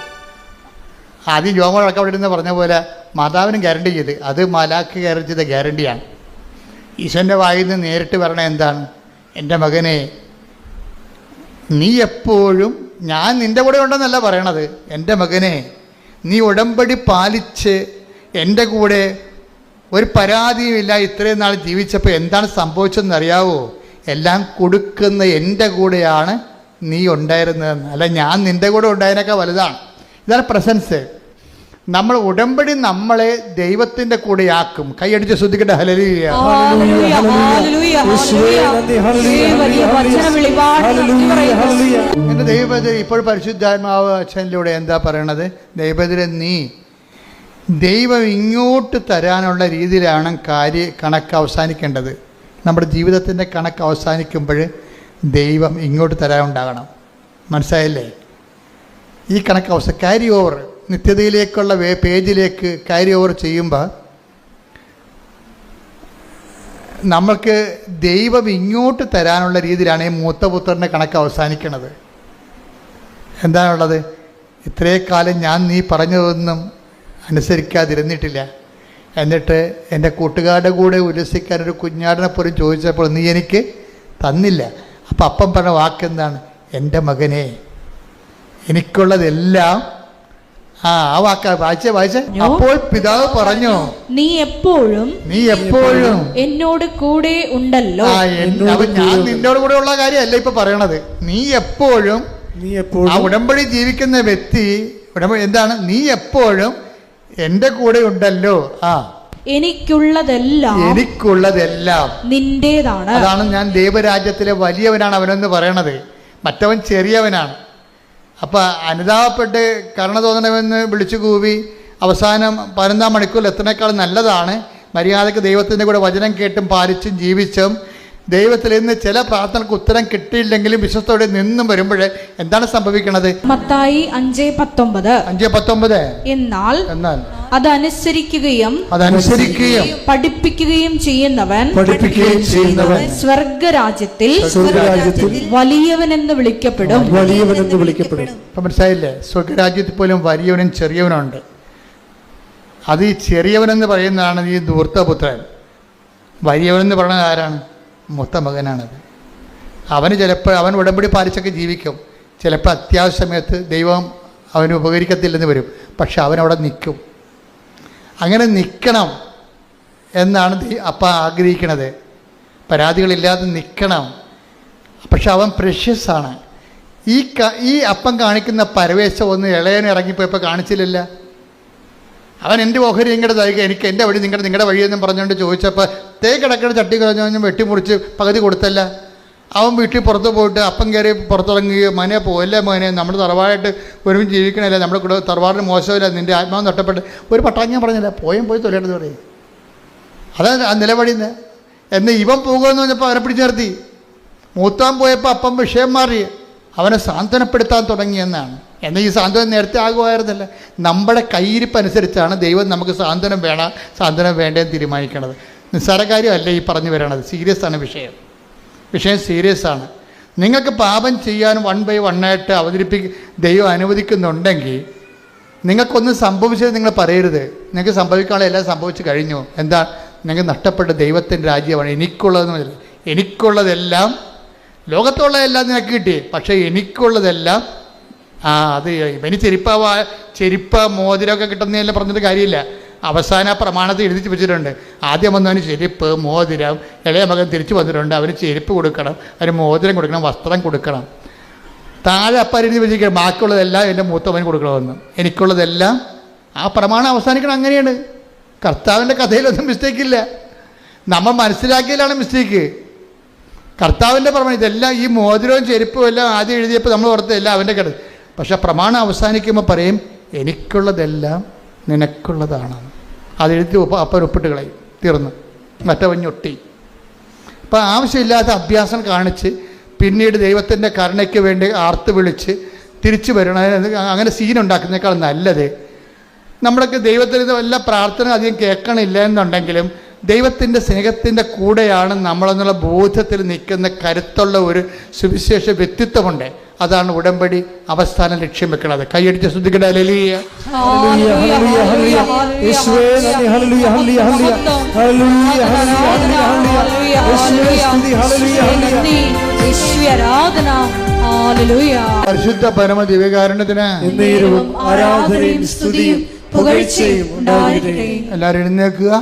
ആദ്യം ജോമോളൊക്കെ അവിടെ ഇരുന്ന് പറഞ്ഞ പോലെ മാതാവിനും ഗ്യാരണ്ടി ചെയ്ത്, അത് മലാക്ക് ഗ്യാരണ്ടി ചെയ്ത ഗ്യാരണ്ടിയാണ്. ഈശോൻ്റെ വായിൽ നിന്ന് നേരിട്ട് പറയണ എന്താണ്? എൻ്റെ മകനെ നീ എപ്പോഴും, ഞാൻ നിൻ്റെ കൂടെ ഉണ്ടെന്നല്ല പറയണത്, എൻ്റെ മകനെ നീ ഉടമ്പടി പാലിച്ച് എൻ്റെ കൂടെ ഒരു പരാതിയുമില്ല ഇത്രയും നാൾ ജീവിച്ചപ്പോൾ എന്താണ് സംഭവിച്ചതെന്ന് അറിയാവോ? എല്ലാം കൊടുക്കുന്ന എൻ്റെ കൂടെയാണ് നീ ഉണ്ടായിരുന്നതെന്ന്. അല്ല, ഞാൻ നിൻ്റെ കൂടെ ഉണ്ടായതിനൊക്കെ വലുതാണ്. ഇതാണ് പ്രസൻസ്. നമ്മൾ ഉടമ്പടി നമ്മളെ ദൈവത്തിൻ്റെ കൂടെയാക്കും. കൈയടിച്ച് ശ്രദ്ധിക്കട്ടെ. ഹല്ലേലൂയ. എൻ്റെ ദൈവബദ്ധ ഇപ്പോൾ പരിശുദ്ധാത്മാവ് അച്ഛനിലൂടെ എന്താ പറയണത്? ദൈവബദ്ധ നീ ദൈവം ഇങ്ങോട്ട് തരാനുള്ള രീതിയിലാണ് കണക്ക് അവസാനിക്കേണ്ടത്. നമ്മുടെ ജീവിതത്തിൻ്റെ കണക്ക് അവസാനിക്കുമ്പോൾ ദൈവം ഇങ്ങോട്ട് തരാനുണ്ടാകണം. മനസ്സിലായില്ലേ? ഈ കണക്ക് ക്യാരി ഓവർ, നിത്യതയിലേക്കുള്ള പേജിലേക്ക് ക്യാരി ഓവർ ചെയ്യുമ്പോൾ നമ്മൾക്ക് ദൈവം ഇങ്ങോട്ട് തരാനുള്ള രീതിയിലാണ് ഈ മൂത്തപുത്രൻ്റെ കണക്ക് അവസാനിക്കുന്നത്. എന്താണുള്ളത്? ഇത്രയും കാലം ഞാൻ നീ പറഞ്ഞതൊന്നും അനുസരിക്കാതിരുന്നിട്ടില്ല, എന്നിട്ട് എൻ്റെ കൂട്ടുകാരുടെ കൂടെ ഉല്ലസിക്കാൻ ഒരു കുഞ്ഞാടിനെ പോലും ചോദിച്ചപ്പോൾ നീ എനിക്ക് തന്നില്ല. അപ്പം അപ്പം പറഞ്ഞ വാക്കെന്താണ്? എൻ്റെ മകനെ എനിക്കുള്ളതെല്ലാം. ആ വാക്ക വായിച്ചേ. അപ്പോൾ പിതാവ് പറഞ്ഞു, നീ എപ്പോഴും എന്നോട് കൂടെ ഉണ്ടല്ലോ. ഞാൻ നിന്നോട് കൂടെ ഉള്ള കാര്യമല്ല ഇപ്പൊ പറയണത്. നീ എപ്പോഴും ആ ഉടമ്പടി ജീവിക്കുന്ന വ്യക്തി എന്താണ്? നീ എപ്പോഴും എൻ്റെ കൂടെ ഉണ്ടല്ലോ. എനിക്കുള്ളതെല്ലാം നിന്റേതാണ്. അതാണ് ഞാൻ ദൈവരാജ്യത്തിലെ വലിയവനാണ് അവനെന്ന് പറയണത്. മറ്റവൻ ചെറിയവനാണ്. അപ്പം അനുതാപപ്പെട്ട് കരുണ തോന്നണമെന്ന് വിളിച്ചു കൂവി അവസാനം 11 മണിക്കൂറിൽ എത്തുന്നേക്കാൾ നല്ലതാണ് മര്യാദയ്ക്ക് ദൈവത്തിൻ്റെ കൂടെ വചനം കേട്ടും പാലിച്ചും ജീവിച്ചും ദൈവത്തിൽ നിന്ന് ചില പ്രാർത്ഥനകൾക്ക് ഉത്തരം കിട്ടിയില്ലെങ്കിലും വിശ്വസ്തയോടെ നിന്നും വരുമ്പോൾ എന്താണ് സംഭവിക്കുന്നത്? മത്തായി 5:19 എന്നാൽ അതനുസരിക്കുകയും പഠിപ്പിക്കുകയും ചെയ്യുന്നവൻ സ്വർഗരാജ്യത്തിൽ വലിയവനെന്ന് വിളിക്കപ്പെടും. മനസ്സിലായില്ലേ? സ്വർഗരാജ്യത്തിൽ പോലും വലിയവനും ചെറിയവനുണ്ട്. അത് ഈ ചെറിയവനെന്ന് പറയുന്നതാണ് ഈ ധൂർത്തപുത്രൻ. വലിയവനെന്ന് പറയുന്നത് ആരാണ്? മൂത്ത മകനാണത്. അവന് ചിലപ്പോൾ അവൻ ഉടമ്പടി പാലിച്ചൊക്കെ ജീവിക്കും. ചിലപ്പോൾ അത്യാവശ്യ സമയത്ത് ദൈവം അവന് ഉപകരിക്കത്തില്ലെന്ന് വരും. പക്ഷെ അവനവിടെ നിൽക്കും. അങ്ങനെ നിൽക്കണം എന്നാണ് അപ്പം ആഗ്രഹിക്കണത്. പരാതികളില്ലാതെ നിൽക്കണം. പക്ഷെ അവൻ പ്രഷ്യസ് ആണ്. ഈ അപ്പം കാണിക്കുന്ന പരവേശം ഒന്നും ഇളയനെ ഇറങ്ങിപ്പോയപ്പോൾ കാണിച്ചില്ലല്ല. അവൻ എൻ്റെ ഓഹരി നിങ്ങളുടെ തയ്ക്കുക, എനിക്ക് എൻ്റെ വഴി നിങ്ങളുടെ വഴിയെന്നും പറഞ്ഞുകൊണ്ട് ചോദിച്ചപ്പോൾ കിടക്കുന്ന ചട്ടി കളഞ്ഞു വെട്ടിമുറിച്ച് പകുതി കൊടുത്തല്ല. അവൻ വീട്ടിൽ പുറത്ത് പോയിട്ട് അപ്പം കയറി പുറത്തിറങ്ങുകയോ മോനെ പോയല്ലേ മോനെ, നമ്മൾ തറവാടായിട്ട് ഒരുമിച്ച് ജീവിക്കണമല്ലേ, നമ്മുടെ കൂടെ തറവാടിന് മോശമില്ല, നിൻ്റെ ആത്മാവ് നഷ്ടപ്പെട്ട് ഒരു പട്ടാൻ ഞാൻ പറഞ്ഞില്ല, പോയി തൊലയേണ്ടത് പറയും. അതാണ് ആ നിലപടിയുന്നത്. എന്ന് ഇവൻ പോകുമെന്ന് പറഞ്ഞപ്പോൾ അവനെ പിടിച്ചു നിർത്തി. മൂത്താൻ പോയപ്പോൾ അപ്പം വിഷയം മാറി, അവനെ സാന്ത്വനപ്പെടുത്താൻ തുടങ്ങിയെന്നാണ്. എന്നാൽ ഈ സാന്ത്വനം നേരത്തെ ആകുമായിരുന്നില്ല. നമ്മുടെ കയ്യിരിപ്പനുസരിച്ചാണ് ദൈവം നമുക്ക് സാന്ത്വനം വേണം സാന്ത്വനം വേണ്ടതെന്ന് തീരുമാനിക്കണത്. നിസ്സാര കാര്യമല്ല ഈ പറഞ്ഞു വരണത്, സീരിയസ് ആണ് വിഷയം സീരിയസ് ആണ്. നിങ്ങൾക്ക് പാപം ചെയ്യാൻ 1 by 1 ആയിട്ട് ദൈവം അനുവദിക്കുന്നുണ്ടെങ്കിൽ നിങ്ങൾക്കൊന്നും സംഭവിച്ചത് നിങ്ങൾ പറയരുത്. നിങ്ങൾക്ക് സംഭവിക്കാനുള്ള എല്ലാം സംഭവിച്ചു കഴിഞ്ഞു. എന്താ? നിങ്ങൾക്ക് നഷ്ടപ്പെട്ട ദൈവത്തിൻ്റെ രാജ്യമാണ്. എനിക്കുള്ളതെല്ലാം ലോകത്തുള്ളതെല്ലാം നിനക്ക് കിട്ടി, പക്ഷേ എനിക്കുള്ളതെല്ലാം അത് ഇവന് ചെരുപ്പ് മോതിരമൊക്കെ കിട്ടുന്നതെല്ലാം പറഞ്ഞിട്ട് കാര്യമില്ല. അവസാന പ്രമാണത്തിൽ എഴുതി വെച്ചിട്ടുണ്ട്. ആദ്യം വന്നവന് ചെരുപ്പ് മോതിരം, ഇളയ മകൻ തിരിച്ചു വന്നിട്ടുണ്ട്, അവന് ചെരുപ്പ് കൊടുക്കണം, അവന് മോതിരം കൊടുക്കണം, വസ്ത്രം കൊടുക്കണം. താഴെ അപ്പം എഴുതി വെച്ചിരിക്കണം ബാക്കിയുള്ളതെല്ലാം എൻ്റെ മൂത്തവന് കൊടുക്കണമെന്ന്. എനിക്കുള്ളതെല്ലാം ആ പ്രമാണം അവസാനിക്കണം. അങ്ങനെയാണ്. കർത്താവിൻ്റെ കഥയിലൊന്നും മിസ്റ്റേക്കില്ല. നമ്മൾ മനസ്സിലാക്കിയതിലാണ് മിസ്റ്റേക്ക്. കർത്താവിൻ്റെ പ്രമാണം ഇതെല്ലാം, ഈ മോതിരവും ചെരുപ്പും എല്ലാം ആദ്യം എഴുതിയപ്പോൾ നമ്മൾ ഓർത്തതെല്ലാം അവൻ്റെ കഥ. പക്ഷെ പ്രമാണം അവസാനിക്കുമ്പോൾ പറയും എനിക്കുള്ളതെല്ലാം നിനക്കുള്ളതാണ്. അതെഴുതി അപ്പൻ ഒപ്പിട്ട് കളയും, തീർന്നു. മറ്റവൻ ഞൊട്ടി. അപ്പം ആവശ്യമില്ലാത്ത അഭ്യാസം കാണിച്ച് പിന്നീട് ദൈവത്തിൻ്റെ കരുണയ്ക്ക് വേണ്ടി ആർത്ത് വിളിച്ച് തിരിച്ചു വരണം, അങ്ങനെ സീനുണ്ടാക്കുന്നതിനേക്കാൾ നല്ലത് നമ്മളൊക്കെ ദൈവത്തിന് വല്ല പ്രാർത്ഥന അധികം കേൾക്കണില്ല എന്നുണ്ടെങ്കിലും ദൈവത്തിൻ്റെ സ്നേഹത്തിൻ്റെ കൂടെയാണ് നമ്മളെന്നുള്ള ബോധത്തിൽ നിൽക്കുന്ന കരുത്തുള്ള ഒരു സുവിശേഷ വ്യക്തിത്വമുണ്ട്. അതാണ് ഉടമ്പടി അവസാനം ലക്ഷ്യം വെക്കുന്നത്. കൈയടിച്ച് ശ്രദ്ധിക്കട്ടെ. ഹല്ലേലൂയ. പരിശുദ്ധ പരമ ദിവ്യകാരുണ്യത്തിന് ആരാധനയും സ്തുതിയും പുകഴ്ചയും ഉണ്ടായിരിക്കട്ടെ. എല്ലാവരും എഴുന്നേൽക്കുക.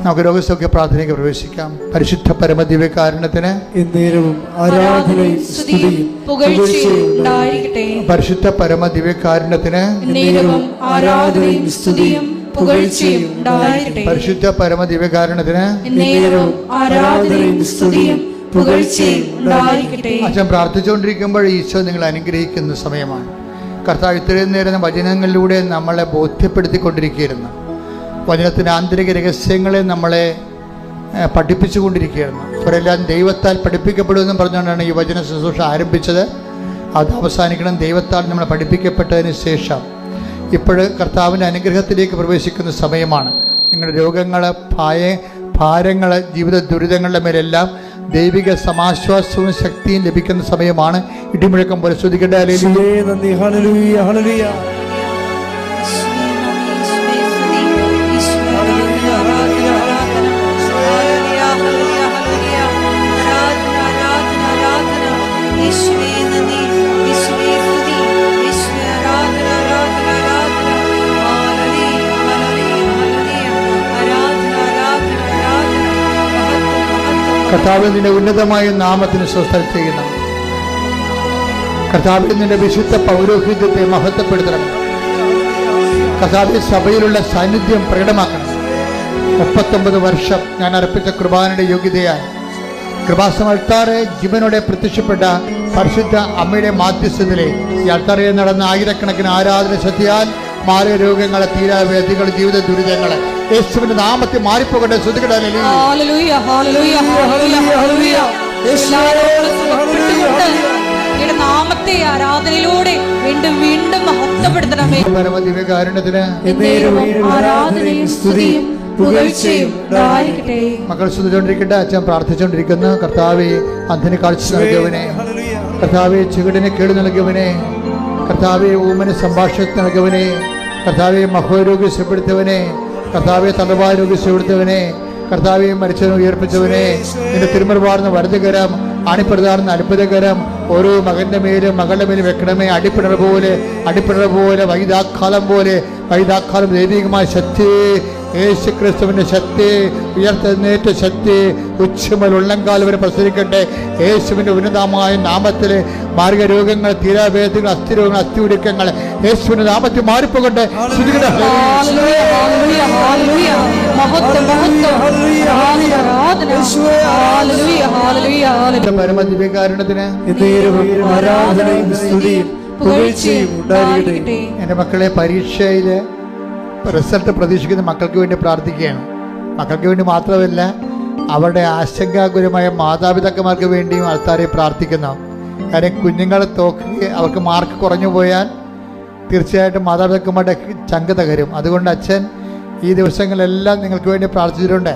നമുക്ക് രോഗസൗഖ്യ പ്രാർത്ഥനയ്ക്ക് പ്രവേശിക്കാം. പരിശുദ്ധ പരമ ദിവ്യകാരുണ്യത്തിന് എന്നേരവും ആരാധനയും സ്തുതിയും പുകഴ്ചയും ഉണ്ടായിരിക്കട്ടെ. പരിശുദ്ധ പരമ ദിവ്യകാരുണ്യത്തിന് എന്നേരവും ആരാധനയും സ്തുതിയും പുകഴ്ചയും ഉണ്ടായിരിക്കട്ടെ. പരിശുദ്ധ പരമ ദിവ്യകാരുണ്യത്തിന് എന്നേരവും ആരാധനയും സ്തുതിയും പുകഴ്ചയും ഉണ്ടായിരിക്കട്ടെ. അച്ഛൻ പ്രാർത്ഥിച്ചുകൊണ്ടിരിക്കുമ്പോൾ ഈശോ നിങ്ങൾ അനുഗ്രഹിക്കുന്ന സമയമാണ്. കർത്താവ് ഇത്രയും നേരം വചനങ്ങളിലൂടെ നമ്മളെ ബോധ്യപ്പെടുത്തിക്കൊണ്ടിരിക്കുകയായിരുന്നു. വചനത്തിൻ്റെ ആന്തരിക രഹസ്യങ്ങളെ നമ്മളെ പഠിപ്പിച്ചുകൊണ്ടിരിക്കുകയായിരുന്നു. അവരെല്ലാം ദൈവത്താൽ പഠിപ്പിക്കപ്പെടുമെന്നും പറഞ്ഞുകൊണ്ടാണ് ഈ വചന ശുശ്രൂഷ ആരംഭിച്ചത്. അത് അവസാനിക്കണം ദൈവത്താൽ നമ്മൾ പഠിപ്പിക്കപ്പെട്ടതിന് ശേഷം. ഇപ്പോഴ് കർത്താവിൻ്റെ അനുഗ്രഹത്തിലേക്ക് പ്രവേശിക്കുന്ന സമയമാണ്. നിങ്ങളുടെ രോഗങ്ങൾ, ഭാരങ്ങൾ, ജീവിത ദുരിതങ്ങളുടെ മേലെല്ലാം ദൈവിക സമാശ്വാസവും ശക്തിയും ലഭിക്കുന്ന സമയമാണ്. ഇടിമുഴക്കം പോലെ ശ്രദ്ധിക്കേണ്ട. കർത്താവ് നിന്റെ ഉന്നതമായ നാമത്തിന് സ്വസ്ഥം ചെയ്യുന്ന കർത്താവ് നിന്റെ വിശുദ്ധ പൗരോഹിത്യത്തെ മഹത്വപ്പെടുത്തണം. കർത്താവ് സഭയിലുള്ള സാന്നിധ്യം പ്രകടമാക്കണം. 39 വർഷം ഞാൻ അർപ്പിച്ച കുർബാനയുടെ യോഗ്യതയാൽ കൃപാസനത്താറെ ജീവനോടെ പ്രത്യക്ഷപ്പെട്ട പരിശുദ്ധ അമ്മയുടെ മാധ്യസ്ഥതയിലെ ഈ അൾത്താറയിൽ നടന്ന ആയിരക്കണക്കിന് ആരാധന ശക്തിയാൽ മാറിയ രോഗങ്ങളെ, തീരാവ്യാധികൾ, ജീവിത ദുരിതങ്ങളെ യേശുവിന്റെ നാമത്തിൽ മാറിപ്പോകട്ടെ. ശ്രദ്ധിക്കട്ടെ. നാമത്തെ ആരാധനയിലൂടെ വീണ്ടും വീണ്ടും മഹത്വപ്പെടുത്തണമേ. പരമദിവ്യകാരുണ്യത്തിന് ആരാധനയും സ്തുതിയും പുകഴ്ചയും ഉണ്ടായിരിക്കട്ടെ. മക്കൾ ശ്രദ്ധിച്ചുകൊണ്ടിരിക്കട്ടെ. അച്ഛൻ പ്രാർത്ഥിച്ചുകൊണ്ടിരിക്കുന്നു. കർത്താവേ, അന്ധന് കാഴ്ച നൽകിയവനെ, കർത്താവെ ചുവടിന് കേട് നൽകിയവനെ, കർത്താവെ ഊമന് സംഭാഷണത്തിൽ നൽകിയവനെ, കർത്താവെ മഹോരോഗ്യ സുഖപ്പെടുത്തവനെ, കർത്താവെ തലവാരോഗ്യ സുഖപ്പെടുത്തവനെ, കർത്താവെ മരിച്ചവനെ ഉയർപ്പിച്ചവനെ, നിന്റെ തിരുമറുപാടുന്ന വലതുകരം, അണിപ്പിടുതാർന്ന അത്ഭുതകരം ഓരോ മകന്റെ മേലും മകളുടെ മേലും വെക്കണമേ. അടിപ്പിണർ പോലെ വൈദാക്കാലം പോലെ ദൈവികമായ ശക്തി യേശു ക്രിസ്തുവിൻ്റെ ശക്തി, ഉയർത്തെഴുന്നേറ്റ ശക്തി ഉച്ചമുതൽ ഉള്ളംകാൽ വരെ പ്രസരിക്കട്ടെ. യേശുവിൻ്റെ ഉന്നതമായ നാമത്തിൽ മാർഗരോഗങ്ങൾ, തീരാവേദങ്ങൾ, അസ്ഥിരോഗങ്ങൾ, അസ്ഥിഉരുക്കങ്ങൾ യേശുവിൻ്റെ നാമത്തിൽ മാറിപ്പോകട്ടെ. പരമദിവ്യകാരുണ്യത്തിന് എൻ്റെ മക്കളെ, പരീക്ഷയില് റിസൾട്ട് പ്രതീക്ഷിക്കുന്ന മക്കൾക്ക് വേണ്ടി പ്രാർത്ഥിക്കുകയാണ്. മക്കൾക്ക് വേണ്ടി മാത്രമല്ല, അവരുടെ ആശങ്കാകുലമായ മാതാപിതാക്കന്മാർക്ക് വേണ്ടിയും ആൾക്കാരെ പ്രാർത്ഥിക്കുന്നു. കാര്യം കുഞ്ഞുങ്ങളെ തോക്കുകയും അവർക്ക് മാർക്ക് കുറഞ്ഞു പോയാൽ തീർച്ചയായിട്ടും മാതാപിതാക്കന്മാരുടെ ചങ്ക് തകരും. അതുകൊണ്ട് അച്ഛൻ ഈ ദിവസങ്ങളെല്ലാം നിങ്ങൾക്ക് വേണ്ടി പ്രാർത്ഥിച്ചിട്ടുണ്ട്,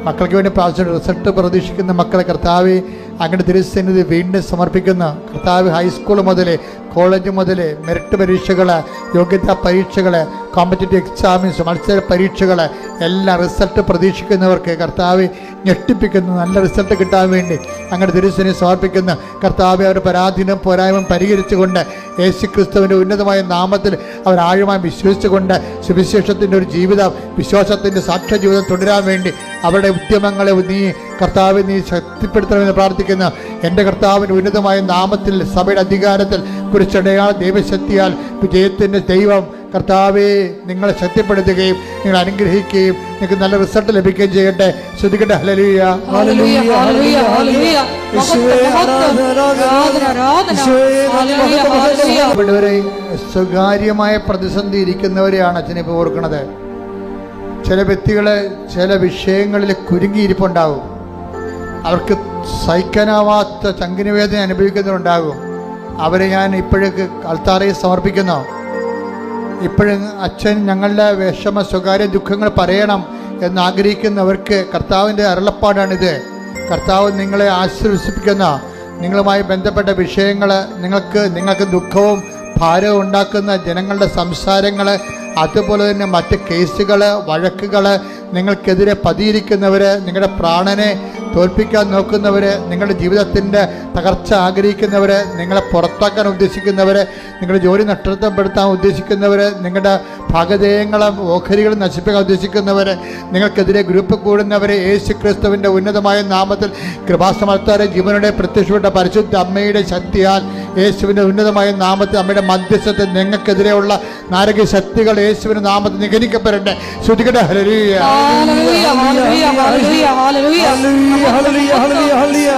മക്കൾക്ക് വേണ്ടി പ്രാർത്ഥിച്ചിട്ടുണ്ട്. റിസൾട്ട് പ്രതീക്ഷിക്കുന്ന മക്കളെ കർത്താവ് അങ്ങയുടെ തിരുസന്നിധി വീണ്ടും സമർപ്പിക്കുന്നു. കർത്താവ് ഹൈസ്കൂൾ മുതൽ, കോളേജ് മുതൽ, മെറിറ്റ് പരീക്ഷകൾ, യോഗ്യതാ പരീക്ഷകൾ, കോമ്പറ്റേറ്റീവ് എക്സാമിൻസ്, മത്സര പരീക്ഷകൾ എല്ലാം റിസൾട്ട് പ്രതീക്ഷിക്കുന്നവർക്ക് കർത്താവ് ഞെട്ടിപ്പിക്കുന്നു. നല്ല റിസൾട്ട് കിട്ടാൻ വേണ്ടി അങ്ങയുടെ തിരുസന്നിധി സമർപ്പിക്കുന്നു. കർത്താവ് അവരുടെ പരാധീനം പോരായ്മ പരിഹരിച്ചുകൊണ്ട് യേശു ക്രിസ്തുവിൻ്റെ ഉന്നതമായ നാമത്തിൽ അവർ ആഴമായി വിശ്വസിച്ചുകൊണ്ട് സുവിശേഷത്തിൻ്റെ ഒരു ജീവിതം, വിശ്വാസത്തിൻ്റെ സാക്ഷ്യ ജീവിതം തുടരാൻ വേണ്ടി അവരുടെ ഉദ്യമങ്ങളെ നീ കർത്താവ് നീ ശക്തിപ്പെടുത്തണമെന്ന് പ്രാർത്ഥിക്കുന്നു. എൻ്റെ കർത്താവിൻ്റെ ഉന്നതമായ നാമത്തിൽ സഭയുടെ അധികാരത്തിൽ കുറിച്ചടയാൾ ദൈവശക്തിയാൽ വിജയത്തിൻ്റെ ദൈവം കർത്താവെ നിങ്ങളെ ശക്തിപ്പെടുത്തുകയും നിങ്ങൾ അനുഗ്രഹിക്കുകയും നിങ്ങൾക്ക് നല്ല റിസൾട്ട് ലഭിക്കുകയും ചെയ്യട്ടെ. ശ്രദ്ധിക്കട്ടെ. ഹല്ലേലൂയ, ഹല്ലേലൂയ, ഹല്ലേലൂയ, ഹല്ലേലൂയ. സ്വകാര്യമായ പ്രതിസന്ധി ഇരിക്കുന്നവരെയാണ് അച്ഛനിപ്പോൾ ഓർക്കുന്നത്. ചില വ്യക്തികൾ ചില വിഷയങ്ങളിൽ കുരുങ്ങിയിരിപ്പുണ്ടാകും. അവർക്ക് സഹിക്കാനാവാത്ത ചങ്കിന് വേദന അനുഭവിക്കുന്നവരുണ്ടാകും. അവരെ ഞാൻ ഇപ്പോഴേക്ക് അൾത്താറയിൽ സമർപ്പിക്കുന്നു. ഇപ്പോഴും അച്ഛൻ ഞങ്ങളുടെ വിഷമ സ്വകാര്യ ദുഃഖങ്ങൾ പറയണം എന്നാഗ്രഹിക്കുന്നവർക്ക് കർത്താവിൻ്റെ അരുളപ്പാടാണിത്. കർത്താവ് നിങ്ങളെ ആശ്വസിപ്പിക്കുന്ന നിങ്ങളുമായി ബന്ധപ്പെട്ട വിഷയങ്ങൾ, നിങ്ങൾക്ക് ദുഃഖവും ഭാരവും ഉണ്ടാക്കുന്ന ജനങ്ങളുടെ സംസാരങ്ങൾ, അതുപോലെ തന്നെ മറ്റ് കേസുകൾ, വഴക്കുകൾ, നിങ്ങൾക്കെതിരെ പതിയിരിക്കുന്നവർ, നിങ്ങളുടെ പ്രാണനെ തോൽപ്പിക്കാൻ നോക്കുന്നവർ, നിങ്ങളുടെ ജീവിതത്തിൻ്റെ തകർച്ച ആഗ്രഹിക്കുന്നവർ, നിങ്ങളെ പുറത്താക്കാൻ ഉദ്ദേശിക്കുന്നവർ, നിങ്ങളുടെ ജോലി നഷ്ടപ്പെടുത്താൻ ഉദ്ദേശിക്കുന്നവർ, നിങ്ങളുടെ ഭാഗധേയങ്ങളും ഓഹരികളും നശിപ്പിക്കാൻ ഉദ്ദേശിക്കുന്നവർ, നിങ്ങൾക്കെതിരെ ഗ്രൂപ്പ് കൂടുന്നവർ, യേശു ക്രിസ്തുവിൻ്റെ ഉന്നതമായ നാമത്തിൽ കൃപാസമർത്താരെ ജീവനുടെ പ്രത്യക്ഷപ്പെട്ട പരിശുദ്ധ അമ്മയുടെ ശക്തിയാൽ യേശുവിൻ്റെ ഉന്നതമായ നാമത്തിൽ അമ്മയുടെ മധ്യസ്ഥത്തിൽ നിങ്ങൾക്കെതിരെയുള്ള നാരക ശക്തികൾ യേശുവിൻ്റെ നാമത്തിൽ നിഗനിക്കപ്പെടട്ടെ. ശ്രുതികട്ടെ. ഹല്ലേലൂയ, ഹല്ലേലൂയ, ഹല്ലേലൂയ, ഹല്ലേലൂയ, ഹല്ലേലൂയ.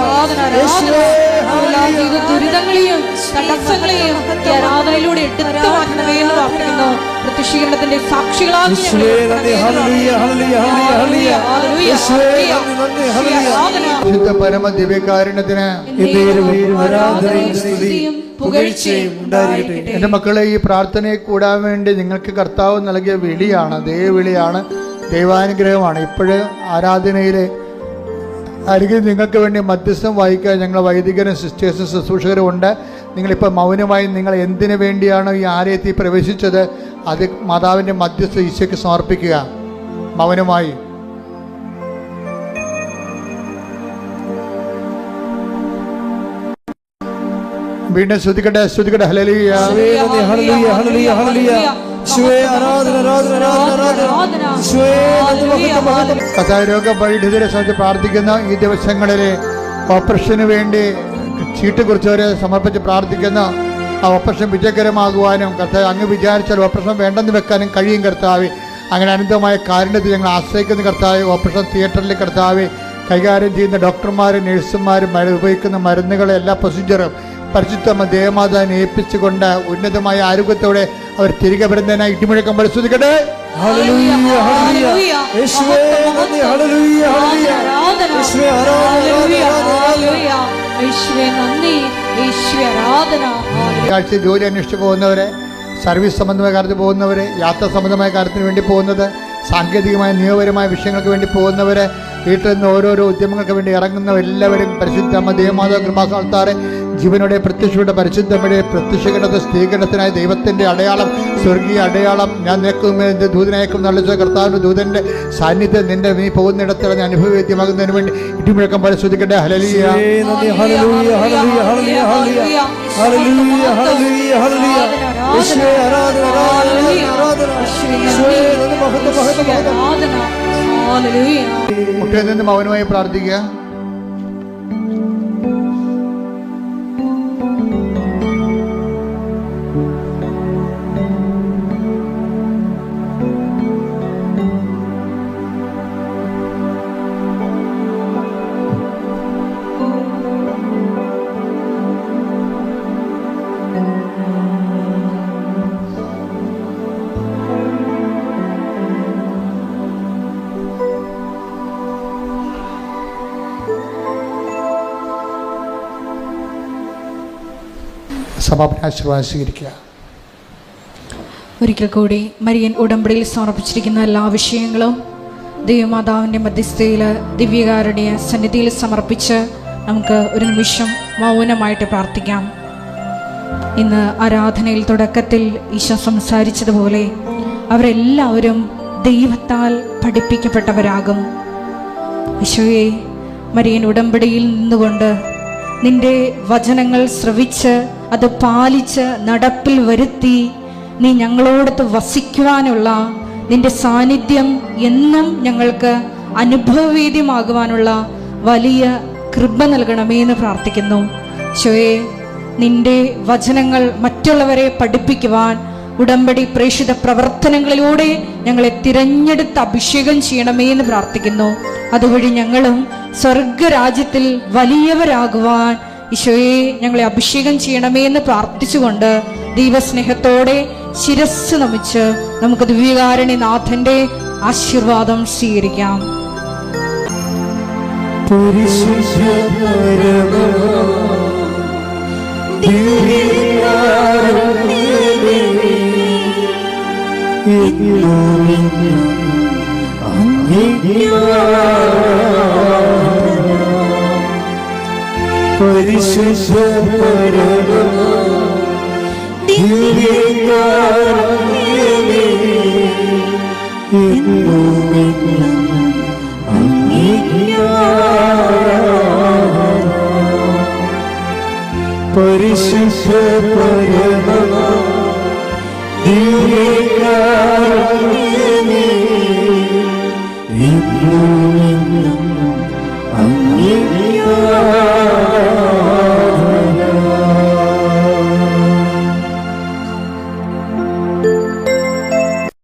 ദുരിതങ്ങളെയും തടസ്സങ്ങളെയും ആരാധനയിലൂടെ എടുത്തു മാറ്റണമേ എന്ന് പ്രാർത്ഥിക്കുന്നു. പ്രത്യക്ഷീകരണത്തിന്റെ സാക്ഷികളാകുന്ന പരമ ദിവ്യകാരുണ്യത്തിന് എൻ്റെ മക്കളെ, ഈ പ്രാർത്ഥനയെ കൂടാൻ വേണ്ടി നിങ്ങൾക്ക് കർത്താവ് നൽകിയ വിളിയാണ്, ദൈവവിളിയാണ്, ദൈവാനുഗ്രഹമാണ്. ഇപ്പോഴും ആരാധനയിലെ അരികിൽ നിങ്ങൾക്ക് വേണ്ടി മധ്യസ്ഥം വഹിക്കാൻ ഞങ്ങൾ വൈദികരും സിസ്റ്റേഴ്സും ശുശ്രൂഷകരും ഉണ്ട്. നിങ്ങളിപ്പോൾ മൗനമായി നിങ്ങൾ എന്തിനു വേണ്ടിയാണോ ഈ ആലയത്തിൽ പ്രവേശിച്ചത് അത് മാതാവിൻ്റെ മധ്യസ്ഥ ഈശോയ്ക്ക് സമർപ്പിക്കുക. മൗനമായി വീണ്ടും ശ്രുതിക്കട്ടെ, ശ്രുതിക്കട്ടെ. ഹല്ലേലൂയ, ഹല്ലേലൂയ, ഹല്ലേലൂയ, ഹല്ലേലൂയ. രോഗപീഡിതരെ സംബന്ധിച്ച് പ്രാർത്ഥിക്കുന്ന ഈ ദിവസങ്ങളിൽ ഓപ്പറേഷന് വേണ്ടി ചീട്ട് കുറിച്ചവരെ സമർപ്പിച്ച് പ്രാർത്ഥിക്കുന്ന ആ ഓപ്പറേഷൻ വിജയകരമാകുവാനും കർത്താവ് അങ്ങ് വിചാരിച്ചാൽ ഓപ്പറേഷൻ വേണ്ടെന്ന് വെക്കാനും കഴിയും കർത്താവ്. അങ്ങനെ അനന്തമായ കാരുണ്യത്തിൽ ഞങ്ങൾ ആശ്രയിക്കുന്ന കർത്താവ്. ഓപ്പറേഷൻ തിയേറ്ററിൽ കർത്താവ് കൈകാര്യം ചെയ്യുന്ന ഡോക്ടർമാരും നഴ്സുമാരും ഉപയോഗിക്കുന്ന മരുന്നുകളെ എല്ലാ പ്രൊസീജിയറും പരിശുദ്ധ ദേവമാതാവിനെ ഏൽപ്പിച്ചുകൊണ്ട് ഉന്നതമായ ആരോഗ്യത്തോടെ അവർ തിരികെ വരുന്നതിനായി ഇടിമുഴക്കം പരിശോധിക്കട്ടെ. ആഴ്ച ജോലി അന്വേഷിച്ച് പോകുന്നവരെ, സർവീസ് സംബന്ധമായ കാര്യത്തിൽ പോകുന്നവരെ, യാത്ര സംബന്ധമായ കാര്യത്തിന് വേണ്ടി പോകുന്നത്, സാങ്കേതികമായ നിയമപരമായ വിഷയങ്ങൾക്ക് വേണ്ടി പോകുന്നവരെ, വീട്ടിൽ നിന്ന് ഓരോരോ ഉദ്യമങ്ങൾക്ക് വേണ്ടി ഇറങ്ങുന്നവരെല്ലാവരും പരിശുദ്ധ അമ്മ ദേവമാതാ കൃപാസാൽത്താറെ ജീവനോടെ പ്രത്യക്ഷയുടെ പരിശുദ്ധമ്മയുടെ പ്രത്യക്ഷീകരണത്തെ സ്ഥിരീകരണത്തിനായി ദൈവത്തിൻ്റെ അടയാളം, സ്വർഗീയ അടയാളം ഞാൻ നിനക്ക് ദൂതനയക്കും നല്ല കർത്താവിൻ്റെ ദൂതൻ്റെ സാന്നിധ്യം നിന്റെ നീ പോകുന്നിടത്തിൽ അനുഭവവേദ്യമാകുന്നതിന് വേണ്ടി ഇടിമുഴക്കം പരിശോധിക്കട്ടെ. ഹല്ലേലൂയ, ഹല്ലേലൂയ, ഹല്ലേലൂയ, ഹല്ലേലൂയ, ഹല്ലേലൂയ, ഹല്ലേലൂയ, ഹല്ലേലൂയ, ഹല്ലേലൂയ. യേശുവേ ആരാധന ആരാധന ആരാധന യേശുവേ നന്ദി മഹത്വം മഹത്വം മഹത്വം. ഹല്ലേലൂയ. മുട്ടയിൽ നിന്ന് മൗനമായി പ്രാർത്ഥിക്കുക. സമാപന ആശീർവാദം സ്വീകരിക്കുക. ഒരിക്കൽ കൂടി മരിയൻ ഉടമ്പടിയിൽ സമർപ്പിച്ചിരിക്കുന്ന എല്ലാ വിഷയങ്ങളും ദൈവമാതാവിൻ്റെ മധ്യസ്ഥയിൽ ദിവ്യകാരുണ്യ സന്നിധിയിൽ സമർപ്പിച്ച് നമുക്ക് ഒരു നിമിഷം മൗനമായിട്ട് പ്രാർത്ഥിക്കാം. ഇന്ന് ആരാധനയിൽ തുടക്കത്തിൽ ഈശോ സംസാരിച്ചതുപോലെ അവരെല്ലാവരും ദൈവത്താൽ പഠിപ്പിക്കപ്പെട്ടവരാകും. ഈശോയെ, മരിയൻ ഉടമ്പടിയിൽ നിന്നുകൊണ്ട് നിന്റെ വചനങ്ങൾ ശ്രവിച്ച് അത് പാലിച്ച് നടപ്പിൽ വരുത്തി നീ ഞങ്ങളോടൊത്ത് വസിക്കുവാനുള്ള നിന്റെ സാന്നിധ്യം എന്നും ഞങ്ങൾക്ക് അനുഭവവേദ്യമാകുവാനുള്ള വലിയ കൃപ നൽകണമേ എന്ന് പ്രാർത്ഥിക്കുന്നു. ഈശോയെ, നിന്റെ വചനങ്ങൾ മറ്റുള്ളവരെ പഠിപ്പിക്കുവാൻ ഉടമ്പടി പ്രേക്ഷിത പ്രവർത്തനങ്ങളിലൂടെ ഞങ്ങളെ തിരഞ്ഞെടുത്ത് അഭിഷേകം ചെയ്യണമേ എന്ന് പ്രാർത്ഥിക്കുന്നു. അതുവഴി ഞങ്ങളും സ്വർഗരാജ്യത്തിൽ വലിയവരാകുവാൻ ഈശോയെ ഞങ്ങളെ അഭിഷേകം ചെയ്യണമേ എന്ന് പ്രാർത്ഥിച്ചുകൊണ്ട് ദൈവസ്നേഹത്തോടെ ശിരസ്സ് നമിച്ച് നമുക്ക് ദിവ്യകാരുണ്യനാഥന്റെ ആശീർവാദം സ്വീകരിക്കാം. പരിശുദ്ധ പരമ